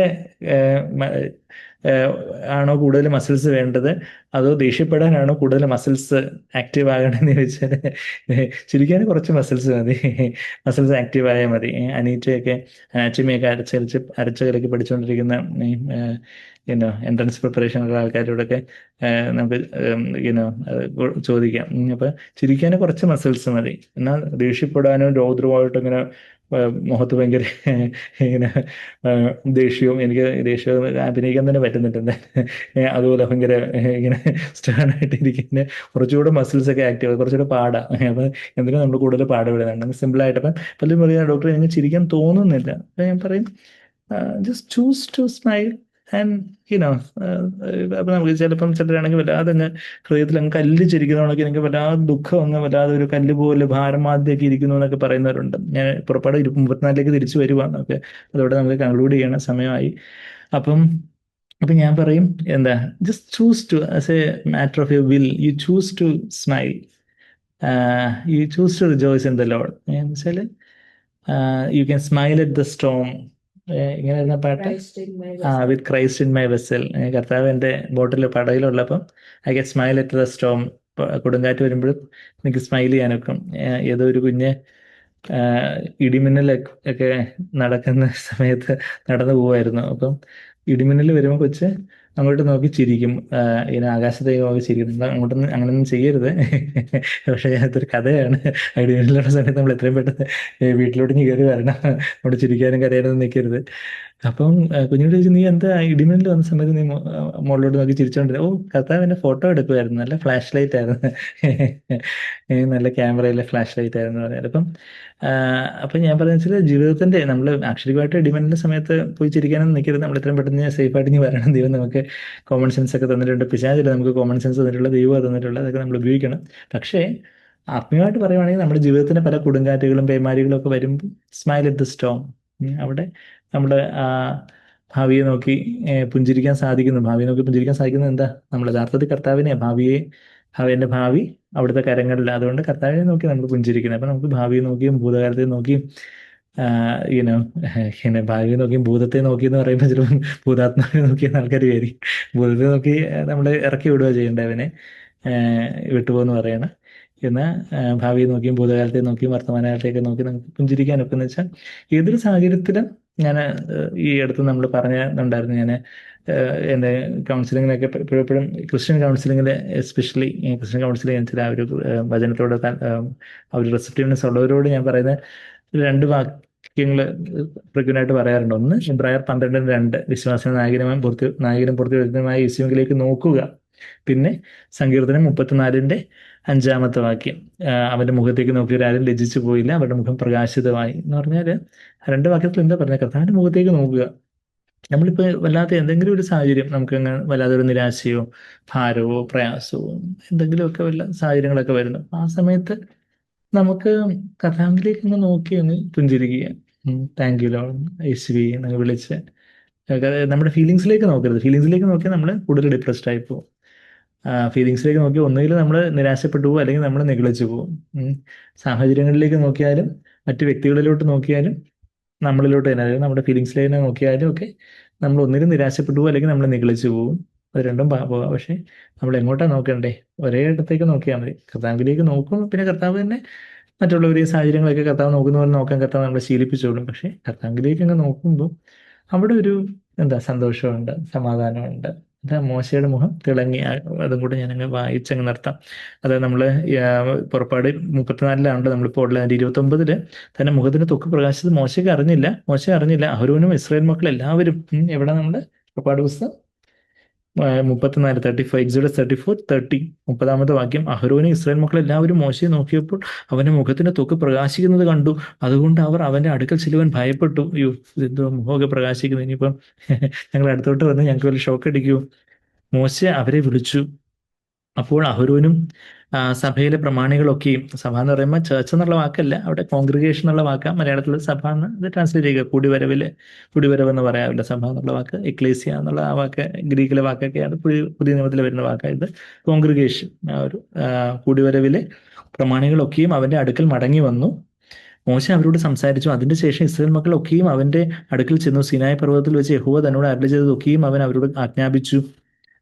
[SPEAKER 1] ആണോ കൂടുതൽ മസിൽസ് വേണ്ടത്, അതോ ദേഷ്യപ്പെടാനാണോ കൂടുതൽ മസിൽസ് ആക്റ്റീവ് ആകണമെന്ന് ചോദിച്ചാൽ ചിരിക്കാൻ കുറച്ച് മസിൽസ് മതി, മസിൽസ് ആക്റ്റീവ് ആയാൽ മതി. അനീറ്റയൊക്കെ അനാറ്റമിയൊക്കെ അരച്ച് പഠിച്ചുകൊണ്ടിരിക്കുന്ന എൻട്രൻസ് പ്രിപ്പറേഷൻ ഉള്ള ആൾക്കാരോടൊക്കെ നമുക്ക് ചോദിക്കാം. അപ്പം ചിരിക്കാൻ കുറച്ച് മസിൽസ് മതി. എന്നാൽ ദേഷ്യപ്പെടാനോ രൗദ്രമായിട്ട് ഇങ്ങനെ മുഖത്ത് ഭയങ്കര ഇങ്ങനെ ദേഷ്യവും, എനിക്ക് ദേഷ്യവും അഭിനയിക്കാൻ തന്നെ പറ്റുന്നിട്ടുണ്ട്. അതുപോലെ ഭയങ്കര ഇങ്ങനെ സ്റ്റേണായിട്ട് ഇരിക്കുന്ന കുറച്ചുകൂടെ മസിൽസ് ഒക്കെ ആക്റ്റീവ്, കുറച്ചുകൂടെ പാടാം. അപ്പം എന്തിനാ നമ്മൾ കൂടുതൽ പാടുപെടുന്നുണ്ട് സിമ്പിളായിട്ട്. അപ്പം പലരും പറയുക ഡോക്ടർ എനിക്ക് ചിരിക്കാൻ തോന്നുന്നില്ല. അപ്പം ഞാൻ പറയും just choose to smile and അപ്പൊ നമുക്ക് ചിലപ്പം ചിലരാണെങ്കിൽ വല്ലാതെ അങ്ങ് ഹൃദയത്തിൽ അങ്ങ് കല്ല് ചിരിക്കുന്നതാണെങ്കിൽ എനിക്ക് വല്ലാതെ ദുഃഖം അങ്ങ് വല്ലാതെ ഒരു കല്ല് പോലെ ഭാരമാദ്യമൊക്കെ ഇരിക്കുന്നു എന്നൊക്കെ പറയുന്നവരുണ്ട്. ഞാൻ പുറപ്പാട് 34 തിരിച്ചു വരുവാന്നൊക്കെ, അതോടെ നമുക്ക് കൺക്ലൂഡ് ചെയ്യണ സമയമായി. അപ്പം ഞാൻ പറയും എന്താ, just choose to as a matter of your will you choose to smile, you choose to rejoice in the Lord. എന്ന് വെച്ചാൽ you can smile at the storm. ഇങ്ങനെയായിരുന്ന പാട്ട്, with Christ in my vessel. കർത്താവ് എൻ്റെ ബോട്ടിൽ പടയിലുള്ളപ്പം I can smile at the storm. കൊടുങ്കാറ്റ് വരുമ്പോഴും എനിക്ക് സ്മൈൽ ചെയ്യാനൊക്കെ. ഏതോ ഒരു കുഞ്ഞ് ഇടിമിന്നലൊക്കെ നടക്കുന്ന സമയത്ത് നടന്നു പോവായിരുന്നു. അപ്പം ഇടിമിന്നൽ വരുമ്പോൾ കൊച്ച് അങ്ങോട്ട് നോക്കി ചിരിക്കും, ഇങ്ങനെ ആകാശത്തേക്ക് നോക്കി ചിരിക്കും. അങ്ങോട്ടൊന്നും അങ്ങനൊന്നും ചെയ്യരുത്. പക്ഷേ അതൊരു കഥയാണ്. ഇടിമിന്നലുള്ള സമയത്ത് നമ്മൾ എത്രയും പെട്ടെന്ന് വീട്ടിലോട്ട് കയറി വരണം. അവിടെ ചിരിക്കാനും കരയാനൊന്നും നിൽക്കരുത്. അപ്പം കുഞ്ഞിനോട് ചോദിച്ചു, നീ എന്താ ഇടിമിന്നൽ വന്ന സമയത്ത് നീ മുകളിലോട്ട് നോക്കി ചിരിച്ചോണ്ടിരുന്നത്? ഓ, കർത്താവ് എന്നെ ഫോട്ടോ എടുക്കുമായിരുന്നു, നല്ല ഫ്ലാഷ് ലൈറ്റ് ആയിരുന്നു, നല്ല ക്യാമറയിലെ ഫ്ലാഷ് ലൈറ്റ് ആയിരുന്നു പറയാറ്. അപ്പം ഞാൻ പറയുന്നത് വെച്ചാൽ ജീവിതത്തിന്റെ നമ്മൾ അക്ഷരികമായിട്ട് ഇടിമിന്നലിന്റെ സമയത്ത് പോയി ചിരിക്കാനൊന്നും നിൽക്കരുത്. നമ്മൾ ഇത്രയും പെട്ടെന്ന് സേഫായിട്ട് ഇനി വരണം. ദൈവം നമുക്ക് കോമൺ സെൻസ് ഒക്കെ തന്നിട്ടുണ്ട്. പിശാചില്ല നമുക്ക് കോമൺ സെൻസ് തന്നിട്ടുള്ള, ദൈവം തന്നിട്ടുള്ള, അതൊക്കെ നമ്മൾ ഉപയോഗിക്കണം. പക്ഷേ ആത്മീയമായിട്ട് പറയുവാണെങ്കിൽ നമ്മുടെ ജീവിതത്തിന് പല കൊടുങ്കാറ്റുകളും പേമാരികളും ഒക്കെ വരുമ്പോൾ സ്മൈൽ അറ്റ് ദ സ്റ്റോം. അവിടെ നമ്മുടെ ഭാവിയെ നോക്കി പുഞ്ചിരിക്കാൻ സാധിക്കുന്നു. ഭാവിയെ നോക്കി പുഞ്ചിരിക്കാൻ സാധിക്കുന്നത് എന്താ? നമ്മൾ യഥാർത്ഥത്തിൽ കർത്താവിനെ, എൻ്റെ ഭാവി അവിടുത്തെ കരങ്ങളിൽ. അതുകൊണ്ട് കർത്താവിനെ നോക്കി നമ്മൾ പുഞ്ചിരിക്കുന്നത്. അപ്പം നമുക്ക് ഭാവിയെ നോക്കിയും ഭൂതകാലത്തെ നോക്കിയും ഇങ്ങനെ ഭാവിയെ നോക്കിയും ഭൂതത്തെ നോക്കി എന്ന് പറയുമ്പോൾ ചിലപ്പോൾ ഭൂതാത്മാവിനെ നോക്കിയെന്ന് ആൾക്കാർ വിചാരിക്കും. ഭൂതത്തെ നോക്കി നമ്മൾ ഇറക്കി വിടുക ചെയ്യേണ്ടവനെ, വിട്ടുപോകുമെന്ന് പറയണം. എന്നാൽ ഭാവിയെ നോക്കിയും ഭൂതകാലത്തെ നോക്കിയും വർത്തമാനകാലത്തെയൊക്കെ നോക്കി നമുക്ക് പുഞ്ചിരിക്കാനൊക്കെ എന്ന് വെച്ചാൽ ഏതൊരു സാഹചര്യത്തിലും. ഞാൻ ഈ അടുത്ത് നമ്മൾ പറഞ്ഞിട്ടുണ്ടായിരുന്നു, ഞാൻ എൻ്റെ കൗൺസിലിങ്ങിനൊക്കെ എപ്പോഴും ക്രിസ്ത്യൻ കൗൺസിലിങ്ങിൽ, എസ്പെഷ്യലി ക്രിസ്ത്യൻ കൗൺസിലിംഗ് ചില ഒരു വചനത്തോട് ആ ഒരു റെസിപ്റ്റീവ്നെസ് ഉള്ളവരോട് ഞാൻ പറയുന്ന 2 വാക്യങ്ങൾ ഫ്രീക്വൻ്റായിട്ട് പറയാറുണ്ട്. ഒന്ന് എബ്രായർ 12:2, വിശ്വാസ നായകനും പൂർത്തി വരുന്നതുമായ യേശുവിലേക്ക് നോക്കുക. പിന്നെ സങ്കീർത്തനം 34:5 വാക്യം, അവന്റെ മുഖത്തേക്ക് നോക്കിയവരാരും ലജ്ജിച്ചു പോയില്ല, അവരുടെ മുഖം പ്രകാശിതമായി എന്ന് പറഞ്ഞാൽ 2 വാക്യത്തിൽ എന്താ പറഞ്ഞത്? കർത്താവിന്റെ മുഖത്തേക്ക് നോക്കുക. നമ്മളിപ്പോൾ വല്ലാത്ത എന്തെങ്കിലും ഒരു സാഹചര്യം, നമുക്ക് അങ്ങനെ വല്ലാതെ ഒരു നിരാശയോ ഭാരവോ പ്രയാസമോ എന്തെങ്കിലുമൊക്കെ വല്ല സാഹചര്യങ്ങളൊക്കെ വരുന്നു. ആ സമയത്ത് നമുക്ക് കർത്താവിലേക്ക് ഒന്ന് നോക്കി ഒന്ന് പുഞ്ചിരിക്കുക. താങ്ക് യു ലോർഡ്, യേശുവേ എന്നൊക്കെ വിളിച്ച്. നമ്മുടെ ഫീലിങ്സിലേക്ക് നോക്കരുത്. ഫീലിങ്സിലേക്ക് നോക്കിയാൽ നമ്മൾ കൂടുതൽ ഡിപ്രസ്ഡ് ആയി പോകും. ഫീലിങ്സിലേക്ക് നോക്കി ഒന്നുകിൽ നമ്മൾ നിരാശപ്പെട്ടു പോകും, അല്ലെങ്കിൽ നമ്മൾ നെഗ്ലച്ച് പോകും. സാഹചര്യങ്ങളിലേക്ക് നോക്കിയാലും മറ്റു വ്യക്തികളിലോട്ട് നോക്കിയാലും നമ്മളിലോട്ട് തന്നെ, അതായത് നമ്മുടെ ഫീലിങ്സിലേക്ക് തന്നെ നോക്കിയാലും ഒക്കെ നമ്മൾ ഒന്നിലും നിരാശപ്പെട്ടു പോകും, അല്ലെങ്കിൽ നമ്മൾ നെഗ്ലച്ച് പോകും. അത് രണ്ടും പോകാം. പക്ഷേ നമ്മൾ എങ്ങോട്ടാണ് നോക്കണ്ടേ? ഒരേ ഇടത്തേക്ക് നോക്കിയാൽ മതി. കർത്താവിലേക്ക് നോക്കും, പിന്നെ കർത്താവ് തന്നെ മറ്റുള്ളവരെയും സാഹചര്യങ്ങളൊക്കെ കർത്താവ് നോക്കുന്ന പോലെ നോക്കാൻ കർത്താവ് നമ്മളെ ശീലിപ്പിച്ചോളും. പക്ഷേ കർത്താവിലേക്ക് അങ്ങ് നോക്കുമ്പോൾ അവിടെ ഒരു സന്തോഷമുണ്ട്, സമാധാനമുണ്ട്. മോശയുടെ മുഖം തിളങ്ങി. അതും കൂടെ ഞാനങ്ങ് വായിച്ചങ്ങ് നിർത്താം. അത് നമ്മൾ പുറപ്പാട് 34 നമ്മളിപ്പോൾ ഉള്ള. അതിൻ്റെ 29 തന്നെ മുഖത്തിന് ത്വക്ക് പ്രകാശിച്ചത് മോശ അറിഞ്ഞില്ല. അഹരോനും ഇസ്രായേൽ മക്കൾ എല്ലാവരും. എവിടെ? നമ്മുടെ പുറപ്പാട് പുസ്തകം 34 എക്സോഡസ് 34:30 30-ാമത്തെ വാക്യം, അഹരോനും ഇസ്രായേൽ മക്കൾ എല്ലാവരും മോശയെ നോക്കിയപ്പോൾ അവന്റെ മുഖത്തിന്റെ ത്വക്ക് പ്രകാശിക്കുന്നത് കണ്ടു, അതുകൊണ്ട് അവർ അവന്റെ അടുക്കൽ ചെല്ലുവാൻ ഭയപ്പെട്ടു. അയ്യോ, ഇതെന്തോ മുഖമൊക്കെ പ്രകാശിക്കുന്നു, ഇനിയിപ്പം ഞങ്ങൾ അടുത്തോട്ട് വന്ന് ഞങ്ങൾക്ക് വല്ല ഷോക്ക് അടിക്കുമോ. മോശെ അവരെ വിളിച്ചു. അപ്പോൾ അഹരോനും സഭയിലെ പ്രമാണികളൊക്കെയും, സഭ എന്ന് പറയുമ്പോൾ ചേർച്ച് എന്നുള്ള വാക്കല്ല, അവിടെ കോൺഗ്രിഗേഷൻ എന്നുള്ള വാക്കാണ്. മലയാളത്തിൽ സഭ എന്ന് ഇത് ട്രാൻസ്ലേറ്റ് ചെയ്യുക, കുടിവരവ് എന്ന് പറയാറില്ല. സഭ എന്നുള്ള വാക്ക് എക്ലേസിയ എന്നുള്ള ആ വാക്ക് ഗ്രീക്കിലെ വാക്കൊക്കെയാണ്, പുതിയ നിയമത്തിൽ വരുന്ന വാക്കാണ്. ഇത് കോൺഗ്രിഗേഷൻ, ആ ഒരു കൂടിവരവിലെ പ്രമാണികളൊക്കെയും അവന്റെ അടുക്കൽ മടങ്ങി വന്നു. മോശെ അവരോട് സംസാരിച്ചു. അതിന്റെ ശേഷം ഇസ്രായേൽ മക്കളൊക്കെയും അവന്റെ അടുക്കൽ ചെന്നു. സിനായി പർവ്വതത്തിൽ വെച്ച് യഹോവ തന്നോട് അരുളി ചെയ്തതൊക്കെയും അവൻ അവരോട് ആജ്ഞാപിച്ചു.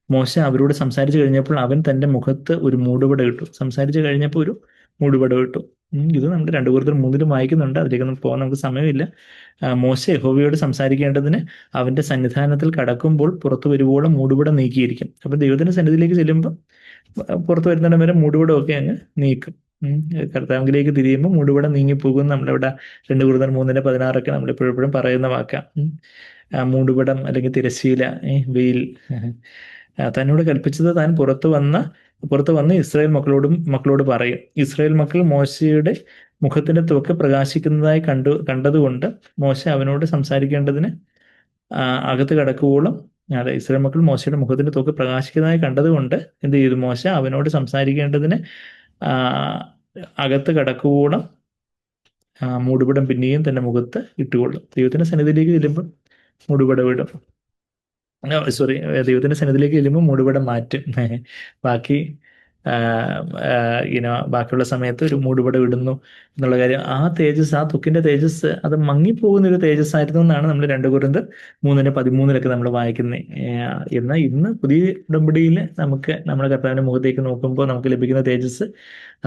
[SPEAKER 1] മോശ അവരോട് സംസാരിച്ചു കഴിഞ്ഞപ്പോൾ അവൻ തന്റെ മുഖത്ത് ഒരു മൂടുപട ഇട്ടു. സംസാരിച്ചു കഴിഞ്ഞപ്പോൾ ഒരു മൂടുപട ഇട്ടു. ഇത് നമ്മൾ 2 കൊരിന്ത്യർ 3 വായിക്കുന്നുണ്ട്, അതിലേക്കൊന്നും പോകാൻ നമുക്ക് സമയമില്ല. മോശ യഹോവയോട് സംസാരിക്കേണ്ടതിന് അവന്റെ സന്നിധാനത്തിൽ കടക്കുമ്പോൾ പുറത്തു വരുവോളം മൂടുപടം നീക്കിയിരിക്കും. അപ്പൊ ദൈവത്തിന്റെ സന്നിധിയിലേക്ക് ചെല്ലുമ്പോൾ പുറത്തു വരുന്നിടം വരെ മൂടുപടമൊക്കെ അങ്ങ് നീക്കും. കർത്താവിലേക്ക് തിരിയുമ്പോൾ മൂടുപടം നീങ്ങിപ്പോകും. നമ്മളിവിടെ 2 കൊരിന്ത്യർ 3:16 നമ്മൾ എപ്പോഴും പറയുന്ന വാക്കാം. മൂടുപടം അല്ലെങ്കിൽ തിരശ്ശീല, വെയിൽ. തന്നോട് കൽപ്പിച്ചത് താൻ പുറത്തു വന്ന് ഇസ്രായേൽ മക്കളോട് പറയും. ഇസ്രായേൽ മക്കൾ മോശയുടെ മുഖത്തിന്റെ ത്വക്ക് പ്രകാശിക്കുന്നതായി കണ്ടതുകൊണ്ട് മോശ അവനോട് സംസാരിക്കേണ്ടതിന് അകത്ത് കടക്കുവോളം, അതെ, ഇസ്രായേൽ മക്കൾ മോശയുടെ മുഖത്തിന്റെ ത്വക്ക് പ്രകാശിക്കുന്നതായി കണ്ടതുകൊണ്ട് എന്ത് ചെയ്തു? മോശ അവനോട് സംസാരിക്കേണ്ടതിന് അകത്ത് കടക്കുവോളം മൂടുപടം പിന്നെയും തന്റെ മുഖത്ത് ഇട്ടുകൊള്ളും. ദൈവത്തിന്റെ സന്നിധിയിലേക്ക് ചെല്ലുമ്പോൾ മൂടുപടം ഇടും. സോറി, ദൈവത്തിന്റെ സന്നിധിയിലേക്ക് ചെല്ലുമ്പോൾ മൂടുപടം മാറ്റും. ബാക്കി ബാക്കിയുള്ള സമയത്ത് ഒരു മൂടുപടം ഇടുന്നു എന്നുള്ള കാര്യം. ആ തേജസ്, ആ ത്വക്കിന്റെ തേജസ്, അത് മങ്ങിപ്പോകുന്ന ഒരു തേജസ് ആയിരുന്നു എന്നാണ് നമ്മൾ 2 കൊരിന്ത്യർ 3:13 നമ്മൾ വായിക്കുന്നത്. എന്നാൽ ഇന്ന് പുതിയ ഉടമ്പടിയിൽ നമുക്ക് നമ്മുടെ കർത്താവിന്റെ മുഖത്തേക്ക് നോക്കുമ്പോൾ നമുക്ക് ലഭിക്കുന്ന തേജസ്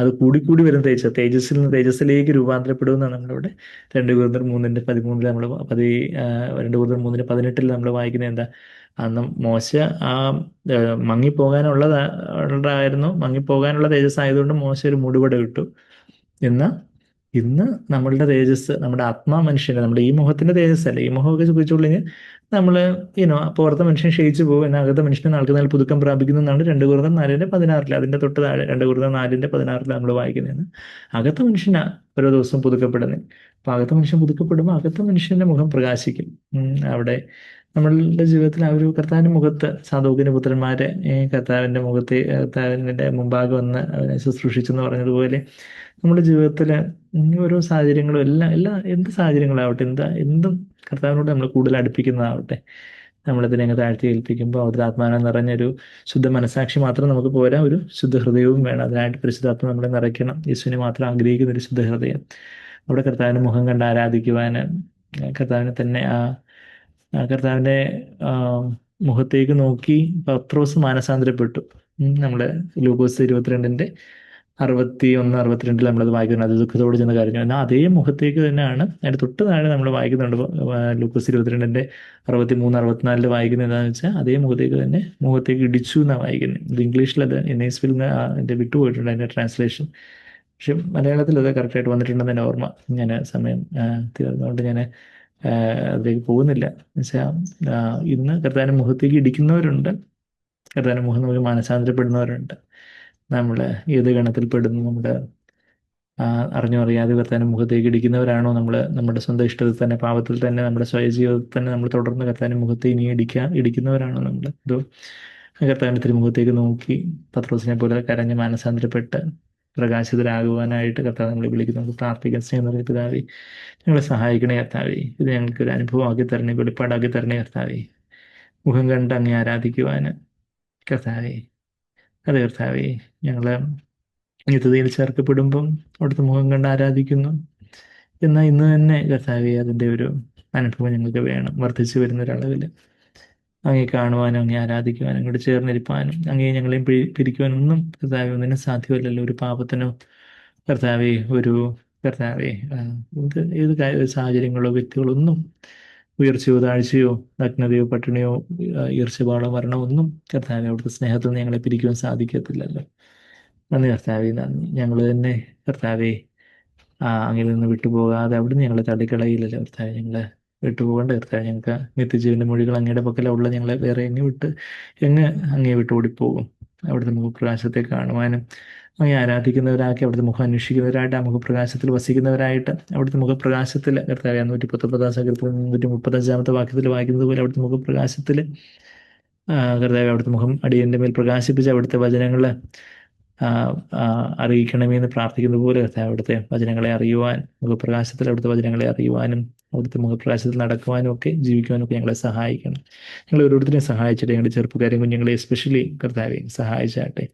[SPEAKER 1] അത് കൂടിക്കൂടി വരുന്ന തേജസ്സിൽ നിന്ന് തേജസ്സിലേക്ക് രൂപാന്തരപ്പെടുമെന്നാണ് നമ്മളിവിടെ 2 കൊരിന്ത്യർ 3:13 നമ്മൾ 2 കൊരിന്ത്യർ 3:18 നമ്മൾ വായിക്കുന്നത്. എന്താ? അന്ന് മോശ ആ മങ്ങിപ്പോകാനുള്ള തേജസ് ആയതുകൊണ്ട് മോശ ഒരു മൂടുപടം ഇട്ടു. എന്നാൽ ഇന്ന് നമ്മളുടെ തേജസ്, നമ്മുടെ ആത്മാ മനുഷ്യന്റെ, നമ്മുടെ ഈ മുഖത്തിന്റെ തേജസ് അല്ല. ഈ മുഖമൊക്കെ ചോദിച്ചുകൊള്ളെങ്കിൽ നമ്മൾ പുറത്തെ മനുഷ്യൻ ക്ഷയിച്ചു പോകും, എന്നാൽ അകത്തെ മനുഷ്യനെ നാൾക്ക് നാൾ പുതുക്കം പ്രാപിക്കുന്നു എന്നാണ് 2 കൊരിന്ത്യർ 4:16. അതിന്റെ തൊട്ട് താഴെ 2 കൊരിന്ത്യർ 4:16 നമ്മൾ വായിക്കുന്നത്. അകത്തെ മനുഷ്യനാ ഓരോ ദിവസവും പുതുക്കപ്പെടുന്നത്. അപ്പൊ അകത്തെ മനുഷ്യൻ പുതുക്കപ്പെടുമ്പോൾ അകത്തെ മനുഷ്യന്റെ മുഖം പ്രകാശിക്കും. അവിടെ നമ്മളുടെ ജീവിതത്തിൽ ആ ഒരു കർത്താവിന്റെ മുഖത്ത്, സാധോക്കിന്റെ പുത്രന്മാരെ കർത്താവിന്റെ മുമ്പാകെ വന്ന് അവനെ ശുശ്രൂഷിച്ചെന്ന് പറഞ്ഞതുപോലെ നമ്മുടെ ജീവിതത്തില് ഓരോ സാഹചര്യങ്ങളും എന്ത് സാഹചര്യങ്ങളാവട്ടെ, എന്തും കർത്താവിനോട് നമ്മൾ കൂടുതൽ അടുപ്പിക്കുന്നതാവട്ടെ, നമ്മളിതിനെ താഴ്ത്തി ഏൽപ്പിക്കുമ്പോൾ അവിടുത്തെ ആത്മാനം നിറഞ്ഞൊരു ശുദ്ധ മനസാക്ഷി മാത്രം നമുക്ക് പോരാ, ഒരു ശുദ്ധ ഹൃദയവും വേണം. അതിനായിട്ട് പരിശുദ്ധാത്മ നമ്മളെ നിറയ്ക്കണം. യേശുവിനെ മാത്രം ആഗ്രഹിക്കുന്ന ഒരു ശുദ്ധ ഹൃദയം. അവിടെ കർത്താവിന്റെ മുഖം കണ്ട് ആരാധിക്കുവാന്, കർത്താവിനെ തന്നെ കർത്താവിന്റെ മുഖത്തേക്ക് നോക്കി പത്രോസ് മാനസാന്തരപ്പെട്ടു. നമ്മള് ലൂക്കോസ് 22:61 62 നമ്മളത് വായിക്കുന്നത്. അത് ദുഃഖത്തോട് ചെന്ന് കരഞ്ഞു. എന്നാൽ അതേ മുഖത്തേക്ക് തന്നെയാണ് അതിന്റെ തൊട്ട് താഴെ നമ്മൾ വായിക്കുന്നുണ്ട്. ലൂക്കോസ് 22:63 64 വായിക്കുന്നത് എന്താണെന്ന് വെച്ചാൽ അതേ മുഖത്തേക്ക് ഇടിച്ചു എന്നാണ് വായിക്കുന്നത്. ഇത് ഇംഗ്ലീഷിലത് NSV എൻ്റെ വിട്ടുപോയിട്ടുണ്ട് അതിന്റെ ട്രാൻസ്ലേഷൻ. പക്ഷെ മലയാളത്തിൽ അത് കറക്റ്റായിട്ട് വന്നിട്ടുണ്ടെന്ന് തന്നെ ഓർമ്മ. ഞാൻ സമയം തീർന്നുകൊണ്ട് ഞാൻ അതിലേക്ക് പോകുന്നില്ല. എന്നുവെച്ചാൽ ഇന്ന് കർത്താവിന്റെ മുഖത്തേക്ക് ഇടിക്കുന്നവരുണ്ട്, കർത്താവിന്റെ മുഖം നോക്കി മാനസാന്തരപ്പെടുന്നവരുണ്ട്. നമ്മൾ ഏത് ഗണത്തിൽ പെടുന്നു? നമ്മുടെ അറിഞ്ഞോ അറിയാതെ കർത്താവിന്റെ മുഖത്തേക്ക് ഇടിക്കുന്നവരാണോ? നമ്മുടെ സ്വന്തം ഇഷ്ടത്തിൽ തന്നെ, പാപത്തിൽ തന്നെ, നമ്മുടെ സ്വയജീവിതത്തിൽ തന്നെ നമ്മൾ തുടർന്ന് കർത്താവിന്റെ മുഖത്തെ ഇനി ഇടിക്കുന്നവരാണോ നമ്മൾ? ഇതോ കർത്താവിന്റെ തിരുമുഖത്തേക്ക് നോക്കി പത്രോസിനെ പോലെ കരഞ്ഞ് മാനസാന്തരപ്പെട്ട് പ്രകാശിതരാകുവാനായിട്ട് കർത്താവ് നമ്മളെ വിളിക്കുന്നു. നമുക്ക് പ്രാർത്ഥിക്കാൻ. സ്നേഹം പിതാവേ, ഞങ്ങളെ സഹായിക്കണേ കർത്താവേ. ഇത് ഞങ്ങൾക്ക് ഒരു അനുഭവമാക്കി തരണേ, വെളിപ്പാടാക്കി തരണേ കർത്താവേ. മുഖം കണ്ട് അങ്ങേ ആരാധിക്കുവാന് കർത്താവേ. അതെ കർത്താവേ, ഞങ്ങള് നിത്യതയിൽ ചേർക്കപ്പെടുമ്പം അവിടുത്തെ മുഖം കണ്ട് ആരാധിക്കുന്നു. എന്നാൽ ഇന്ന് തന്നെ കർത്താവേ അതിൻ്റെ ഒരു അനുഭവം ഞങ്ങൾക്ക് വേണം. വർദ്ധിച്ചു വരുന്ന ഒരളവിൽ അങ്ങേ കാണുവാനും അങ്ങേ ആരാധിക്കുവാനും അങ്ങോട്ട് ചേർന്നിരിപ്പാനും അങ്ങേ ഞങ്ങളെയും പിരിക്കുവാനും ഒന്നും കർത്താവേ ഒന്നിനും സാധ്യമല്ലല്ലോ. ഒരു പാപത്തിനോ കർത്താവേ, കർത്താവേ ഏത് സാഹചര്യങ്ങളോ വ്യക്തികളോ ഒന്നും, ഉയർച്ചയോ താഴ്ചയോ നഗ്നതയോ പട്ടിണിയോ ഈർച്ചപാടോ മരണമോ ഒന്നും കർത്താവേ അവിടുത്തെ സ്നേഹത്തിൽ നിന്ന് ഞങ്ങളെ പിരിക്കുവാൻ സാധിക്കത്തില്ലല്ലോ. നന്ദി കർത്താവേ, നന്ദി. ഞങ്ങൾ തന്നെ കർത്താവേ അങ്ങിൽ നിന്ന് വിട്ടുപോകാതെ അവിടുന്ന് ഞങ്ങളെ തള്ളിക്കളയില്ലല്ലോ കർത്താവേ. ഞങ്ങളെ വിട്ടുപോകേണ്ട കർത്താവെ. ഞങ്ങൾക്ക് നിത്യജീവന്റെ മൊഴികൾ അങ്ങയുടെ പക്കലുള്ള ഞങ്ങളെ വേറെ എങ്ങ് വിട്ട് അങ്ങേ വിട്ട് ഓടിപ്പോകും. അവിടുത്തെ മുഖപ്രകാശത്തെ കാണുവാനും അങ്ങേ ആരാധിക്കുന്നവരാക്കി അവിടുത്തെ മുഖം അന്വേഷിക്കുന്നവരായിട്ട് ആ മുഖപ്രകാശത്തിൽ വസിക്കുന്നവരായിട്ട് അവിടുത്തെ മുഖപ്രകാശത്തിൽ കർത്താവെ 119 സങ്കീർത്തനം 135 വാക്യത്തിൽ വായിക്കുന്നത് പോലെ അവിടുത്തെ മുഖപ്രകാശത്തിൽ കർത്താവെ അവിടുത്തെ മുഖം അടിയന്റെ മേൽ പ്രകാശിപ്പിച്ച് അവിടുത്തെ വചനങ്ങൾ അറിയിക്കണമേ എന്ന് പ്രാർത്ഥിക്കുന്നത് പോലെ കർത്താവെ അവിടുത്തെ വചനങ്ങളെ അറിയുവാൻ മുഖപ്രകാശത്തിൽ അവിടുത്തെ വചനങ്ങളെ അറിയുവാനും അവിടുത്തെ മുഖപ്രകാശത്തിൽ നടക്കുവാനും ഒക്കെ ജീവിക്കുവാനും ഒക്കെ ഞങ്ങളെ സഹായിക്കണം. ഞങ്ങൾ ഓരോരുത്തരെയും സഹായിച്ചിട്ട് ഞങ്ങളുടെ ചെറുപ്പക്കാരെയും കുഞ്ഞുങ്ങളെ എസ്പെഷ്യലി കർത്താവെ സഹായിച്ചാട്ടെ.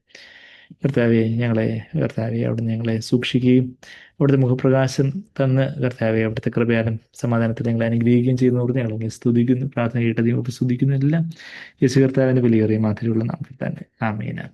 [SPEAKER 1] കർത്താവെ അവിടുന്ന് ഞങ്ങളെ സൂക്ഷിക്കുകയും അവിടുത്തെ മുഖപ്രകാശം തന്ന് കർത്താവെ അവിടുത്തെ കൃപയാലും സമാധാനത്തിൽ ഞങ്ങളെ അനുഗ്രഹിക്കുകയും ചെയ്യുന്നവർ ഞങ്ങളെ സ്തുതിക്കുന്നു. പ്രാർത്ഥന കേട്ടതിയും സ്തുതിക്കുന്നു. എല്ലാം യേശു കർത്താവിന്റെ വിലയേറിയ മാത്രമുള്ള നാമത്തിൽ തന്നെ. ആമേൻ.